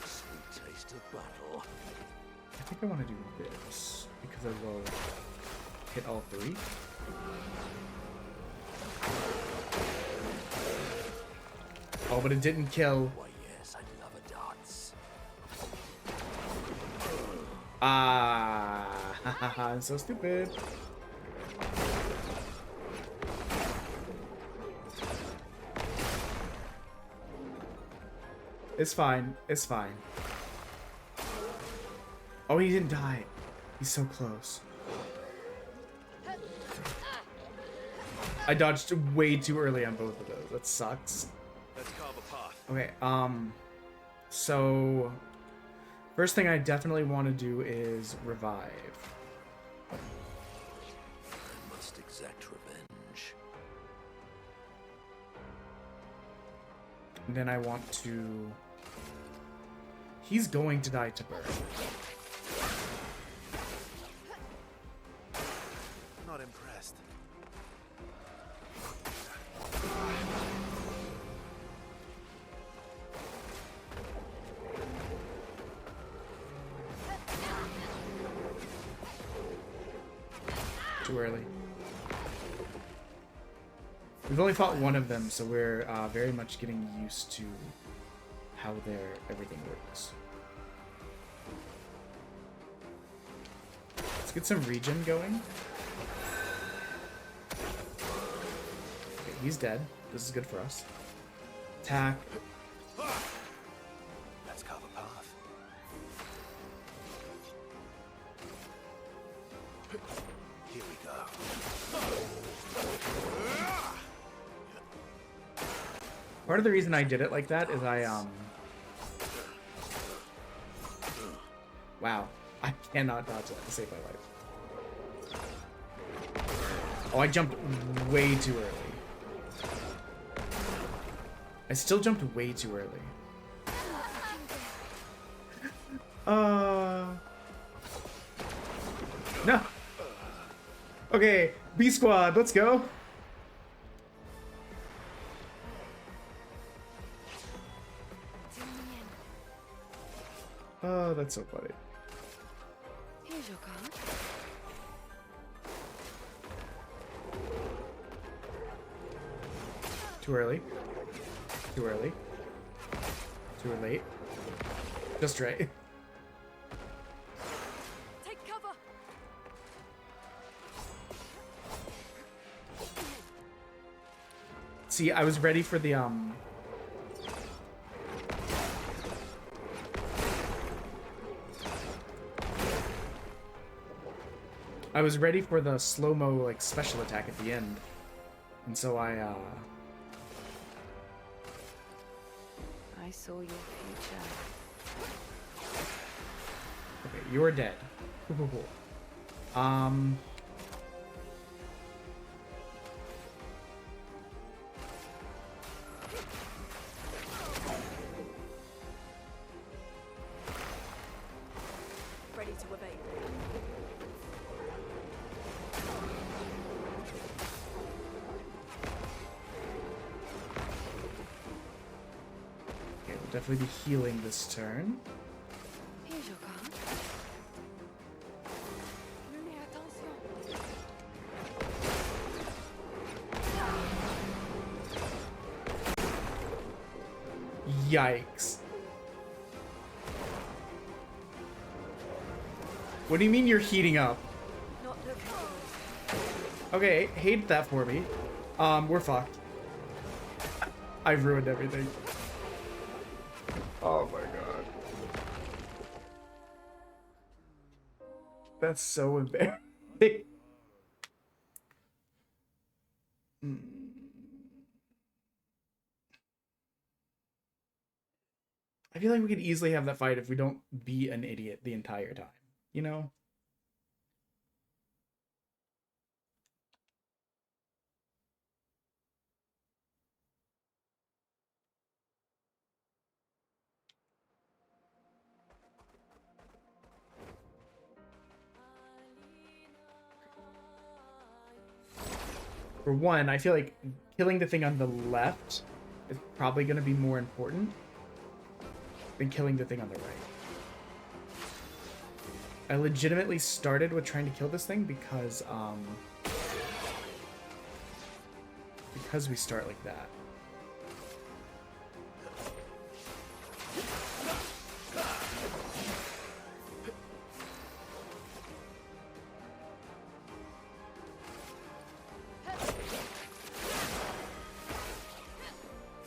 Speaker 5: Sweet taste of battle.
Speaker 1: I think I want to do this because I will hit all three. Oh, but it didn't kill.
Speaker 5: Why, yes, I love a dance.
Speaker 1: Ah, I'm so stupid. It's fine. It's fine. Oh, he didn't die. He's so close. I dodged way too early on both of those. That sucks.
Speaker 8: Let's carve a path.
Speaker 1: Okay, so First thing I definitely want to do is revive.
Speaker 5: I must exact revenge.
Speaker 1: And then I want to... He's going to die to birth.
Speaker 8: Not impressed.
Speaker 1: Too early. We've only fought one of them, so we're very much getting used to how everything works. Let's get some regen going. Okay, he's dead. This is good for us. Attack.
Speaker 8: Let's carve a path. Here we go.
Speaker 1: Part of the reason I did it like that is Wow. I cannot dodge that to save my life. Oh, I jumped way too early. I still jumped way too early. No. Okay, B squad, let's go. Oh, that's so funny.
Speaker 4: Here's your card.
Speaker 1: Too early. Too early. Too late. Just right.
Speaker 6: Take cover.
Speaker 1: See, I was ready for the I was ready for the slow-mo like special attack at the end. And so I
Speaker 4: saw your future.
Speaker 1: Okay, you are dead. Cool, cool, cool.
Speaker 6: Ready to evade.
Speaker 1: Okay, we'll definitely be healing this turn.
Speaker 4: Here's your card. Lumia, attention.
Speaker 1: Yikes. What do you mean you're heating up?
Speaker 6: Not looking good.
Speaker 1: Okay, hate that for me. We're fucked. I've ruined everything. Oh my god. That's so embarrassing. I feel like we could easily have that fight if we don't be an idiot the entire time, you know? For one, I feel like killing the thing on the left is probably going to be more important than killing the thing on the right. I legitimately started with trying to kill this thing because we start like that.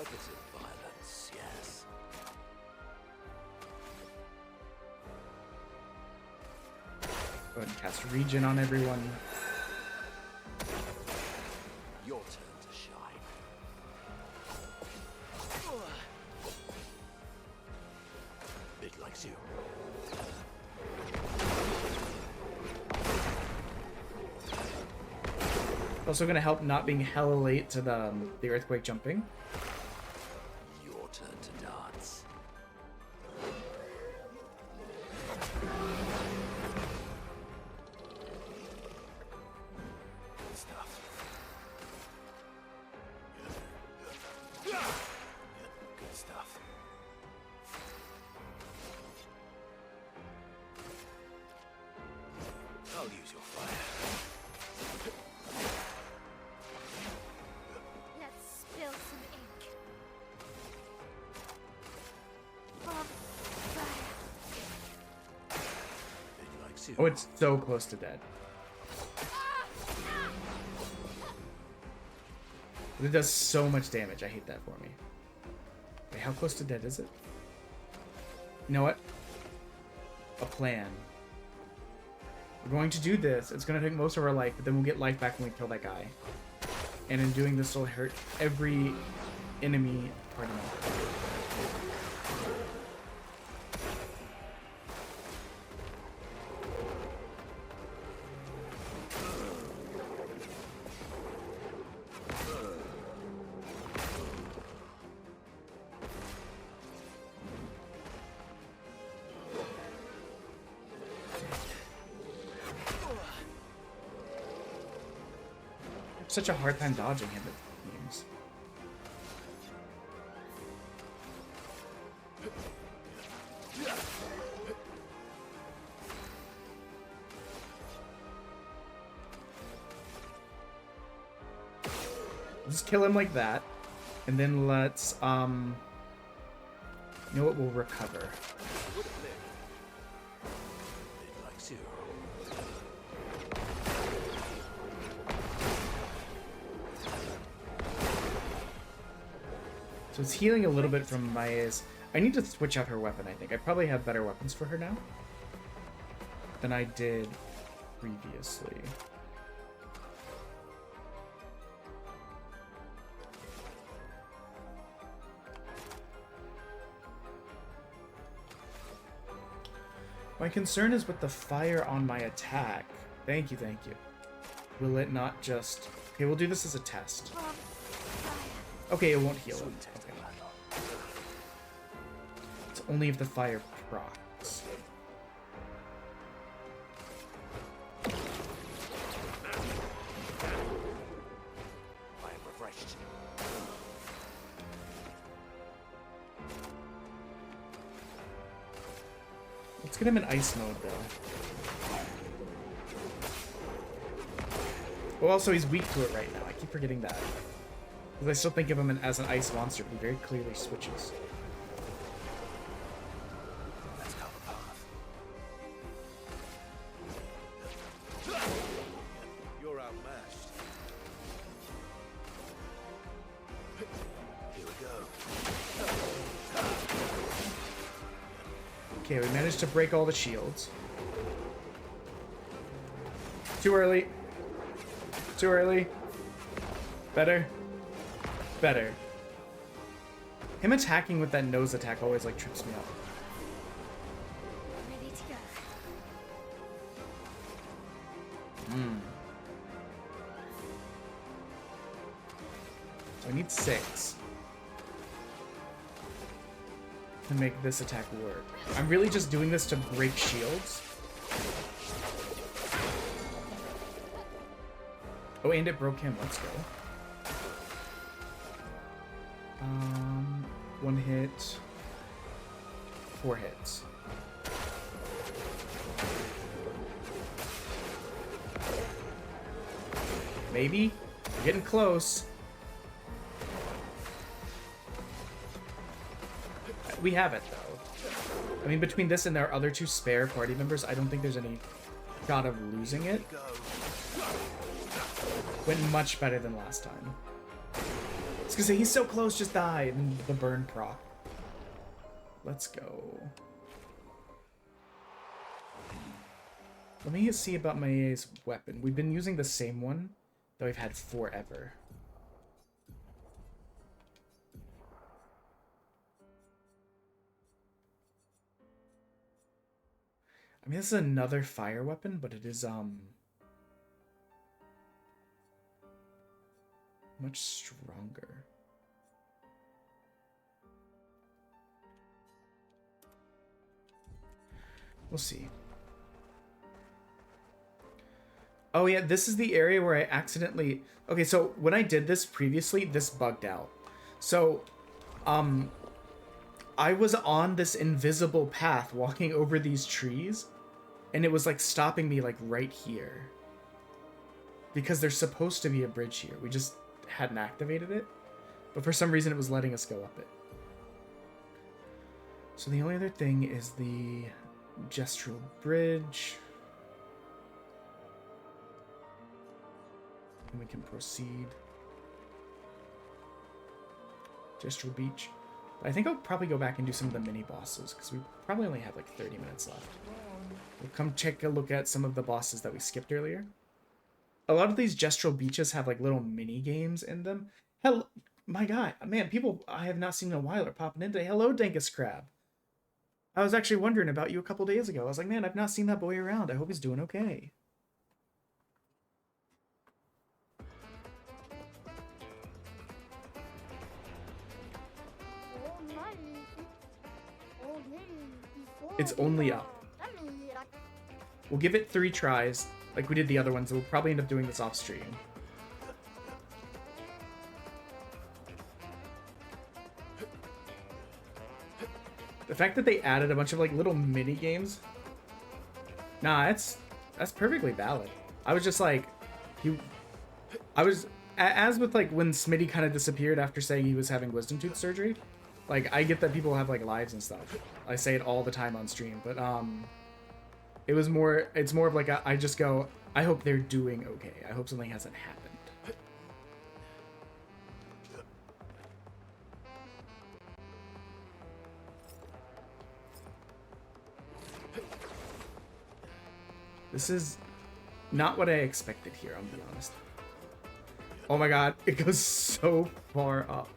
Speaker 5: Opposite violence, yes.
Speaker 1: Go ahead and cast regen on everyone.
Speaker 5: Your turn to shine. It likes you.
Speaker 1: Also gonna help not being hella late to the earthquake jumping.
Speaker 5: Your turn to dance.
Speaker 8: Good stuff. Good stuff. I'll use your fire.
Speaker 7: Let's spill some ink. On fire.
Speaker 5: It likes you.
Speaker 1: Oh, it's so close to dead. But it does so much damage. I hate that for me. Wait, how close to dead is it? You know what? A plan. We're going to do this. It's going to take most of our life, but then we'll get life back when we kill that guy. And in doing this, will hurt every enemy party member. Such a hard time dodging him at games. Just kill him like that, and then let's you know what, we'll recover.
Speaker 5: It likes you.
Speaker 1: So it's healing a little bit from Maia's. I need to switch out her weapon, I think. I probably have better weapons for her now than I did previously. My concern is with the fire on my attack. Thank you, thank you. Will it not just... Okay, we'll do this as a test. Okay, it won't heal him. Okay. It's only if the fire procs.
Speaker 8: I am refreshed.
Speaker 1: Let's get him in ice mode, though. Well, also, he's weak to it right now. I keep forgetting that. Because I still think of him as an ice monster, but he very clearly switches.
Speaker 8: Let's cover path. You're outmatched. Here we go.
Speaker 1: Okay, we managed to break all the shields. Too early. Too early. Better. Better. Him attacking with that nose attack always, like, trips me up.
Speaker 7: Ready to go.
Speaker 1: So I need 6 to make this attack work. I'm really just doing this to break shields. Oh, and it broke him. Let's go. 1 hit. 4 hits. Maybe? We're getting close. We have it, though. I mean, between this and our other 2 spare party members, I don't think there's any shot of losing it. Went much better than last time. I was gonna say, he's so close, just died. And the burn proc. Let's go. Let me see about Maia's weapon. We've been using the same one that we've had forever. I mean, this is another fire weapon, but it is, much stronger. We'll see. Oh yeah, this is the area where I accidentally... Okay, so when I did this previously, this bugged out. So, I was on this invisible path walking over these trees, and it was like stopping me like right here. Because there's supposed to be a bridge here. We just hadn't activated it. But for some reason it was letting us go up it. So the only other thing is the gestural bridge. And we can proceed. Gestural beach. I think I'll probably go back and do some of the mini bosses because we probably only have like 30 minutes left. We'll come take a look at some of the bosses that we skipped earlier. A lot of these gestural beaches have like little mini games in them. Hello, my God, man, people I have not seen in a while are popping in today. Hello, Dankus Crab. I was actually wondering about you a couple days ago. I was like, man, I've not seen that boy around. I hope he's doing okay. It's only up. We'll give it 3 tries, like we did the other ones. We'll probably end up doing this off stream. The fact that they added a bunch of like little mini games. Nah, that's perfectly valid. I was just like, as with like when Smitty kind of disappeared after saying he was having wisdom tooth surgery. Like, I get that people have like lives and stuff. I say it all the time on stream, but it's more of like I just go, I hope they're doing okay. I hope something hasn't happened. This is not what I expected here, I'll be honest. Oh my God, it goes so far up.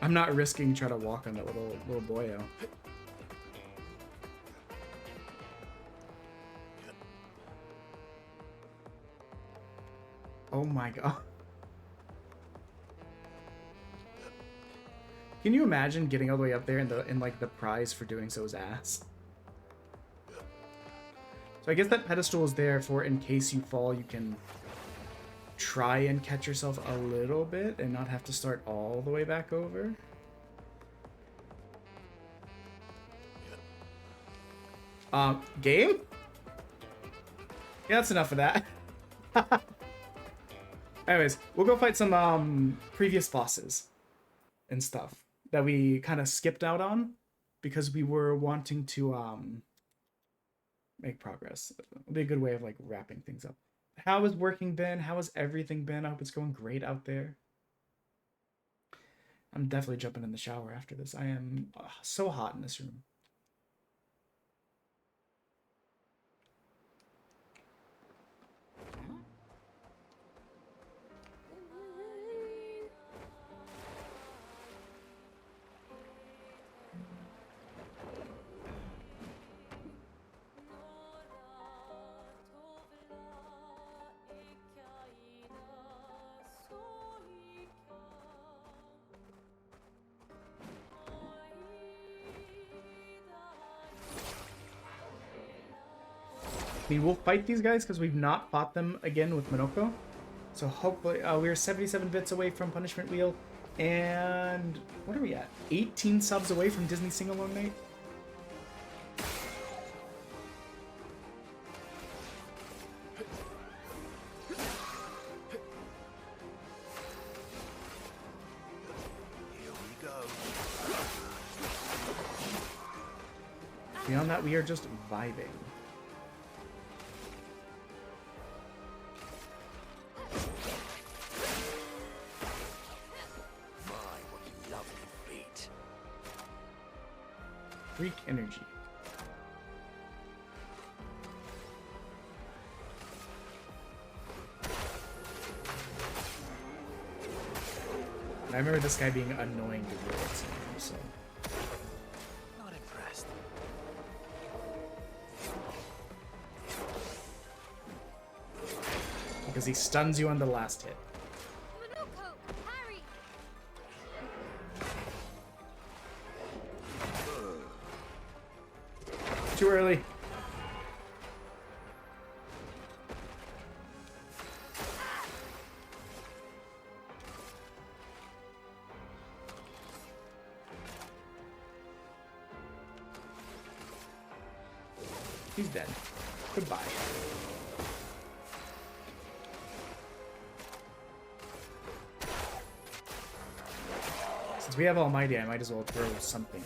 Speaker 1: I'm not risking trying to walk on that little boyo. Oh my God. Can you imagine getting all the way up there and like the prize for doing so is ass? So I guess that pedestal is there for in case you fall, you can try and catch yourself a little bit and not have to start all the way back over. Game? Yeah, that's enough of that. Anyways, we'll go fight some previous bosses and stuff that we kind of skipped out on because we were wanting to make progress. It'll be a good way of like wrapping things up. How has working been? How has everything been? I hope it's going great out there. I'm definitely jumping in the shower after this. I am so hot in this room. I mean, we'll fight these guys because we've not fought them again with Monoko. So hopefully, we're 77 bits away from Punishment Wheel. And what are we at? 18 subs away from Disney Sing-Along Night? Beyond that, we are just vibing. Freak energy. And I remember this guy being annoying to deal with sometimes, so.
Speaker 8: Not impressed.
Speaker 1: Because he stuns you on the last hit.
Speaker 7: Manuko, Harry!
Speaker 1: Too early. He's dead. Goodbye. Since we have Almighty, I might as well throw something in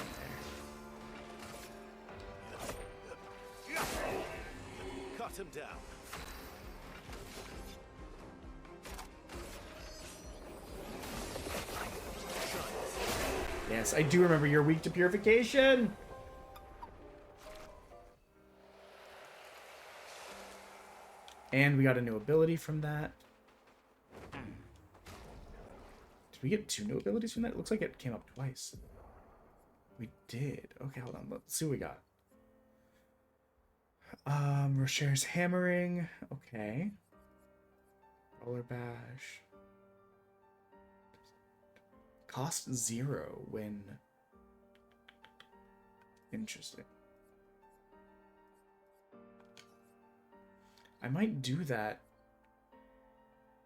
Speaker 1: there.
Speaker 8: Cut him down.
Speaker 1: Yes, I do remember you're weak to purification. And we got a new ability from that. Did we get 2 new abilities from that? It looks like it came up twice. We did. Okay, hold on. Let's see what we got. Roshare's hammering. Okay. Roller bash. Cost 0 when... Interesting. I might do that.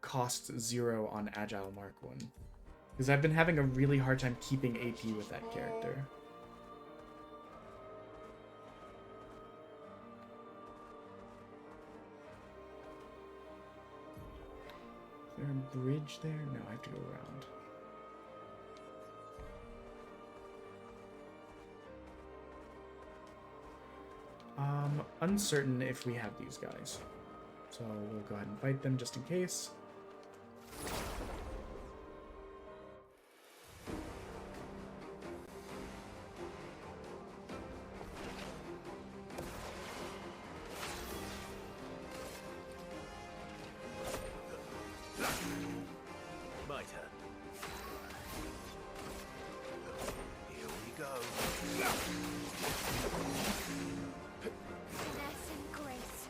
Speaker 1: Cost 0 on Agile Mark 1. Because I've been having a really hard time keeping AP with that character. Is there a bridge there? No, I have to go around. Uncertain if we have these guys. So we'll go ahead and fight them just in case.
Speaker 8: My turn. Here we go.
Speaker 7: Finesse and grace.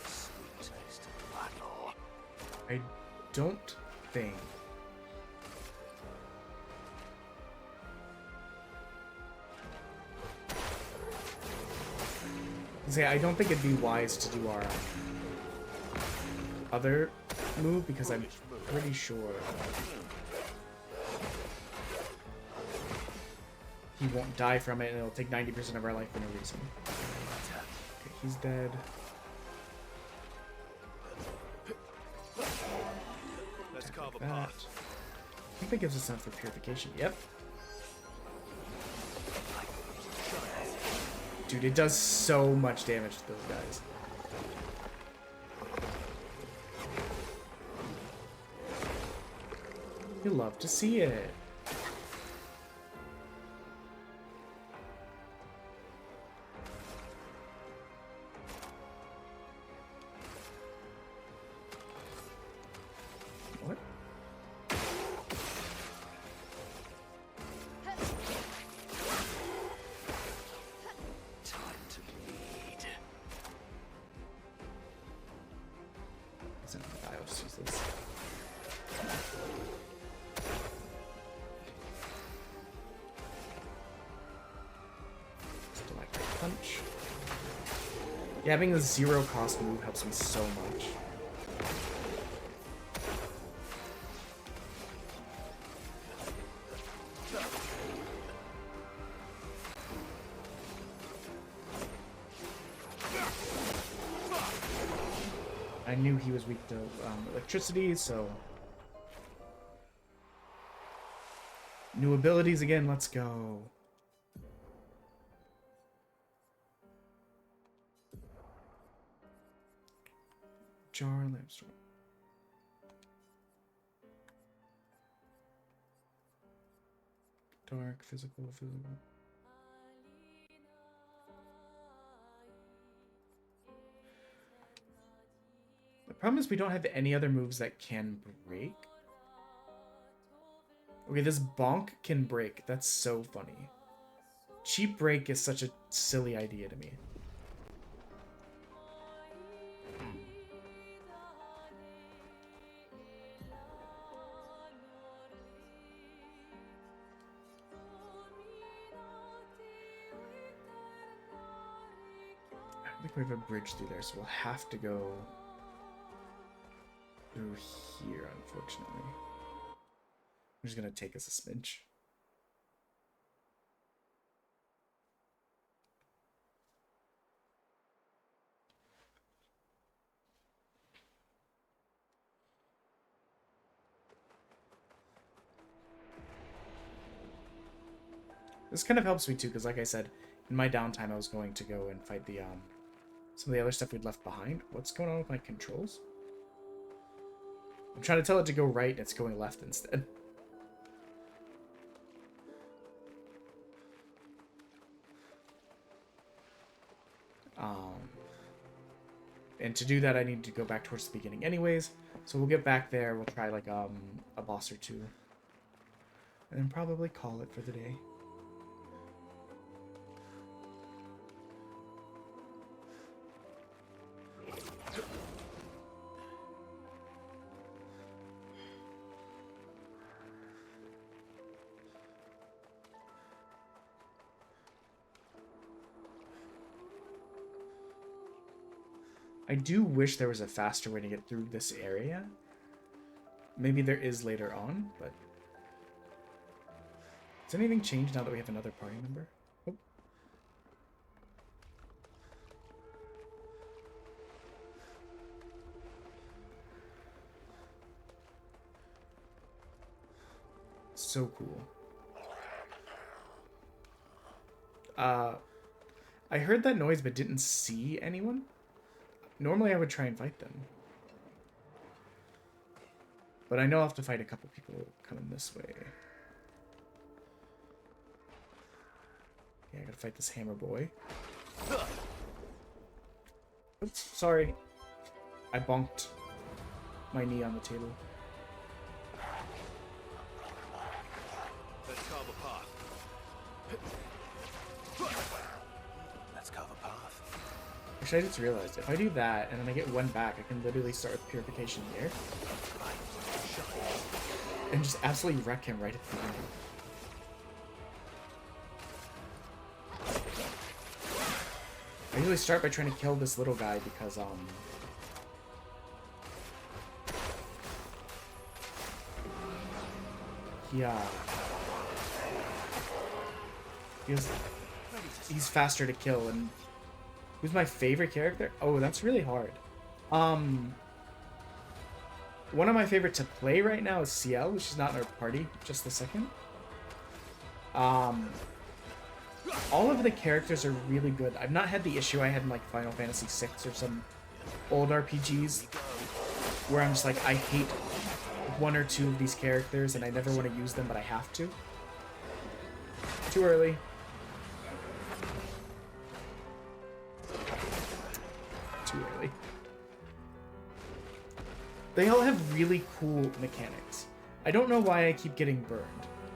Speaker 8: Sweet taste of battle.
Speaker 1: I don't think. See, I don't think it'd be wise to do our other move because I'm pretty sure he won't die from it and it'll take 90% of our life for no reason. Okay, he's dead.
Speaker 8: Let's carve a
Speaker 1: That.
Speaker 8: path.
Speaker 1: I think that gives us enough for purification. Yep. Dude, it does so much damage to those guys. You love to see it. What?
Speaker 8: Time to bleed.
Speaker 1: Isn't it Bios use this? Electric punch. Yeah, having a 0 cost move helps me so much. I knew he was weak to electricity, so... New abilities again, let's go. Jar lamps. Dark, physical. The problem is we don't have any other moves that can break. Okay, this bonk can break. That's so funny. Cheap break is such a silly idea to me. I don't think we have a bridge through there, so we'll have to go through here, unfortunately. I'm just gonna take us a smidge. This kind of helps me too, because like I said, in my downtime I was going to go and fight the some of the other stuff we'd left behind. What's going on with my controls? I'm trying to tell it to go right and it's going left instead. And to do that, I need to go back towards the beginning anyways. So we'll get back there. We'll try like a boss or two. And then probably call it for the day. I do wish there was a faster way to get through this area. Maybe there is later on, but... Has anything changed now that we have another party member? Oh. So cool. I heard that noise but didn't see anyone. Normally I would try and fight them. But I know I'll have to fight a couple people coming this way. Yeah, I gotta fight this hammer boy. Oops, sorry. I bonked my knee on the table.
Speaker 8: Let's carve a path. Let's carve a path.
Speaker 1: Actually, I just realized, if I do that, and then I get one back, I can literally start with Purification here. And just absolutely wreck him right at the beginning. I usually start by trying to kill this little guy because, he's faster to kill. And who's my favorite character? Oh, that's really hard. One of my favorite to play right now is CL, which is not in our party just a second. All of the characters are really good. I've not had the issue I had in like Final Fantasy VI or some old RPGs where I'm just like, I hate one or two of these characters and I never want to use them, but I have to. Too early. Too early. They all have really cool mechanics. I don't know why I keep getting burned.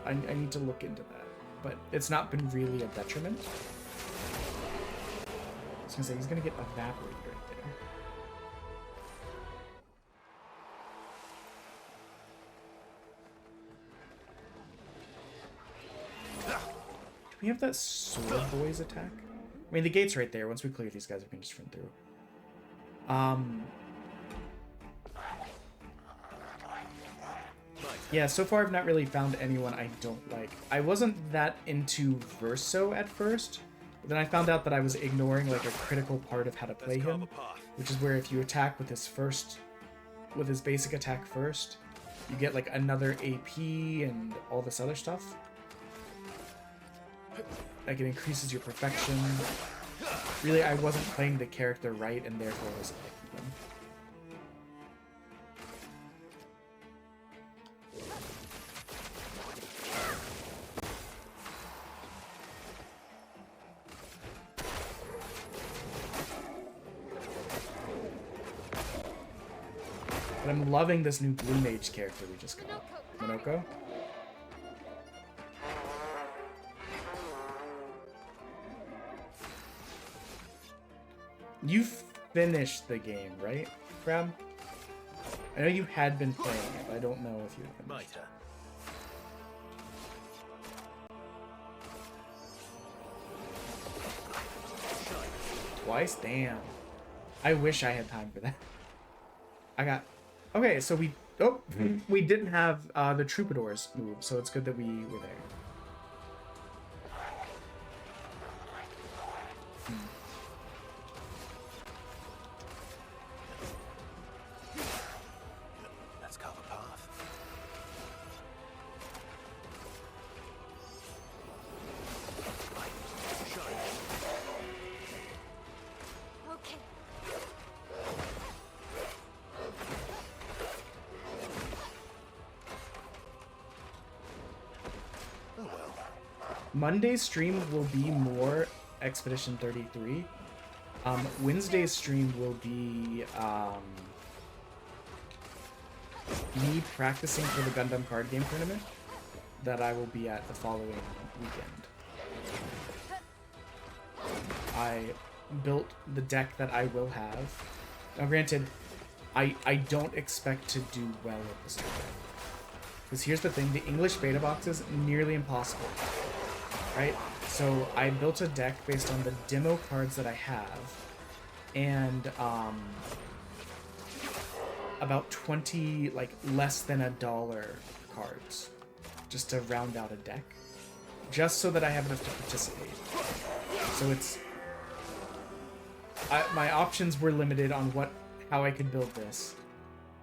Speaker 1: I need to look into that. But it's not been really a detriment. I was gonna say, he's gonna get evaporated right there. Do we have that Sword Boys attack? I mean, the gate's right there. Once we clear these guys, we can just run through. Yeah, so far I've not really found anyone I don't like. I wasn't that into Verso at first, but then I found out that I was ignoring like a critical part of how to play him, which is where if you attack with his basic attack first, you get like another AP and all this other stuff. Like it increases your perfection. Really, I wasn't playing the character right, and therefore I was picking him. But I'm loving this new Blue Mage character we just got. Minoko? You finished the game, right, Crab? I know you had been playing it, but I don't know if you finished. Twice? Damn. I wish I had time for that. I got... Okay, so we... Oh! We didn't have the Troubadours move, so it's good that we were there.
Speaker 8: Let's carve a path.
Speaker 7: Okay.
Speaker 8: Oh well.
Speaker 1: Monday's stream will be more Expedition 33. Wednesday's stream will be me practicing for the Gundam card game tournament that I will be at the following weekend. I built the deck that I will have. Now granted, I don't expect to do well at this tournament. Because here's the thing, the English beta box is nearly impossible. Right? So I built a deck based on the demo cards that I have. And about 20, like less than $1 cards. Just to round out a deck. Just so that I have enough to participate. So it's... my options were limited on how I could build this.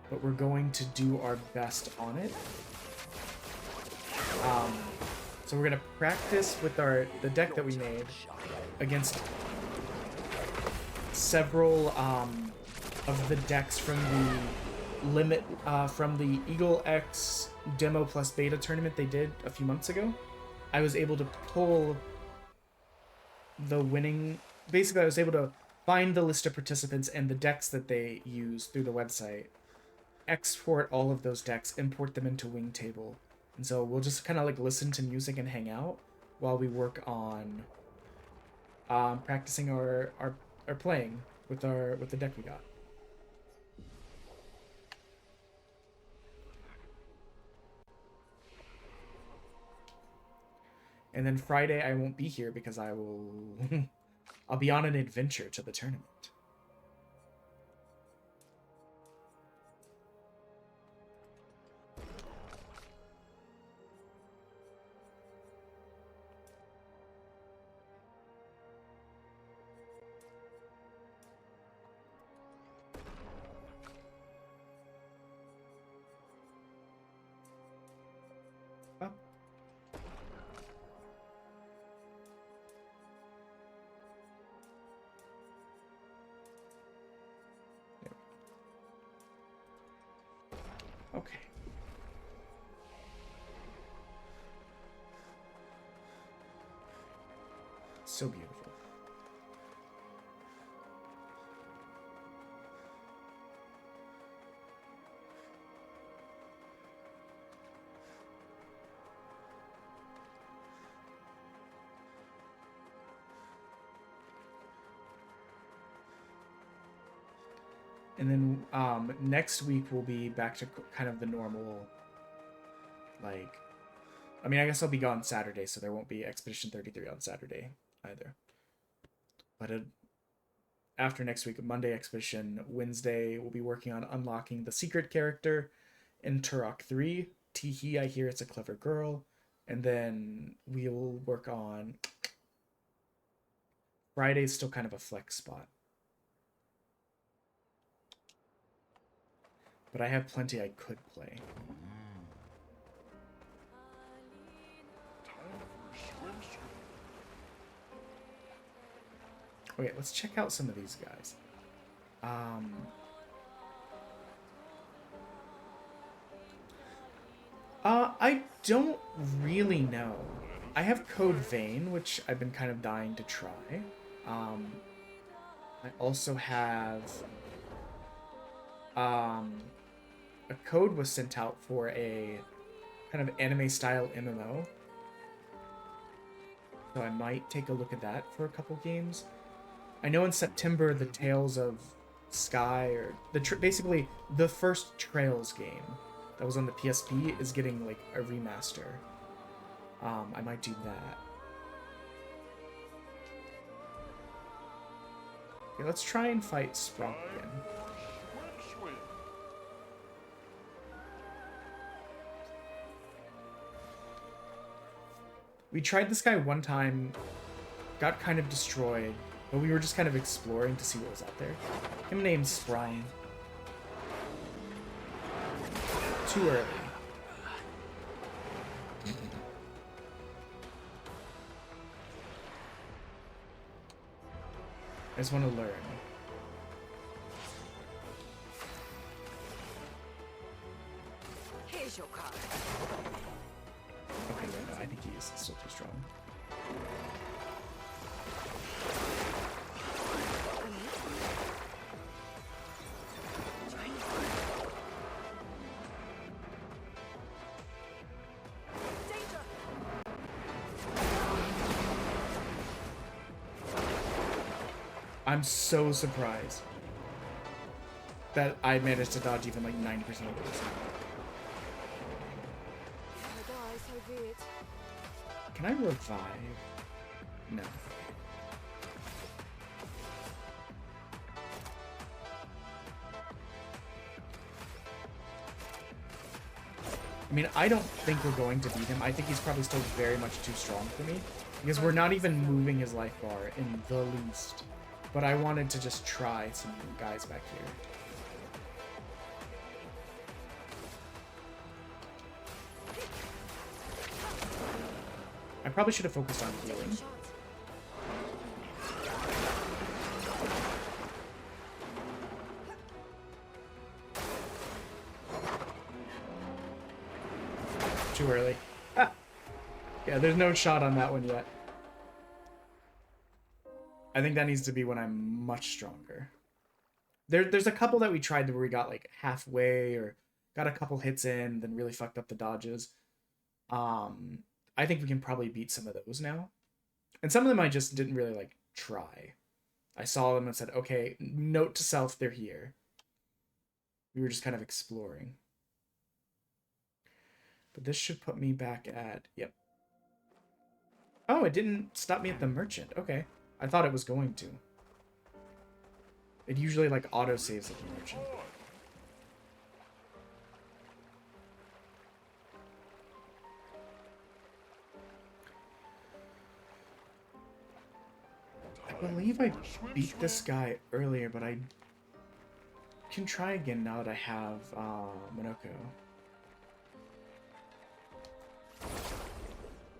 Speaker 1: But we're going to do our best on it. So we're gonna practice with the deck that we made against several of the decks from the Eagle X demo plus beta tournament they did a few months ago. I was able to pull the winning. Basically, I was able to find the list of participants and the decks that they use through the website, export all of those decks, import them into Wingtable. And so we'll just kind of like listen to music and hang out while we work on practicing our playing with the deck we got. And then Friday I won't be here because I'll be on an adventure to the tournament. Okay. So beautiful. And then next week we'll be back to kind of the normal, like, I mean, I guess I'll be gone Saturday, so there won't be Expedition 33 on Saturday either. But after next week, Monday Expedition, Wednesday we'll be working on unlocking the secret character in Turok 3. Teehee, I hear it's a clever girl. And then we'll work on... Friday's still kind of a flex spot. But I have plenty I could play. Okay, let's check out some of these guys. I don't really know. I have Code Vein, which I've been kind of dying to try. I also have a code was sent out for a kind of anime-style MMO. So I might take a look at that for a couple games. I know in September, the Tales of Sky, or basically the first Trails game that was on the PSP is getting like a remaster. I might do that. Okay, let's try and fight Sprunk again. We tried this guy one time, got kind of destroyed, but we were just kind of exploring to see what was out there. Him named Sprine. Too early. I just want to learn.
Speaker 4: Here's your card.
Speaker 1: Okay, no, I think he is still too strong. I'm so surprised that I managed to dodge even like 90% of those. Can I revive? No. I mean, I don't think we're going to beat him. I think he's probably still very much too strong for me, because we're not even moving his life bar in the least. But I wanted to just try some guys back here. I probably should have focused on healing. Too early. Ah. Yeah, there's no shot on that one yet. I think that needs to be when I'm much stronger. There's a couple that we tried where we got like halfway or got a couple hits in, then really fucked up the dodges. I think we can probably beat some of those now. And some of them I just didn't really like try. I saw them and said, okay, note to self, they're here. We were just kind of exploring. But this should put me back at, yep. Oh, it didn't stop me at the merchant. Okay. I thought it was going to. It usually like auto saves at the merchant. I believe I beat this guy earlier, but I can try again now that I have Monoko.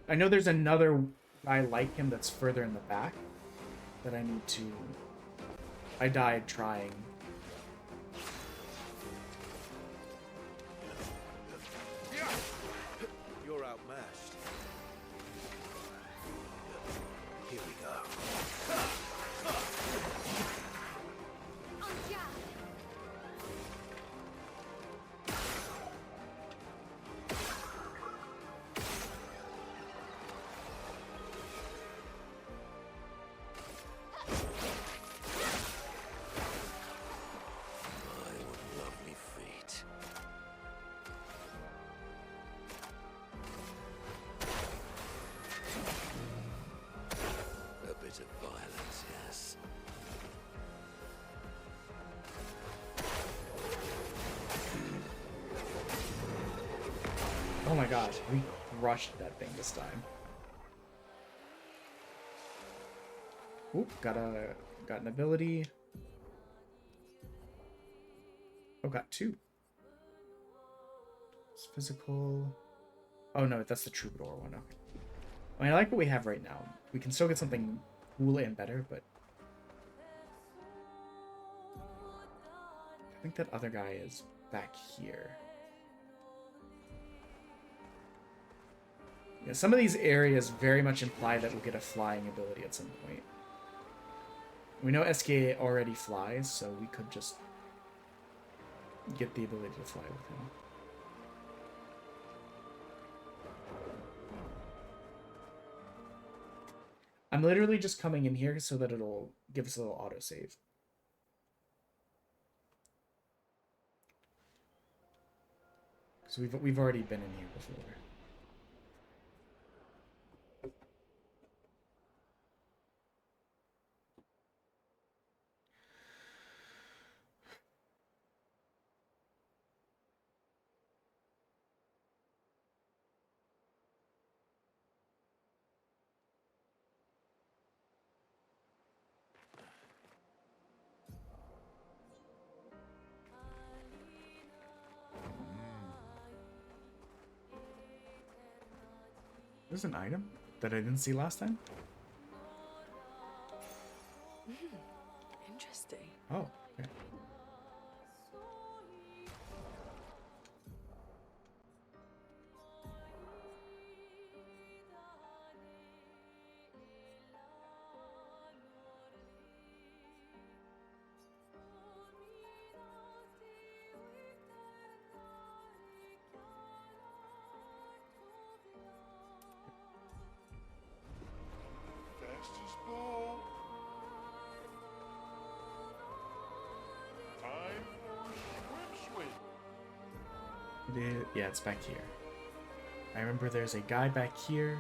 Speaker 1: I know there's another guy like him that's further in the back that I need to... I died trying.
Speaker 8: You're outmatched. Here we go.
Speaker 1: Oh my gosh, we crushed that thing this time. Oop, got an ability. Oh, got two. It's physical. Oh no, that's the troubadour one. Okay. I mean, I like what we have right now. We can still get something cool and better, but I think that other guy is back here. Yeah, some of these areas very much imply that we'll get a flying ability at some point. We know SK already flies, so we could just get the ability to fly with him. I'm literally just coming in here so that it'll give us a little autosave. So we've already been in here before. There's an item that I didn't see last time.
Speaker 6: Interesting.
Speaker 1: Oh, okay.
Speaker 11: Fastest ball. Time for swim.
Speaker 1: Yeah, it's back here. I remember there's a guy back here.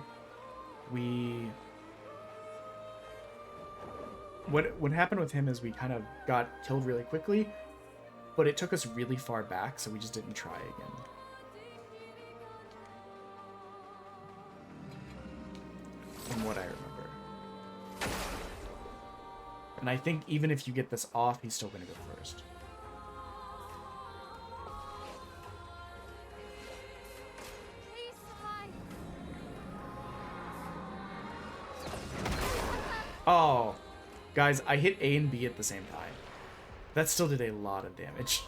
Speaker 1: What happened with him is we kind of got killed really quickly, but it took us really far back, so we just didn't try again. From what I remember. And I think even if you get this off, he's still gonna go first. Oh, guys, I hit A and B at the same time. That still did a lot of damage.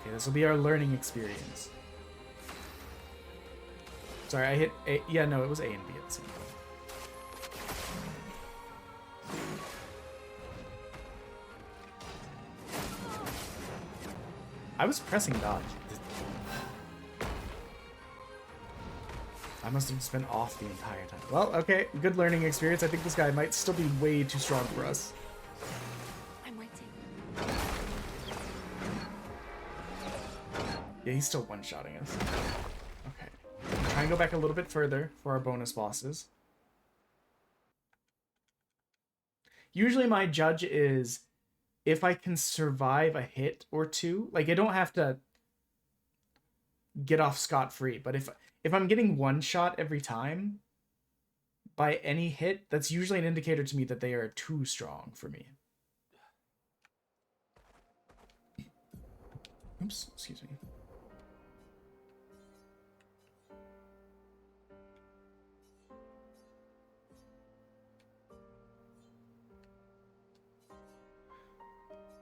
Speaker 1: Okay, this will be our learning experience. Sorry, I hit A. Yeah, no, it was A and B at the same time. I was pressing dodge. I must have just been off the entire time. Well, okay, good learning experience. I think this guy might still be way too strong for us.
Speaker 6: I'm waiting.
Speaker 1: Yeah, he's still one-shotting us. Okay. Try and go back a little bit further for our bonus bosses. Usually my judge is if I can survive a hit or two. Like, I don't have to get off scot-free, but if I'm getting one shot every time by any hit, that's usually an indicator to me that they are too strong for me. Oops, excuse me.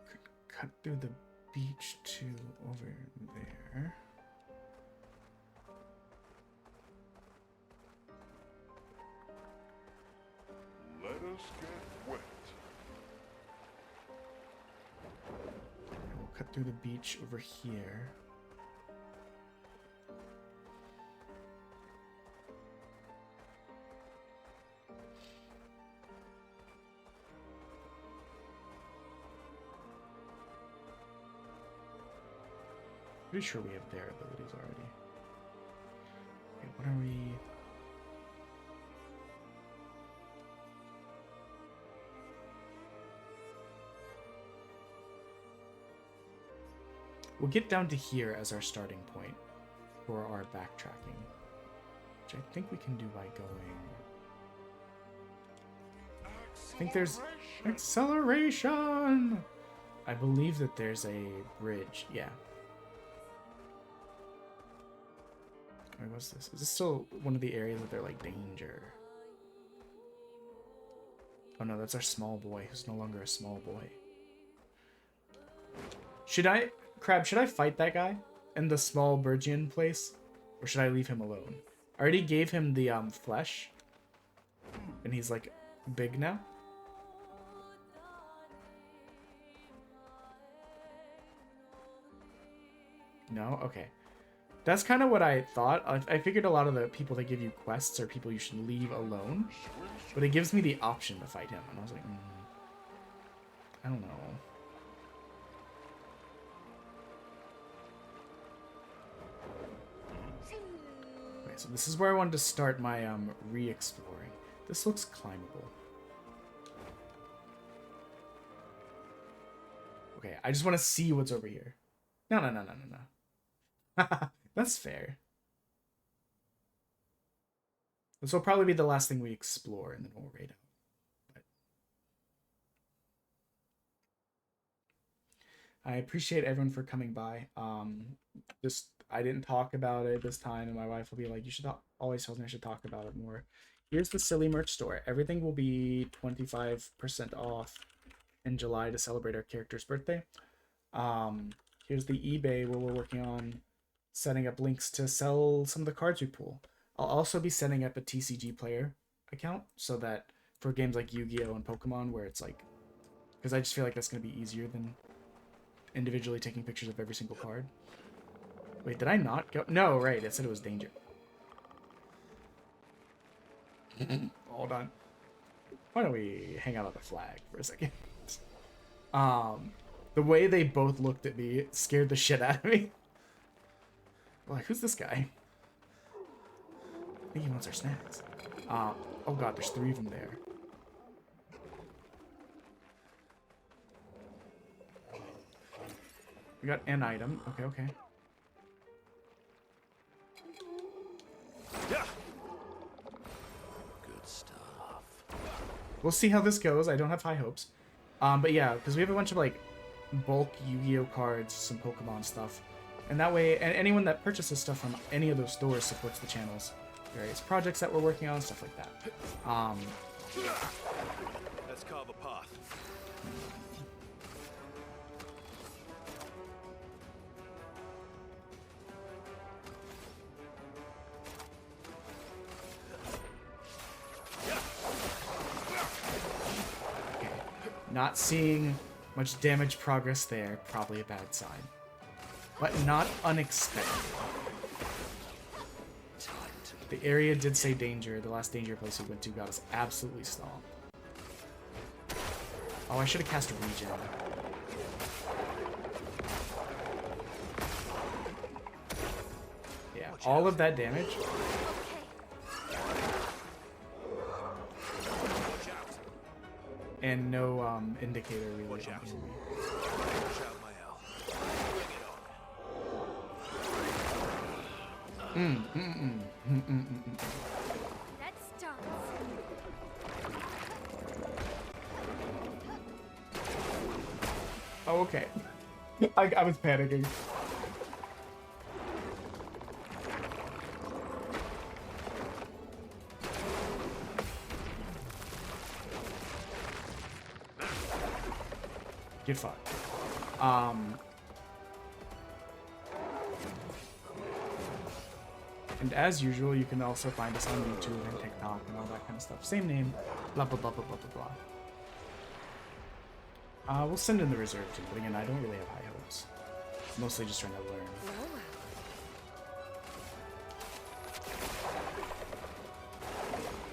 Speaker 1: Could cut through the beach to over there.
Speaker 11: Let us get wet.
Speaker 1: We'll cut through the beach over here. Pretty sure we have their abilities already. Okay, what are we... We'll get down to here as our starting point for our backtracking, which I think we can do by going... I think there's acceleration! I believe that there's a bridge. Yeah. Wait, what's this? Is this still one of the areas that they're like danger? Oh no, that's our small boy who's no longer a small boy. Crab, should I fight that guy in the small Bergian place? Or should I leave him alone? I already gave him the flesh. And he's like big now. No? Okay. That's kind of what I thought. I figured a lot of the people that give you quests are people you should leave alone. But it gives me the option to fight him. And I was like, I don't know. Okay, so this is where I wanted to start my re-exploring. This looks climbable. Okay, I just want to see what's over here. No. That's fair. This will probably be the last thing we explore, and then we'll raid out. But I appreciate everyone for coming by. Just I didn't talk about it this time, and my wife will be like, "You should always tell me I should talk about it more." Here's the silly merch store. Everything will be 25% off in July to celebrate our character's birthday. Here's the eBay where we're working on setting up links to sell some of the cards we pull. I'll also be setting up a TCG player account so that for games like Yu-Gi-Oh! And Pokemon, where it's like, because I just feel like that's going to be easier than individually taking pictures of every single card. Wait, did I not go? No, right, it said it was danger. Hold on. Why don't we hang out on the flag for a second? The way they both looked at me scared the shit out of me. Like, who's this guy? I think he wants our snacks. Oh god, there's 3 of them there. We got an item. Okay.
Speaker 5: Good stuff.
Speaker 1: We'll see how this goes. I don't have high hopes. But yeah, because we have a bunch of like bulk Yu-Gi-Oh cards, some Pokemon stuff. And that way, and anyone that purchases stuff from any of those stores supports the channel's various projects that we're working on, stuff like that.
Speaker 8: Let's carve a path.
Speaker 1: Not seeing much damage progress there, probably a bad sign. But not unexpected. The area did say danger. The last danger place we went to got us absolutely stomped. Oh, I should have cast a regen. Yeah, all of that damage. And no indicator really.
Speaker 8: Watch out, my L. Bring it on.
Speaker 7: Let's dance.
Speaker 1: Oh, okay. I was panicking. Get fucked. And as usual, you can also find us on YouTube and TikTok and all that kind of stuff. Same name, blah, blah, blah, blah, blah, blah, blah. We'll send in the reserve too, but again, I don't really have high hopes. Mostly just trying to learn.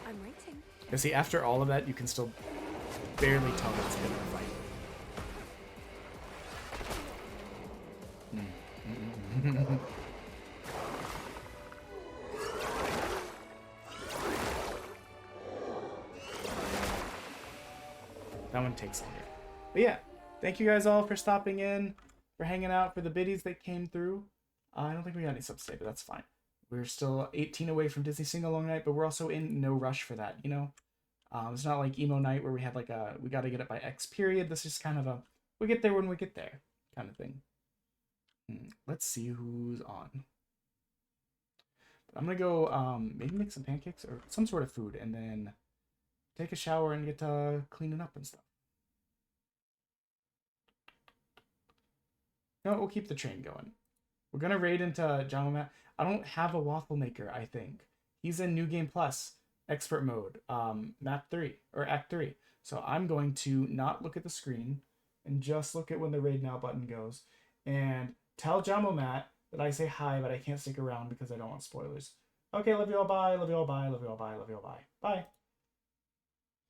Speaker 6: I'm waiting.
Speaker 1: But see, after all of that, you can still barely tell that it's been a fight. That one takes longer. But yeah, thank you guys all for stopping in, for hanging out, for the biddies that came through. I don't think we got any subs today, but that's fine. We're still 18 away from Disney Sing-Along Night, but we're also in no rush for that, you know? It's not like Emo Night where we had like a, we got to get it by X period. This is kind of a, we get there when we get there kind of thing. Let's see who's on. I'm going to go maybe make some pancakes or some sort of food and then take a shower and get to cleaning up and stuff. No, we'll keep the train going. We're going to raid into John Matt. I don't have a waffle maker, I think. He's in New Game Plus, expert mode, map 3, or act 3. So I'm going to not look at the screen and just look at when the raid now button goes and tell Jamo Matt that I say hi, but I can't stick around because I don't want spoilers. Okay, love you all, bye, love you all, bye, love you all, bye, love you all, bye. Bye.